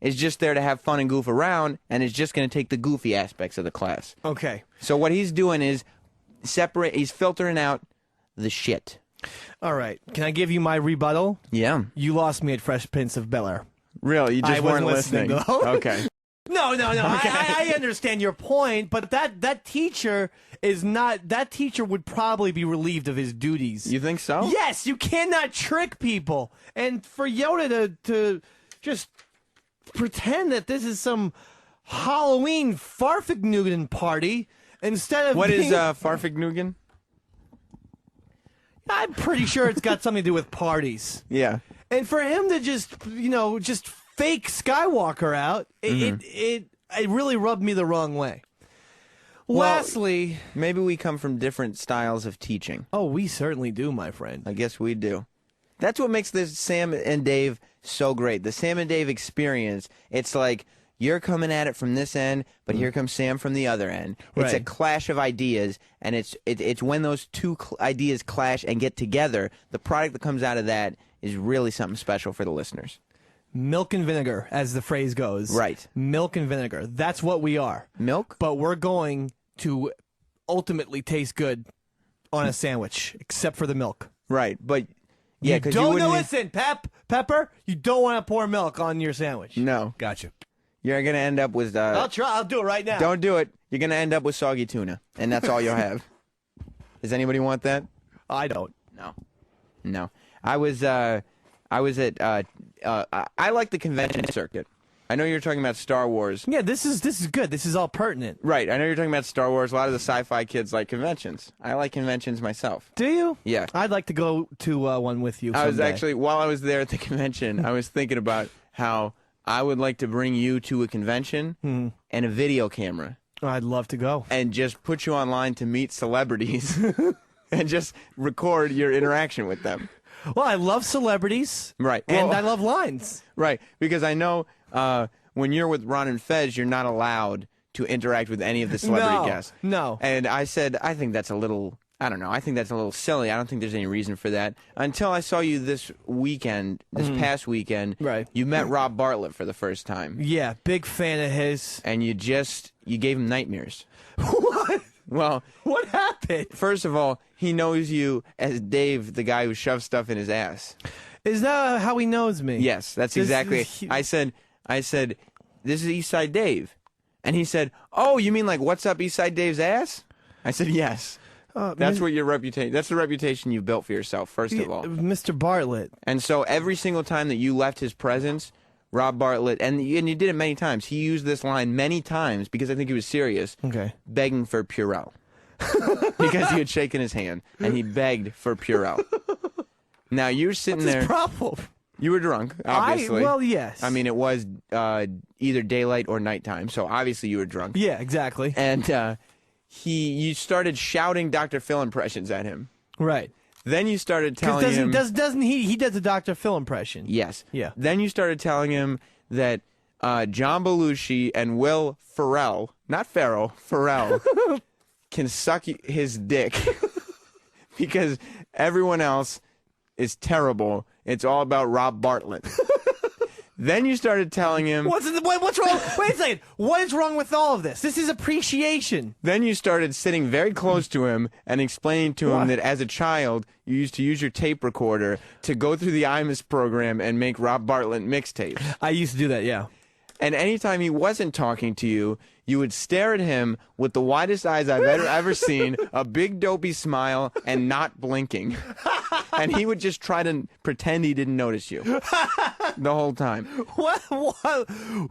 is just there to have fun and goof around, and is just going to take the goofy aspects of the class. Okay. So what he's doing is he's filtering out the shit. All right. Can I give you my rebuttal? Yeah. You lost me at Fresh Prince of Bel-Air. Really? You just I weren't wasn't listening, though. Okay. No. I understand your point, but that teacher is not. That teacher would probably be relieved of his duties. You think so? Yes, you cannot trick people. And for Yoda to just pretend that this is some Halloween Farfignugan party instead of What is Farfignugan? I'm pretty sure it's got something to do with parties. Yeah. And for him to just fake Skywalker out, it really rubbed me the wrong way. Well, Lastly, maybe we come from different styles of teaching. oh, we certainly do, my friend. I guess we do. That's what makes this Sam and Dave so great. The Sam and Dave experience, it's like you're coming at it from this end, but here comes Sam from the other end. It's a Right. clash of ideas, and it's when those two ideas clash and get together, the product that comes out of that is really something special for the listeners. Milk and vinegar, as the phrase goes. Right. Milk and vinegar. That's what we are. Milk? But we're going to ultimately taste good on a sandwich, except for the milk. Right, but yeah, you because don't wouldn't listen, Pepper. You don't want to pour milk on your sandwich. No, Gotcha. you're gonna end up with. I'll try. I'll do it right now. Don't do it. You're gonna end up with soggy tuna, and that's all you'll have. Does anybody want that? I don't. No. I was at. I like the convention circuit. I know you're talking about Star Wars. Yeah, this is good. This is all pertinent. Right. I know you're talking about Star Wars. A lot of the sci-fi kids like conventions. I like conventions myself. Do you? Yeah. I'd like to go to one with you. I was someday. actually, while I was there at the convention, I was thinking about how I would like to bring you to a convention and a video camera I'd love to go. and just put you online to meet celebrities and just record your interaction with them. Well, I love celebrities. Right. And Well- I love lines. Right, because I know when you're with Ron and Fez, you're not allowed to interact with any of the celebrity guests. No. And I said, I think that's a little, I don't know, I think that's a little silly. I don't think there's any reason for that. Until I saw you this past weekend. Right. You met Rob Bartlett for the first time. Yeah, big fan of his. And you gave him nightmares. What? Well, What happened? first of all, he knows you as Dave, the guy who shoves stuff in his ass. Is that how he knows me? Yes, that's This exactly. is- I said, this is Eastside Dave, and he said, oh, you mean like what's up Eastside Dave's ass? I said yes. That's what your reputation. That's the reputation you've built for yourself, first of all. Mr. Bartlett. And so every single time that you left his presence, Rob Bartlett, and you did it many times. He used this line many times because I think he was serious. Okay. Begging for Purell. Because he had shaken his hand and he begged for Purell. Now you're sitting there. Problem. You were drunk, obviously. Well, yes. I mean, it was either daylight or nighttime, so obviously you were drunk. Yeah, exactly. And you started shouting Dr. Phil impressions at him. Right. Then you started Because telling him. doesn't he does a Dr. Phil impression? Yes. Yeah. Then you started telling him that John Belushi and Will Ferrell, not Ferrell, Ferrell, can suck his dick because everyone else is terrible. It's all about Rob Bartlett. Then you started telling him. What's wrong? Wait a second. What is wrong with all of this? This is appreciation. Then you started sitting very close to him and explaining to him What? that as a child, you used to use your tape recorder to go through the IMUS program and make Rob Bartlett mixtapes. I used to do that, yeah. And anytime he wasn't talking to you, you would stare at him with the widest eyes I've ever seen, a big dopey smile, and not blinking. And he would just try to pretend he didn't notice you the whole time. What?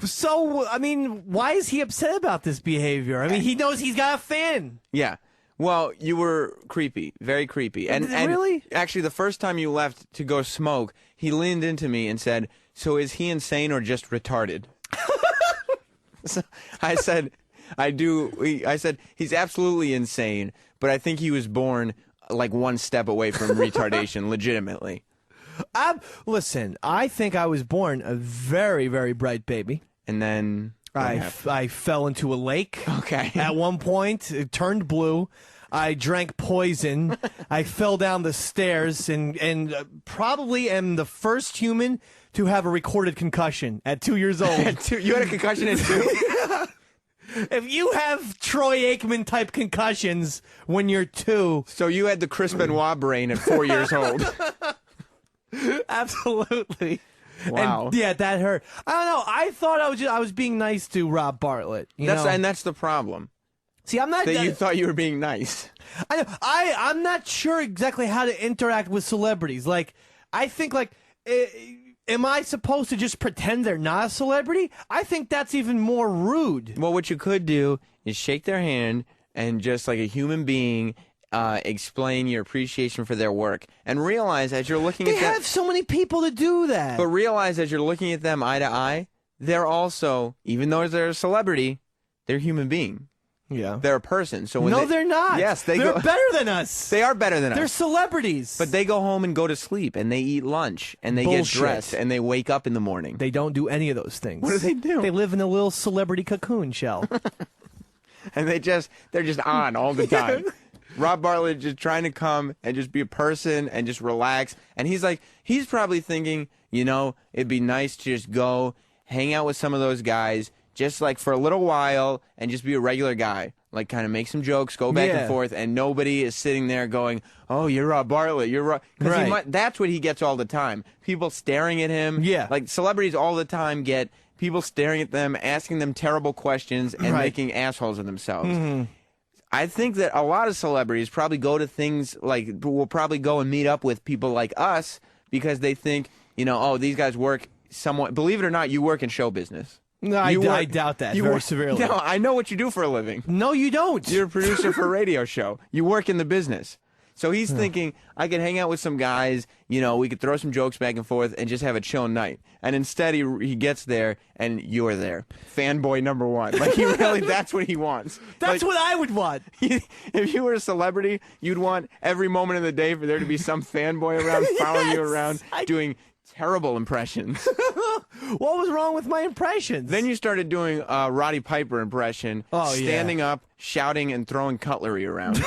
So, I mean, why is he upset about this behavior? I mean, he knows he's got a fan. Yeah. Well, you were creepy, very creepy. And Really? Actually, the first time you left to go smoke, he leaned into me and said, "So is he insane or just retarded?" So I said, I said, he's absolutely insane, but I think he was born like one step away from retardation, legitimately. Listen, I think I was born a very, very bright baby. And then what happened? I fell into a lake. Okay. At one point, it turned blue. I drank poison. I fell down the stairs and probably am the first human to have a recorded concussion at 2 years old. You had a concussion at 2? If you have Troy Aikman type concussions when you're 2, So you had the Chris Benoit brain at 4 years old. absolutely. Wow. And, yeah, that hurt. I don't know. I thought I was being nice to Rob Bartlett. And that's the problem. See, I'm not. That you thought you were being nice. I know. I'm not sure exactly how to interact with celebrities. Like, I think, like, am I supposed to just pretend they're not a celebrity? I think that's even more rude. Well, what you could do is shake their hand and just like a human being explain your appreciation for their work. And realize as you're looking at them... They have so many people to do that. But realize as you're looking at them eye to eye, they're also, even though they're a celebrity, they're a human being. Yeah. They're a person. So when they're not. Yes, they're better than us. They are better than us. They're celebrities. But they go home and go to sleep, and they eat lunch, and they Bullshit. get dressed, and they wake up in the morning. They don't do any of those things. What do they do? They live in a little celebrity cocoon shell. And they're just on all the time. Rob Bartlett just trying to come and just be a person and just relax. And he's probably thinking, it'd be nice to just go hang out with some of those guys just like for a little while and just be a regular guy. Like kind of make some jokes, go back and forth, and nobody is sitting there going, "Oh, you're Rob Bartlett, you're Rob." Because that's what he gets all the time. People staring at him. Yeah. Like celebrities all the time get people staring at them, asking them terrible questions, and making assholes of themselves. Mm-hmm. I think that a lot of celebrities probably go to things like will probably go and meet up with people like us because they think, oh, these guys work somewhat. Believe it or not, you work in show business. No, I doubt that very severely. No, I know what you do for a living. No, you don't. You're a producer for a radio show. You work in the business. So he's thinking, I could hang out with some guys, we could throw some jokes back and forth and just have a chill night. And instead he gets there and you're there. Fanboy number one. Like he really, that's what he wants. That's what I would want. If you were a celebrity, you'd want every moment of the day for there to be some fanboy around following you around doing terrible impressions. What was wrong with my impressions? Then you started doing a Roddy Piper impression, standing up, shouting, and throwing cutlery around.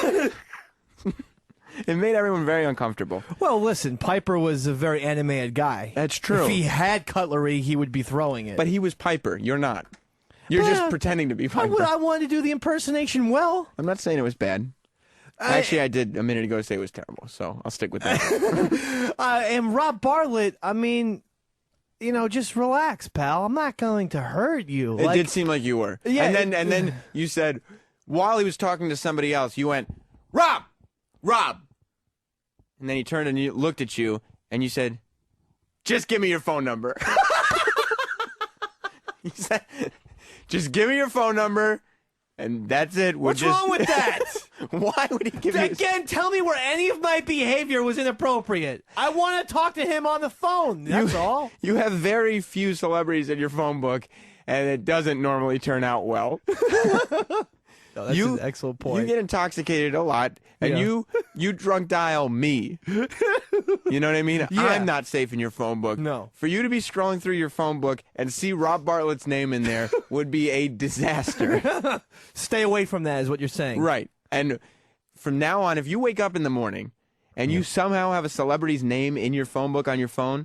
It made everyone very uncomfortable. Well, listen, Piper was a very animated guy. That's true. If he had cutlery, he would be throwing it. But he was Piper. You're not. You're just pretending to be Piper. I wanted to do the impersonation well. I'm not saying it was bad. Actually, I did a minute ago say it was terrible, so I'll stick with that. And Rob Bartlett, I mean, just relax, pal. I'm not going to hurt you. It did seem like you were. Yeah. And then you said, while he was talking to somebody else, you went, Rob! And then he turned and looked at you, and you said, just give me your phone number. He said, just give me your phone number, and that's it. What's wrong with that? Why would he give you... Again, tell me where any of my behavior was inappropriate. I want to talk to him on the phone. That's all. You have very few celebrities in your phone book, and it doesn't normally turn out well. No, that's an excellent point. You get intoxicated a lot, and you drunk dial me. You know what I mean? Yeah. I'm not safe in your phone book. No. For you to be scrolling through your phone book and see Rob Bartlett's name in there would be a disaster. Stay away from that is what you're saying. Right. And from now on, if you wake up in the morning and you somehow have a celebrity's name in your phone book on your phone,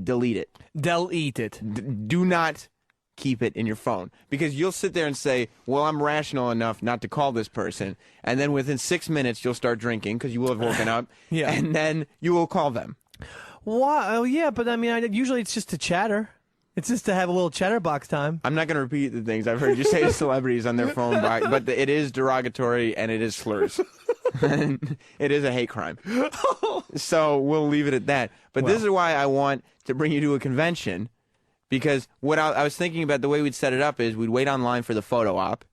delete it. Delete it. Do not keep it in your phone, because you'll sit there and say, well, I'm rational enough not to call this person, and then within 6 minutes you'll start drinking because you will have woken up, and then you will call them. Why? Oh, yeah, but I mean, usually it's just to chatter. It's just to have a little chatterbox time. I'm not going to repeat the things I've heard you say to celebrities on their phone, but it is derogatory and it is slurs. It is a hate crime. So we'll leave it at that. But this is why I want to bring you to a convention. Because what I was thinking about, the way we'd set it up is we'd wait online for the photo op.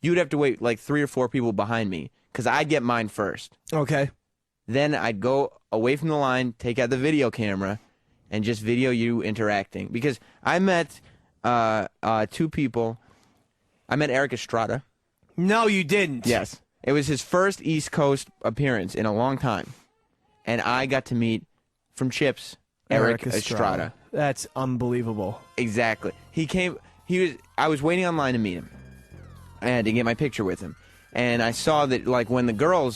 You'd have to wait like 3 or 4 people behind me because I'd get mine first. Okay. Then I'd go away from the line, take out the video camera, and just video you interacting. Because I met 2 people. I met Eric Estrada. No, you didn't. Yes. It was his first East Coast appearance in a long time. And I got to meet, from Chips, Eric Estrada. That's unbelievable. Exactly. I was waiting online to meet him. I had to get my picture with him. And I saw that like when a girl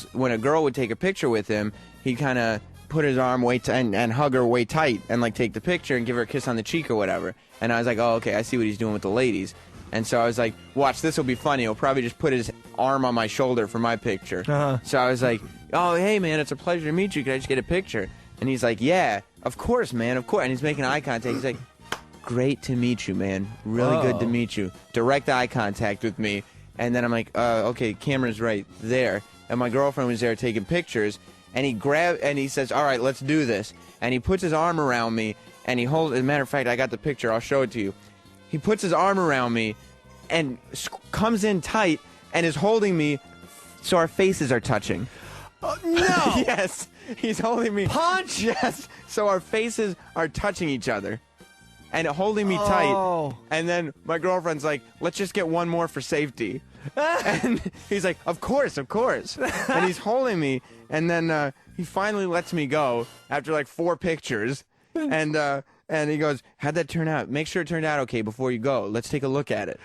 would take a picture with him, he'd kind of put his arm and hug her way tight and like take the picture and give her a kiss on the cheek or whatever. And I was like, oh, okay, I see what he's doing with the ladies. And so I was like, watch, this will be funny. He'll probably just put his arm on my shoulder for my picture. So I was like, oh, hey, man, it's a pleasure to meet you. Can I just get a picture? And he's like, yeah. of course, man, of course. And he's making eye contact. He's like, great to meet you, man. Really good to meet you. Direct eye contact with me. And then I'm like, okay, camera's right there. And my girlfriend was there taking pictures. And he says, all right, let's do this. And he puts his arm around me, and he holds, as a matter of fact, I got the picture. I'll show it to you. He puts his arm around me and comes in tight and is holding me so our faces are touching. No! Yes. He's holding me. Punch! Yes. So our faces are touching each other and holding me Oh. tight. And then my girlfriend's like, let's just get one more for safety. And he's like, of course, of course. And he's holding me. And then he finally lets me go after like 4 pictures. And he goes, how'd that turn out? Make sure it turned out okay before you go. Let's take a look at it.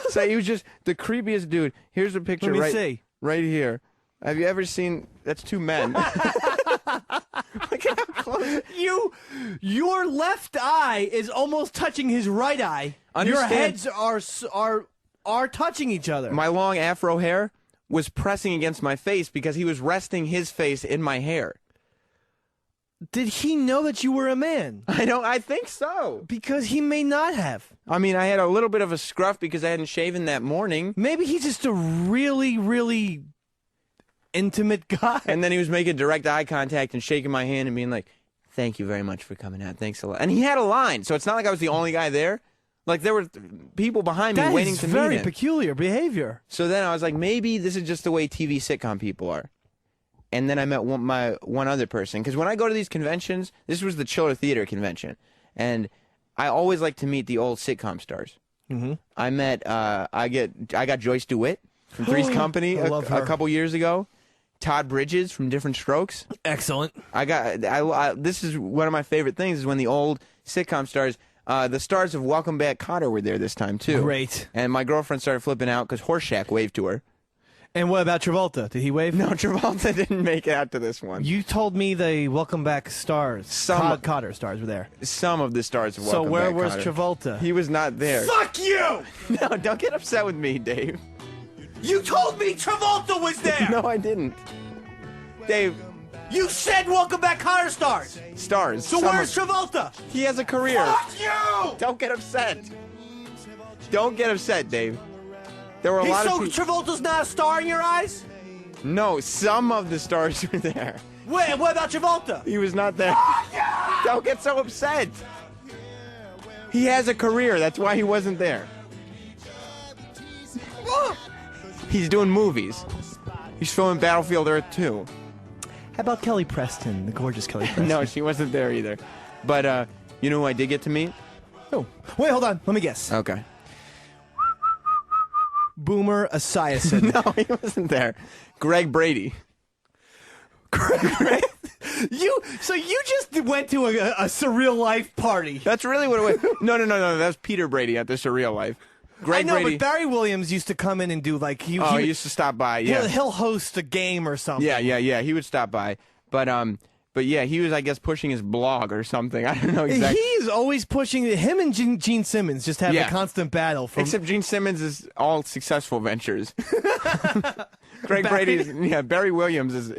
So he was just the creepiest dude. Here's a picture Let me see. right here. Have you ever seen, that's 2 men. Look at how close. Your left eye is almost touching his right eye. Understand- Your heads are touching each other. My long afro hair was pressing against my face because he was resting his face in my hair. Did he know that you were a man? I think so. Because he may not have. I mean, I had a little bit of a scruff because I hadn't shaven that morning. Maybe he's just a really, really intimate guy. And then he was making direct eye contact and shaking my hand and being like, thank you very much for coming out. Thanks a lot. And he had a line, so it's not like I was the only guy there. Like, there were people behind me That waiting is to meet very him. peculiar behavior. So then I was like, maybe this is just the way TV sitcom people are. And then I met one other person. Because when I go to these conventions, this was the Chiller Theater convention. And I always like to meet the old sitcom stars. Mm-hmm. I met, I got Joyce DeWitt from Three's Company I love her. a couple years ago. Todd Bridges from Different Strokes. Excellent. This is one of my favorite things is when the old sitcom stars, the stars of Welcome Back Kotter were there this time too. Great. And my girlfriend started flipping out because Horseshack waved to her. And what about Travolta? Did he wave? No, Travolta didn't make it out to this one. You told me the Welcome Back stars, Cotter stars were there. Some of the stars of So Welcome where Back was Kotter. Travolta? He was not there. Fuck you! No, don't get upset with me, Dave. You told me Travolta was there! No, I didn't. Dave, You said Welcome Back Kotter stars! stars. So some where's of- Travolta? He has a career. Fuck you! Don't get upset. Don't get upset, Dave. There were a He's lot so of people. Travolta's not a star in your eyes? No, some of the stars were there. Wait, what about Travolta? He was not there. Don't get so upset. He has a career. That's why he wasn't there. He's doing movies. He's filming Battlefield Earth 2. How about Kelly Preston, the gorgeous Kelly Preston? No, she wasn't there either. But you know who I did get to meet? Oh. Wait, hold on. Let me guess. Okay. Boomer Esiason. No, he wasn't there. Greg Brady. So you just went to a surreal life party. That's really what it was. No. That was Peter Brady at the Surreal Life. Greg I know, Brady. but Barry Williams used to come in and do like he used to stop by. Yeah. he'll host a game or something. Yeah. He would stop by. But yeah, he was, I guess, pushing his blog or something. I don't know exactly. He's always pushing him and Gene Simmons just have Yeah. a constant battle. Except Gene Simmons is all successful ventures. Greg Brady's, Barry Williams is.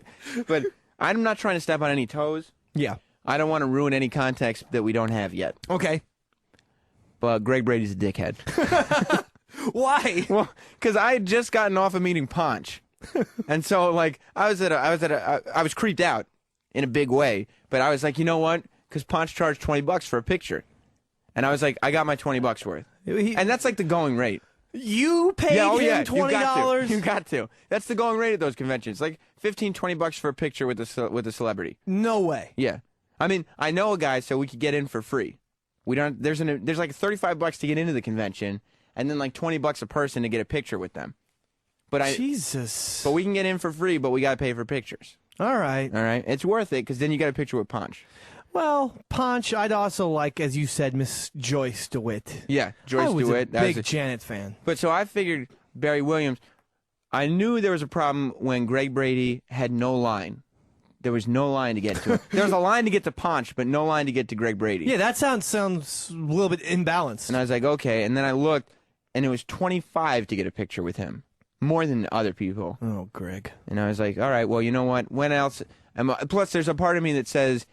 But I'm not trying to step on any toes. yeah. I don't want to ruin any context that we don't have yet. Okay. But Greg Brady's a dickhead. Why? Well, because I had just gotten off of meeting Ponch, and so like I was creeped out in a big way. But I was like, you know what? Because Ponch charged $20 for a picture, and I was like, I got my $20 worth, and that's like the going rate. You paid him $20. You got to. That's the going rate at those conventions. Like $15-20 for a picture with a celebrity. No way. Yeah, I mean, I know a guy, so we could get in for free. We don't. There's like $35 to get into the convention, and then like $20 a person to get a picture with them. But Jesus. But we can get in for free, but we got to pay for pictures. All right. All right, it's worth it because then you got a picture with Ponch. Well, Ponch, I'd also like, as you said, Miss Joyce DeWitt. Yeah, Joyce I was DeWitt. a big Janet fan. But so I figured Barry Williams. I knew there was a problem when Greg Brady had no line. There was no line to get to him. There was a line to get to Ponch, but no line to get to Greg Brady. Yeah, that sounds a little bit imbalanced. And I was like, okay. And then I looked, and it was $25 to get a picture with him, more than other people. Oh, Greg. And I was like, all right, well, you know what? When else? Plus, there's a part of me that says,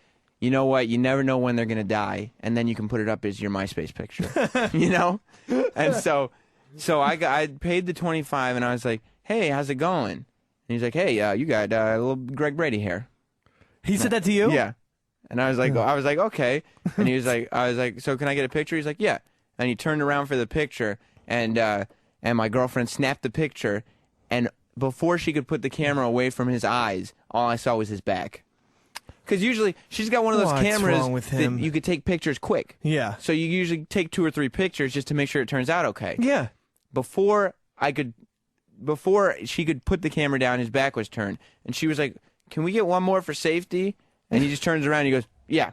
you know what? You never know when they're going to die, and then you can put it up as your MySpace picture, you know? And so I paid the $25, and I was like, hey, how's it going? And he's like, hey, you got a little Greg Brady hair. He said that to you? Yeah. And I was like, okay. And he was like, so can I get a picture? He's like, yeah. And he turned around for the picture, and my girlfriend snapped the picture, and before she could put the camera away from his eyes, all I saw was his back. Because usually she's got one of those cameras that you could take pictures quick. Yeah. So you usually take 2 or 3 pictures just to make sure it turns out okay. Yeah. Before she could put the camera down, his back was turned, and she was like, "Can we get one more for safety?" And he just turns around and he goes, "Yeah,"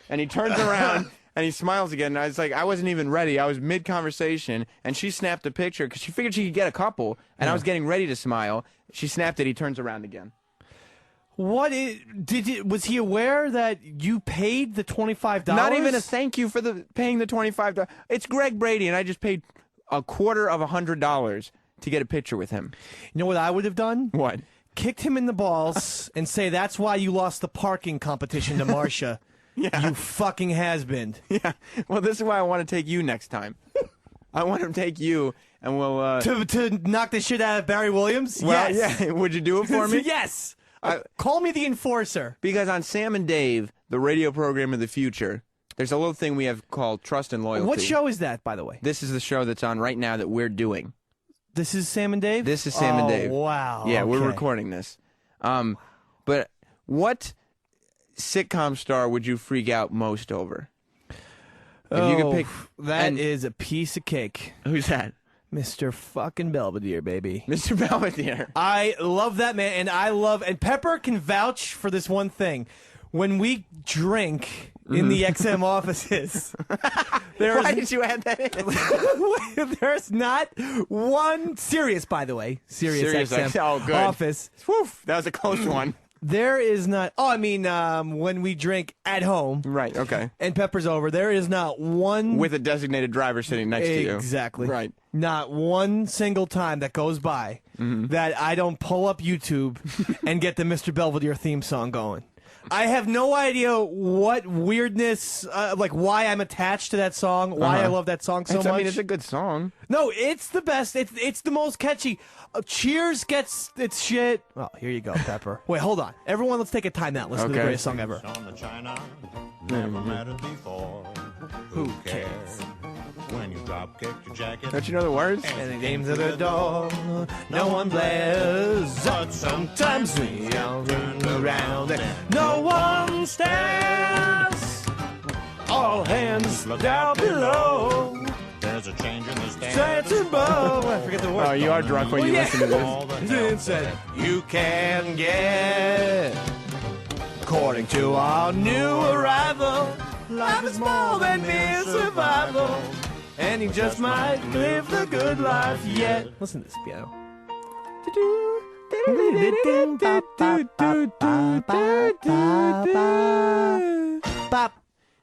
and he turns around. And he smiles again, and I was like, I wasn't even ready. I was mid-conversation, and she snapped a picture because she figured she could get a couple, and I was getting ready to smile. She snapped it. He turns around again. Was he aware that you paid the $25? Not even a thank you for paying the $25. It's Greg Brady, and I just paid $250 to get a picture with him. You know what I would have done? What? Kicked him in the balls and say, that's why you lost the parking competition to Marcia. Yeah. You fucking has-been. Yeah. Well, this is why I want to take you next time. I want to take you, and we'll... To knock the shit out of Barry Williams? Well, yes. Yeah. Would you do it for me? Yes. Call me the enforcer. Because on Sam and Dave, the radio program of the future, there's a little thing we have called Trust and Loyalty. What show is that, by the way? This is the show that's on right now that we're doing. This is Sam and Dave? This is Sam and Dave. Wow. Yeah, okay. we're recording this. But what sitcom star would you freak out most over? If you could pick, that is a piece of cake. Who's that? Mr. fucking Belvedere, baby. Mr. Belvedere. I love that man, and Pepper can vouch for this one thing. When we drink in the XM offices, why did you add that in? There's not one Sirius, by the way, Sirius XM good. office. Whew, that was a close one. There is not. Oh, I mean, when we drink at home, right? Okay. And Pepper's over, there is not one with a designated driver sitting next to you. Exactly. Right. Not one single time that goes by that I don't pull up YouTube and get the Mr. Belvedere theme song going. I have no idea what weirdness, like why I'm attached to that song, why I love that song so much. I mean, it's a good song. No, it's the best. It's the most catchy. Cheers gets its shit. Oh, here you go, Pepper. Wait, hold on. Everyone, let's take a time out. Listen to the greatest song ever. On the China, never mattered before. Who cares? When you drop kick your jacket. Don't you know the words? And the games at the door, no one blares. But sometimes we all turn around and no one stares. All hands down below. There's a change in the stands above. I forget the word. Oh, you are drunk when you listen to this. It said, you can get, according to our new arrival, life is more than mere survival. And he just might live the good life yet. Listen to this piano.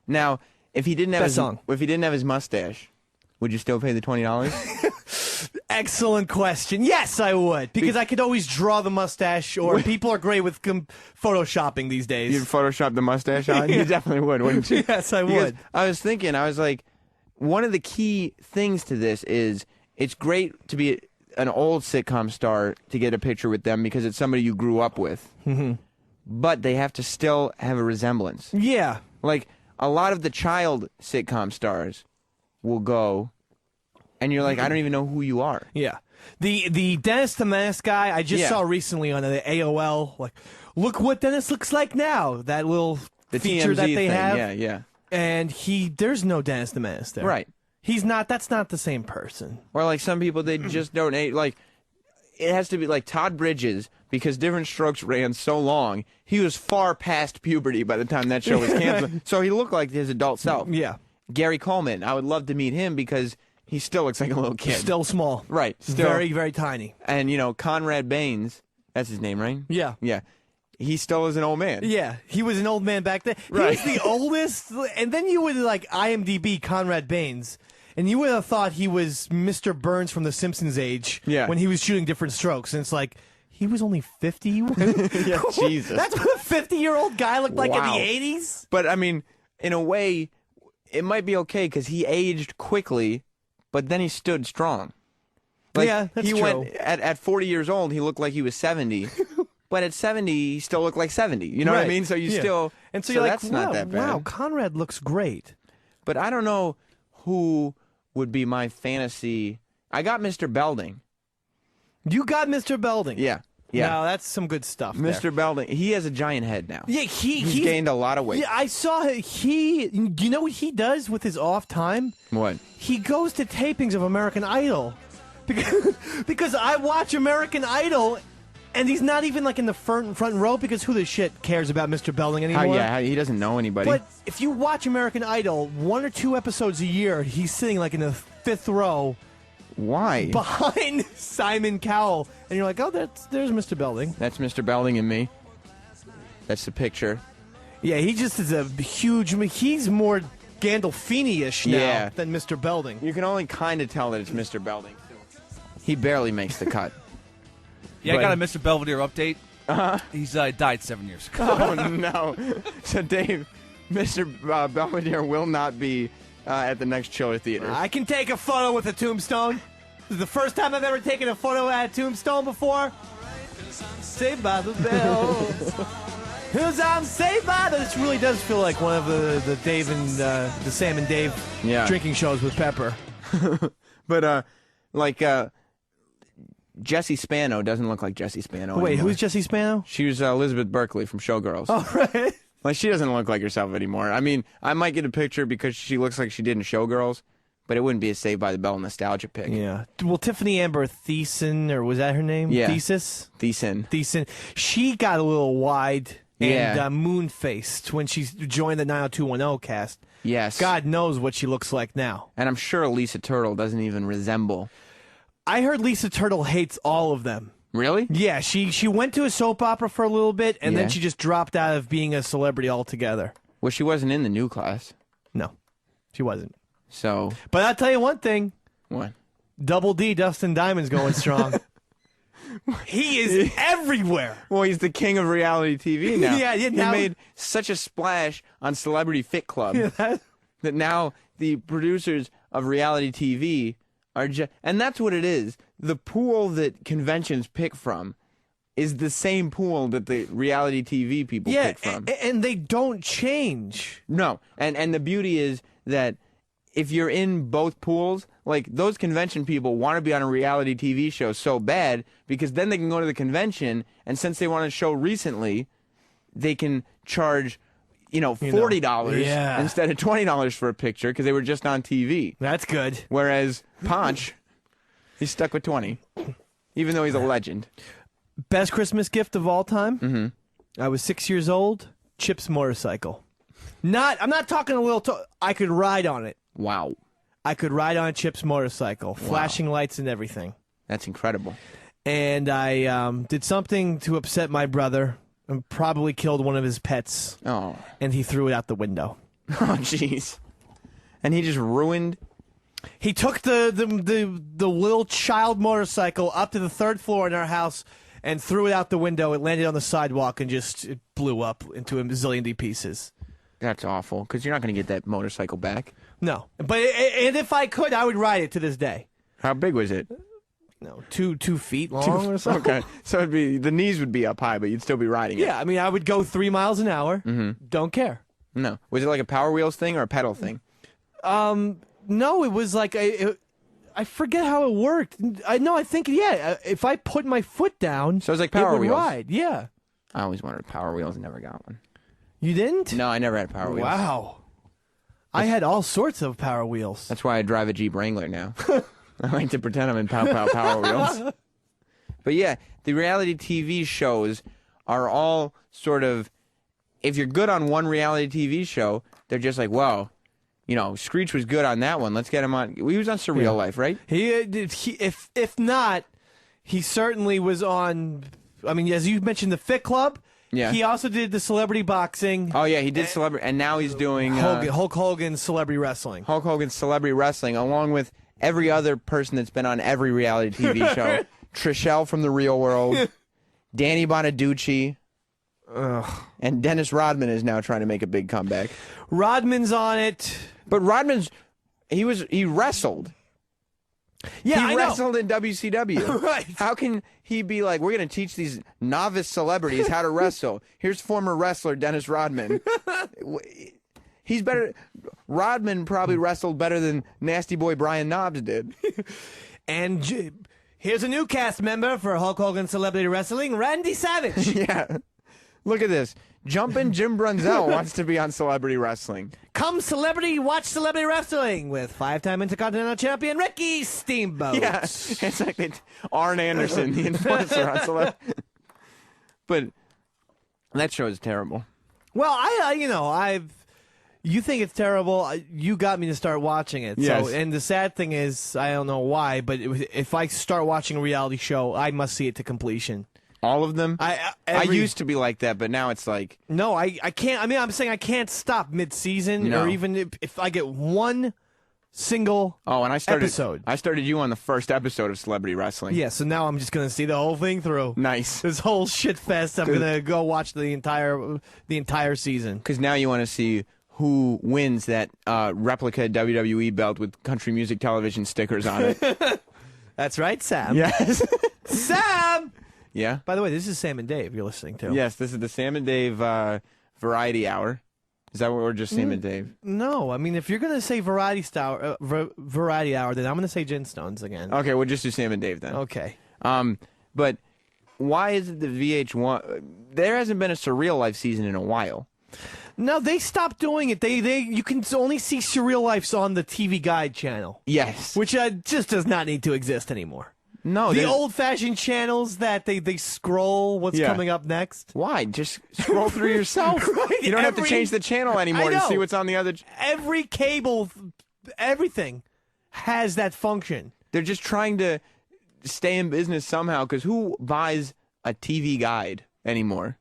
Now, if he didn't have his mustache, would you still pay the $20? Excellent question. Yes, I would, because I could always draw the mustache, or people are great with photoshopping these days. You'd Photoshop the mustache on? You definitely would, wouldn't you? Yes, I would. I was thinking, I was like, one of the key things to this is it's great to be an old sitcom star to get a picture with them because it's somebody you grew up with. But they have to still have a resemblance. Yeah. Like, a lot of the child sitcom stars will go, and you're like, I don't even know who you are. Yeah. The Dennis the Menace guy I just saw recently on the AOL, like, look what Dennis looks like now. That little feature TMZ that they thing. have. Yeah, yeah. And there's no Dennis the Menace there. Right. That's not the same person. Or like some people, they just don't, like, it has to be like Todd Bridges, because Different Strokes ran so long, he was far past puberty by the time that show was canceled. So he looked like his adult self. Yeah. Gary Coleman, I would love to meet him because he still looks like a little kid. Still small. Right. Still. Very, very tiny. And, Conrad Baines, that's his name, right? Yeah. Yeah. He still is an old man. Yeah, he was an old man back then. Right. He was the oldest, and then you would like IMDb Conrad Baines, and you would have thought he was Mr. Burns from The Simpsons age when he was shooting Different Strokes. And it's like, he was only 50. Yeah, Jesus. That's what a 50-year-old guy looked like Wow. in the 80s. But I mean, in a way, it might be okay because he aged quickly, but then he stood strong. Like, Yeah, that's he true. went at 40 years old, he looked like he was 70. But at 70, he still looked like 70. You know what I Right. mean? So you Yeah. still, And so you're like, that's not wow, that bad. wow, Conrad looks great. But I don't know who would be my fantasy. I got Mr. Belding. You got Mr. Belding. Yeah. Yeah. No, that's some good stuff. there. Mr. Belding. He has a giant head now. Yeah, He's gained a lot of weight. Yeah, I saw he. Do you know what he does with his off time? What? He goes to tapings of American Idol, because I watch American Idol, and he's not even like in the front row because who the shit cares about Mr. Belding anymore? He doesn't know anybody. But if you watch American Idol, 1 or 2 episodes a year, he's sitting like in the 5th row Why? behind Simon Cowell, and you're like, oh, there's Mr. Belding. That's Mr. Belding and me. That's the picture. Yeah, he just is a huge. He's more Gandolfini-ish now Yeah. than Mr. Belding. You can only kind of tell that it's Mr. Belding. He barely makes the cut. Yeah, I got a Mr. Belvedere update. He's died 7 years ago. Oh, no. So, Dave, Mr. Belvedere will not be at the next Chiller Theater. I can take a photo with a tombstone. This is the first time I've ever taken a photo at a tombstone before. Saved by the Bell. 'Cause I'm saved by the... This really does feel like one of the Dave and the Sam and Dave drinking shows with Pepper. But, Jessie Spano doesn't look like Jessie Spano Wait, anymore. who's Jessie Spano? She was Elizabeth Berkley from Showgirls. Oh, right. Like, she doesn't look like herself anymore. I mean, I might get a picture because she looks like she did in Showgirls, but it wouldn't be a Saved by the Bell nostalgia pic. Yeah. Well, Tiffany Amber Thiessen, or was that her name? Yeah. Thesis? Thiessen. She got a little wide and Yeah. moon-faced when she joined the 90210 cast. Yes. God knows what she looks like now. And I'm sure Lisa Turtle doesn't even resemble. I heard Lisa Turtle hates all of them. Really? Yeah, she went to a soap opera for a little bit, and Yeah. then she just dropped out of being a celebrity altogether. Well, she wasn't in the new class. No, she wasn't. So, But I'll tell you one thing. what? Double D, Dustin Diamond's going strong. He is everywhere. Well, he's the king of reality TV now. Yeah, He now- made such a splash on Celebrity Fit Club Yeah, that now the producers of reality TV are just... And that's what it is. The pool that conventions pick from is the same pool that the reality TV people yeah, pick from. and they don't change. No, and the beauty is that if you're in both pools, like those convention people want to be on a reality TV show so bad because then they can go to the convention, and since they want to show recently, they can charge, $40 Yeah. instead of $20 for a picture because they were just on TV. That's good. Whereas Ponch, he's stuck with 20, even though he's a legend. Best Christmas gift of all time? Mm-hmm. I was 6 years old. Chip's motorcycle. I'm not talking a little... I could ride on it. Wow, I could ride on Chip's motorcycle. Flashing lights and everything. that's incredible. And I did something to upset my brother and probably killed one of his pets. Oh, And he threw it out the window. oh, jeez. And he just ruined... He took the little child motorcycle up to the 3rd floor in our house and threw it out the window. It landed on the sidewalk and it blew up into a zillion pieces. That's awful, because you're not going to get that motorcycle back. No, but and if I could, I would ride it to this day. How big was it? No, 2 feet long or something. Okay, so the knees would be up high, but you'd still be riding it. Yeah, I mean, I would go 3 miles an hour. Mm-hmm. Don't care. No, was it like a Power Wheels thing or a pedal thing? No, it was like I forget how it worked. I think if I put my foot down, So it was like it Power would Wheels. ride. Yeah, I always wanted Power Wheels and never got one. you didn't? No, I never had Power Wheels. Wow. I had all sorts of Power Wheels. That's why I drive a Jeep Wrangler now. I like to pretend I'm in Power Wheels. But yeah, the reality TV shows are all sort of, if you're good on one reality TV show, they're just like, whoa, Screech was good on that one. Let's get him on. He was on Surreal Life, right? If not, he certainly was on. I mean, as you mentioned, the Fit Club. Yeah. He also did the celebrity boxing. Oh yeah, he did celebrity, and now he's doing Hulk Hogan's celebrity wrestling. Hulk Hogan's celebrity wrestling, along with every other person that's been on every reality TV show. Trishelle from The Real World. Danny Bonaducci. And Dennis Rodman is now trying to make a big comeback. Rodman's on it. But he wrestled. Yeah, he I wrestled in WCW. Right. How can he be like, we're going to teach these novice celebrities how to wrestle? Here's former wrestler Dennis Rodman. He's better. Rodman probably wrestled better than Nasty Boy Brian Knobbs did. And here's a new cast member for Hulk Hogan Celebrity Wrestling, Randy Savage. Yeah. Look at this. Jumpin' Jim Brunzell wants to be on Celebrity Wrestling. Come watch Celebrity Wrestling with 5-time Intercontinental Champion Ricky Steamboat. Yeah. It's like Arn Anderson, the enforcer on Celebrity. But that show is terrible. Well, you think it's terrible. You got me to start watching it. Yes. So, and the sad thing is, I don't know why, but if I start watching a reality show, I must see it to completion. All of them? I used to be like that, but now it's like... No, I can't. I mean, I'm saying I can't stop mid-season, No. or even if I get one single and episode. I started you on the first episode of Celebrity Wrestling. Yeah, so now I'm just going to see the whole thing through. Nice. This whole shit fest, I'm going to go watch the entire season. Because now you want to see who wins that replica WWE belt with country music television stickers on it. That's right, Sam. Yes. Sam! Yeah? By the way, this is Sam and Dave you're listening to. Yes, this is the Sam and Dave Variety Hour. Is that what we're just Sam and Dave? No, I mean, if you're going to say Variety Hour, then I'm going to say Gin Stones again. Okay, we'll just do Sam and Dave then. Okay. But why is it the VH1? There hasn't been a Surreal Life season in a while. No, they stopped doing it. You can only see Surreal Life on the TV Guide channel. Yes. Which just does not need to exist anymore. No, the old-fashioned channels that they scroll what's coming up next. Why? Just scroll through yourself. Right, You don't have to change the channel anymore to see what's on the other. Every cable, everything has that function. They're just trying to stay in business somehow, because who buys a TV Guide anymore?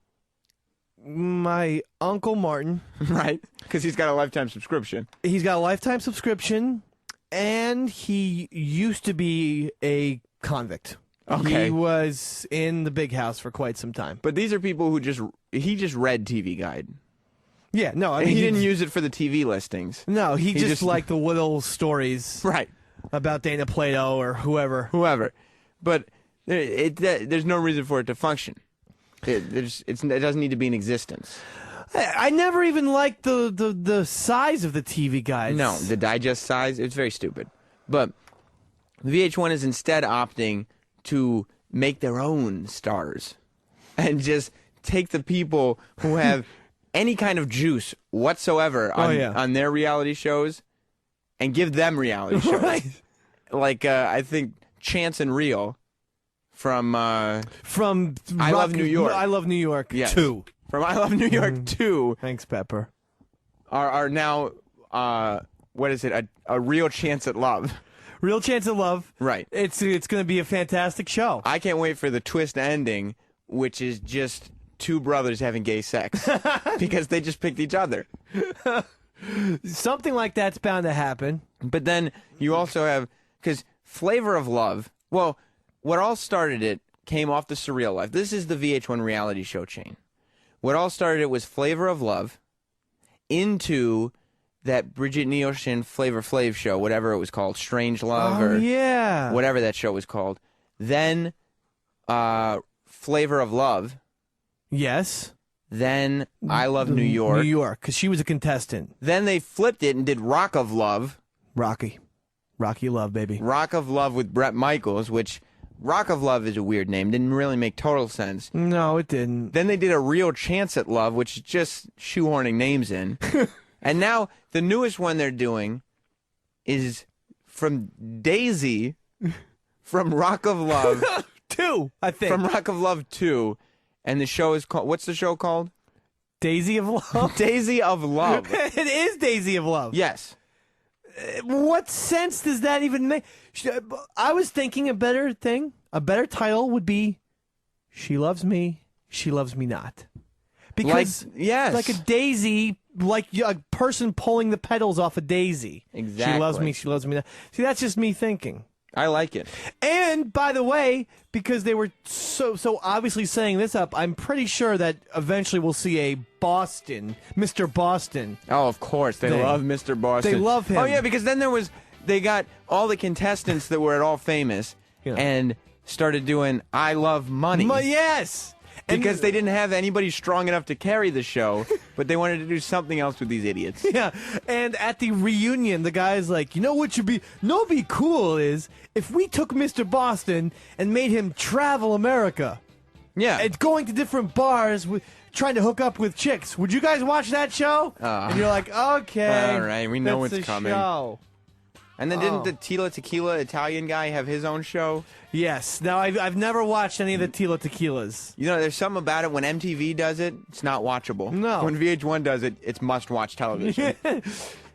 My Uncle Martin. Right? Because he's got a lifetime subscription. He's got a lifetime subscription, and he used to be a convict. Okay. He was in the big house for quite some time. But these are people who he just read TV Guide. Yeah, no, I mean, he didn't use it for the TV listings. No, he just liked the little stories Right. about Dana Plato or whoever. But there's no reason for it to function. It doesn't need to be in existence. I never even liked the size of the TV Guides. No, the digest size, it's very stupid. But VH1 is instead opting to make their own stars and just take the people who have any kind of juice whatsoever on their reality shows and give them reality shows. Right. Like, I think Chance and Real from I Love New York. I Love New York 2. From I Love New York 2 Thanks, Pepper. are now, what is it, a Real Chance at Love. Real Chance of Love. Right. It's going to be a fantastic show. I can't wait for the twist ending, which is just two brothers having gay sex because they just picked each other. Something like that's bound to happen. But then you also have, because Flavor of Love, well, what all started it came off the Surreal Life. This is the VH1 reality show chain. What all started it was Flavor of Love into that Bridget Nielsen Flavor Flav show, whatever it was called, Strange Love or whatever that show was called. Then Flavor of Love. Yes. Then I Love New York. New York, because she was a contestant. Then they flipped it and did Rock of Love. Rocky Love, baby. Rock of Love with Bret Michaels, which Rock of Love is a weird name. Didn't really make total sense. No, it didn't. Then they did a Real Chance at Love, which is just shoehorning names in. And now the newest one they're doing is from Daisy from Rock of Love 2, I think. From Rock of Love 2. And the show is called, what's the show called? Daisy of Love. Daisy of Love. It is Daisy of Love. Yes. What sense does that even make? I was thinking a better title would be She Loves Me, She Loves Me Not. Because like a daisy, like a person pulling the petals off a daisy. Exactly. She loves me, she loves me not. See, that's just me thinking. I like it. And by the way, because they were so obviously setting this up, I'm pretty sure that eventually we'll see a Mr. Boston. Oh, of course. They love Mr. Boston. They love him. Oh, yeah, because then they got all the contestants that were at all famous and started doing I Love Money. Yes. Because they didn't have anybody strong enough to carry the show, but they wanted to do something else with these idiots. Yeah, and at the reunion, the guy's like, you know what should be cool is if we took Mr. Boston and made him travel America. Yeah. And going to different bars, trying to hook up with chicks. Would you guys watch that show? And you're like, okay. All right, we know that's what's the coming. Show. And then didn't the Tila Tequila Italian guy have his own show? Yes. Now, I've never watched any of the Tila Tequilas. You know, there's something about it. When MTV does it, it's not watchable. No. When VH1 does it, it's must-watch television.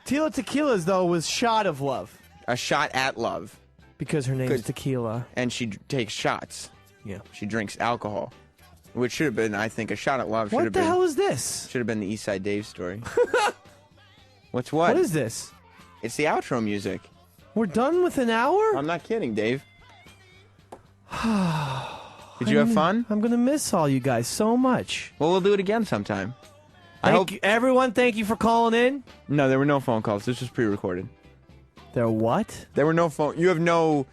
Tila Tequila's, though, was Shot of Love. A shot at love. Because her name's Good. Tequila. And she takes shots. Yeah. She drinks alcohol. Which should have been, I think, a shot at love. What the hell is this? Should have been the East Side Dave story. What's what? What is this? It's the outro music. We're done with an hour? I'm not kidding, Dave. Did you have fun? I'm going to miss all you guys so much. Well, we'll do it again sometime. Everyone, thank you for calling in. No, there were no phone calls. This was pre-recorded. There what? There were no phone. You have no.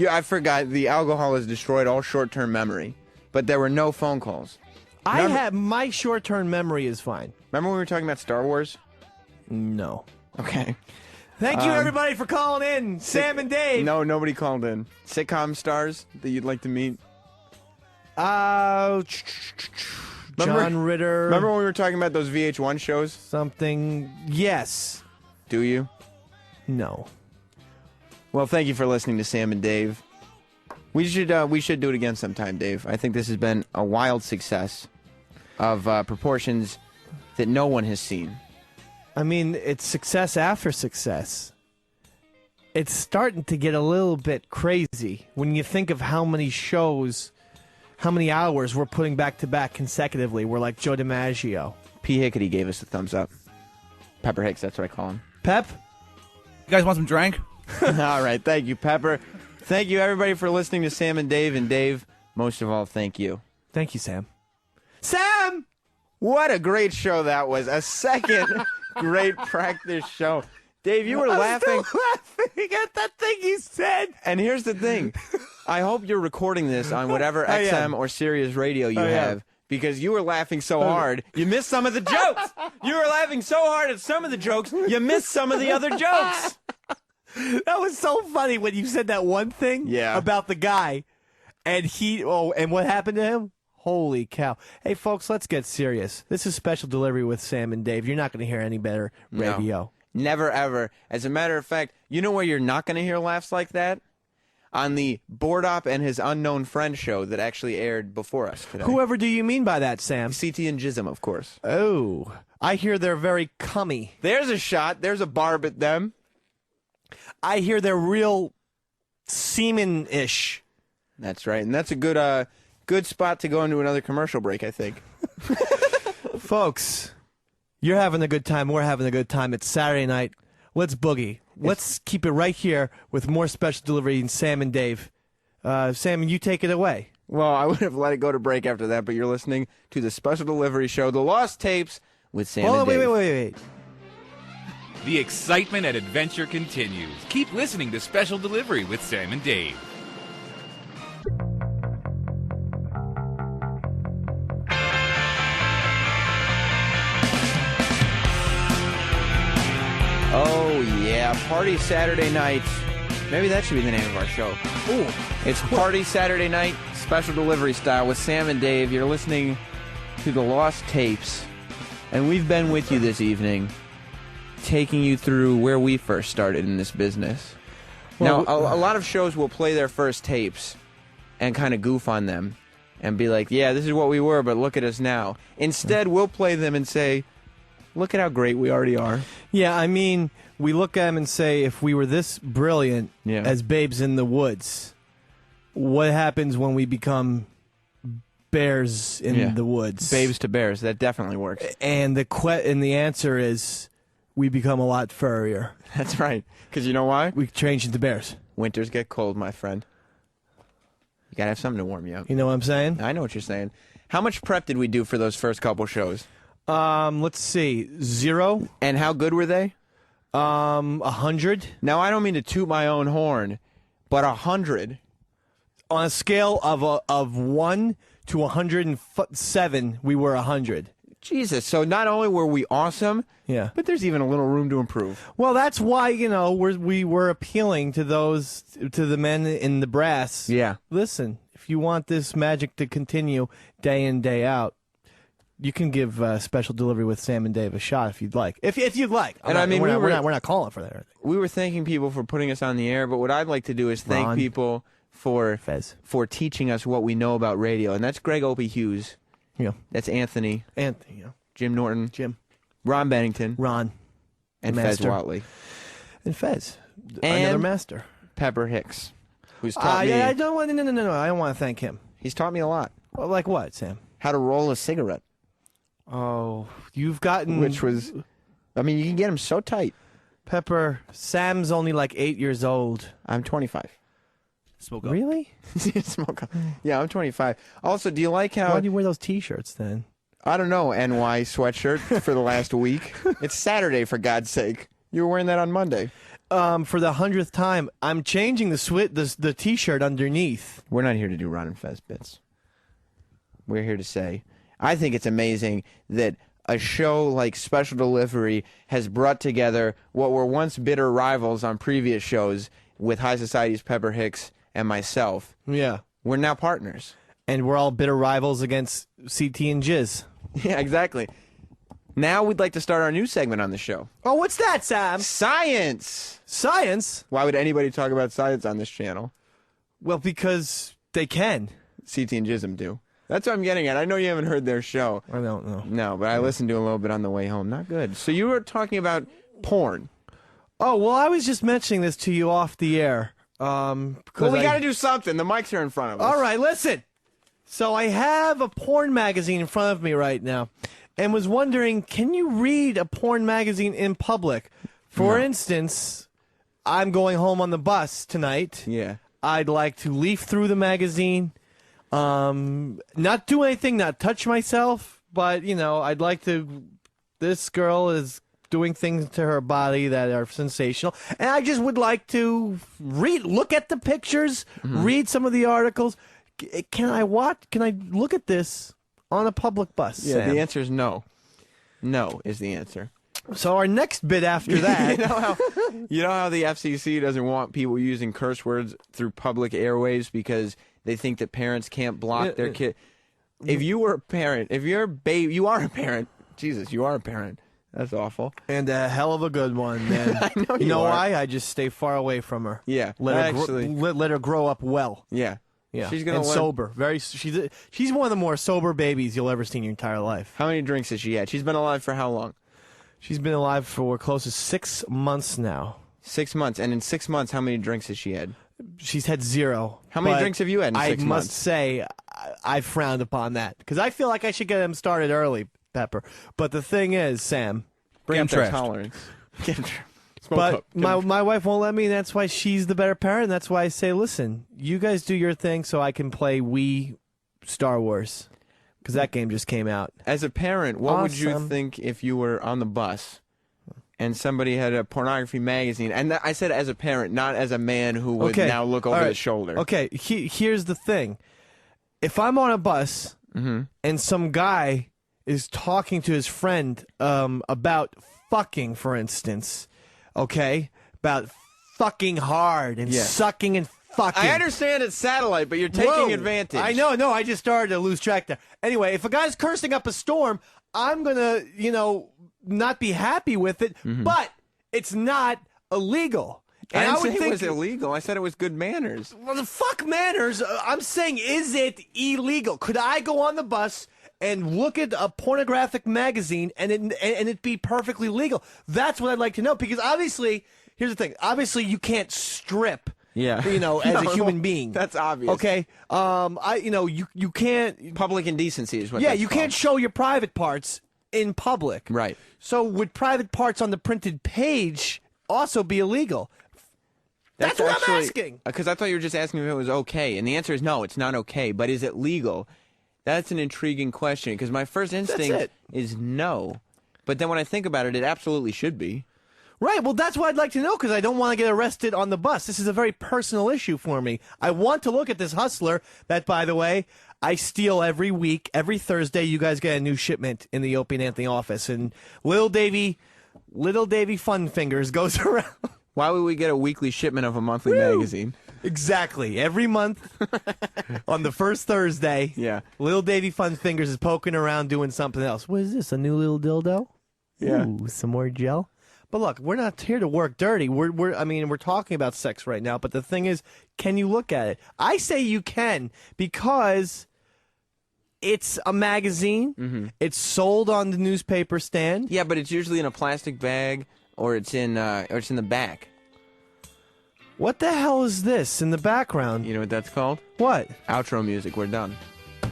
I forgot. The alcohol has destroyed all short-term memory. But there were no phone calls. My short-term memory is fine. Remember when we were talking about Star Wars? No. Okay. Thank you, everybody, for calling in. Sam and Dave. No, nobody called in. Sitcom stars that you'd like to meet? John Ritter. Remember when we were talking about those VH1 shows? Something. Yes. Do you? No. Well, thank you for listening to Sam and Dave. We should do it again sometime, Dave. I think this has been a wild success of proportions that no one has seen. I mean, it's success after success. It's starting to get a little bit crazy when you think of how many shows, how many hours we're putting back to back consecutively. We're like Joe DiMaggio. P. Hickety gave us a thumbs up. Pepper Hicks, that's what I call him. Pep? You guys want some drink? All right, thank you, Pepper. Thank you, everybody, for listening to Sam and Dave. And Dave, most of all, thank you. Thank you, Sam. Sam! What a great show that was. A second great practice show. Dave, you were laughing. Still laughing at that thing you said. And here's the thing. I hope you're recording this on whatever XM or Sirius radio you have, because you were laughing so hard, you missed some of the jokes. You were laughing so hard at some of the jokes, you missed some of the other jokes. That was so funny when you said that one thing about the guy. And and what happened to him? Holy cow. Hey, folks, let's get serious. This is Special Delivery with Sam and Dave. You're not going to hear any better radio. No, never, ever. As a matter of fact, you know where you're not going to hear laughs like that? On the Bordop and His Unknown Friend show that actually aired before us today. Whoever do you mean by that, Sam? CT and Jism, of course. Oh, I hear they're very cummy. There's a shot. There's a barb at them. I hear they're real semen-ish. That's right. And that's a good spot to go into another commercial break, I think. Folks, you're having a good time. We're having a good time. It's Saturday night. Let's boogie. Let's keep it right here with more Special Delivery and Sam and Dave. Sam, you take it away. Well, I would have let it go to break after that, but you're listening to the Special Delivery show, The Lost Tapes, with Sam and Dave. Wait. The excitement and adventure continues. Keep listening to Special Delivery with Sam and Dave. Oh, yeah. Party Saturday night. Maybe that should be the name of our show. Ooh. It's Party Saturday night, Special Delivery style with Sam and Dave. You're listening to The Lost Tapes. And we've been with you this evening, taking you through where we first started in this business. Well, now, a lot of shows will play their first tapes and kind of goof on them and be like, yeah, this is what we were, but look at us now. Instead, we'll play them and say, look at how great we already are. Yeah, I mean, we look at them and say, if we were this brilliant as babes in the woods, what happens when we become bears in the woods? Babes to bears. That definitely works. And the answer is we become a lot furrier. That's right. Because you know why? We change into bears. Winters get cold, my friend. You gotta have something to warm you up. You know what I'm saying? I know what you're saying. How much prep did we do for those first couple shows? Let's see. 0. And how good were they? 100. Now, I don't mean to toot my own horn, but 100. On a scale of 1 to 107, we were 100. Jesus, so not only were we awesome, Yeah. but there's even a little room to improve. Well, that's why, we were appealing to the men in the brass. Yeah. Listen, if you want this magic to continue day in, day out, you can give Special Delivery with Sam and Dave a shot if you'd like. If you'd like. We're not calling for that. We were thanking people for putting us on the air, but what I'd like to do is thank Ron. people for Fez. teaching us what we know about radio, and that's Greg Opie Hughes. Yeah. That's Anthony. Anthony, yeah. Jim Norton. Jim. Ron Bennington. Ron. And the Fez master. Watley. And Fez. And another master. Pepper Hicks, who's taught me. I don't want. No. I don't want to thank him. He's taught me a lot. Well, like what, Sam? How to roll a cigarette, Oh, you've gotten which was, I mean, you can get them so tight. Pepper. Sam's only like 8 years old. I'm 25. Smoke up. Really? Smoke. Yeah, I'm 25. Also, do you like how? Why do you wear those T-shirts then? I don't know, NY sweatshirt for the last week. It's Saturday, for God's sake. You were wearing that on Monday. For the 100th time, I'm changing the T-shirt underneath. We're not here to do Ron and Fez bits. We're here to say, I think it's amazing that a show like Special Delivery has brought together what were once bitter rivals on previous shows with High Society's Pepper Hicks and myself. Yeah. We're now partners. And we're all bitter rivals against CT and Jizz. Yeah, exactly. Now we'd like to start our new segment on the show. Oh, what's that, Sam? Science! Science? Why would anybody talk about science on this channel? Well, because they can. CT and Jism do. That's what I'm getting at. I know you haven't heard their show. I don't know. No, but I listened to a little bit on the way home. Not good. So you were talking about porn. Oh, well, I was just mentioning this to you off the air. Well, we got to do something. The mics are in front of us. All right, listen. So I have a porn magazine in front of me right now and was wondering, can you read a porn magazine in public? For instance, I'm going home on the bus tonight. Yeah. I'd like to leaf through the magazine, not do anything, not touch myself, but, I'd like to, this girl is doing things to her body that are sensational, and I just would like to look at the pictures, read some of the articles. Can I look at this on a public bus? Yeah, Sam? the answer is no. No is the answer. So our next bit after that, You know how the FCC doesn't want people using curse words through public airwaves because they think that parents can't block their kid. If you were a parent, if you're a baby, you are a parent. Jesus, you are a parent. That's awful. and a hell of a good one, man. I know you know are. why? I just stay far away from her. Yeah, let her actually. let her grow up well. Yeah. Yeah, She's gonna and learn. sober. She's one of the more sober babies you'll ever see in your entire life. How many drinks has she had? She's been alive for how long? She's been alive for close to 6 months now. 6 months. And in 6 months, how many drinks has she had? She's had 0. How many But drinks have you had in 6 I months? must say, I frowned upon that because I feel like I should get them started early, Pepper. But the thing is, Sam, Bring Get up their trashed. tolerance. Get them Smoke but up. my wife won't let me, and that's why she's the better parent. And that's why I say, listen, you guys do your thing so I can play Wii Star Wars because that game just came out. As a parent, what would you Awesome. think if you were on the bus and somebody had a pornography magazine? And I said as a parent, not as a man who would now look over all right. his shoulder. Okay, here's the thing. If I'm on a bus and some guy is talking to his friend about fucking, for instance, okay? About fucking hard and Yeah. sucking and fucking. I understand it's satellite, but you're taking Whoa. advantage. I know, I just started to lose track there. Anyway, if a guy's cursing up a storm, I'm going to, not be happy with it, but it's not illegal. I And didn't I would say think it was illegal. I said it was good manners. Well, the fuck manners. I'm saying, is it illegal? Could I go on the bus and look at a pornographic magazine and it be perfectly legal? That's what I'd like to know. Because obviously, here's the thing. Obviously, you can't strip. Yeah. As No, a human being. That's obvious. Okay. You can't. Public indecency is what Yeah, that's you can't called. show your private parts in public. Right. So would private parts on the printed page also be illegal? That's what I'm asking. Because I thought you were just asking if it was okay, and the answer is no, it's not okay. But is it legal? That's an intriguing question, because my first instinct is no. But then when I think about it, it absolutely should be. Right, well, that's what I'd like to know, because I don't want to get arrested on the bus. This is a very personal issue for me. I want to look at this hustler that, by the way, I steal every week. Every Thursday, you guys get a new shipment in the Opie and Anthony office, and Little Davy Fun Fingers goes around. Why would we get a weekly shipment of a monthly magazine? Exactly. Every month on the first Thursday, Little Davy Fun Fingers is poking around doing something else. What is this, a new little dildo? Yeah. Ooh, some more gel? But look, we're not here to work dirty. We're talking about sex right now, but the thing is, can you look at it? I say you can, because it's a magazine. Mm-hmm. It's sold on the newspaper stand. Yeah, but it's usually in a plastic bag, or it's in the back. What the hell is this in the background? You know what that's called? What? Outro music. We're done.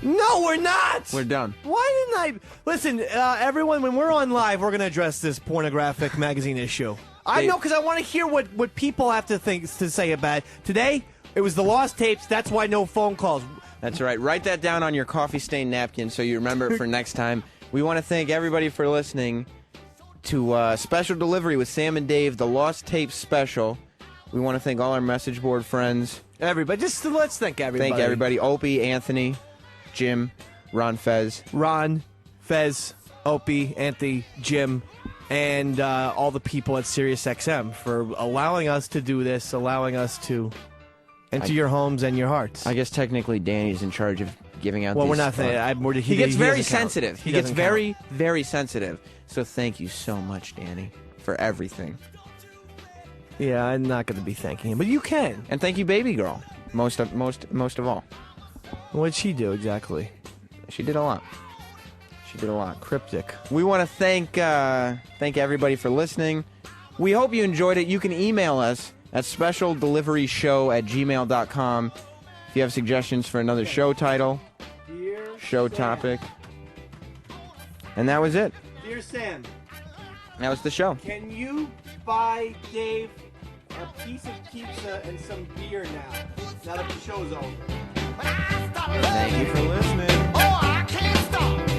No, we're not! We're done. Why didn't I... Listen, everyone, when we're on live, we're going to address this pornographic magazine issue. I know, because I want to hear what people have to say about it. Today, it was the lost tapes. That's why no phone calls. That's right. Write that down on your coffee-stained napkin so you remember it for next time. We want to thank everybody for listening to Special Delivery with Sam and Dave, the Lost Tapes special. We want to thank all our message board friends. Everybody. Let's thank everybody. Thank everybody. Opie, Anthony, Jim, Ron Fez, Opie, Anthony, Jim, and all the people at Sirius XM for allowing us to do this, allowing us to enter your homes and your hearts. I guess technically Danny's in charge of giving out these. Well, we're not saying... He gets very sensitive. He gets very, very sensitive. So thank you so much, Danny, for everything. Yeah, I'm not going to be thanking him, but you can. And thank you, baby girl, most of all. What'd she do exactly? She did a lot. Cryptic. We want to thank everybody for listening. We hope you enjoyed it. You can email us at specialdeliveryshow@gmail.com if you have suggestions for another show title, show topic. And that was it. Dear Sam. That was the show. Can you buy Dave a piece of pizza and some beer now that the show's over? Thank you for listening. Oh, I can't stop.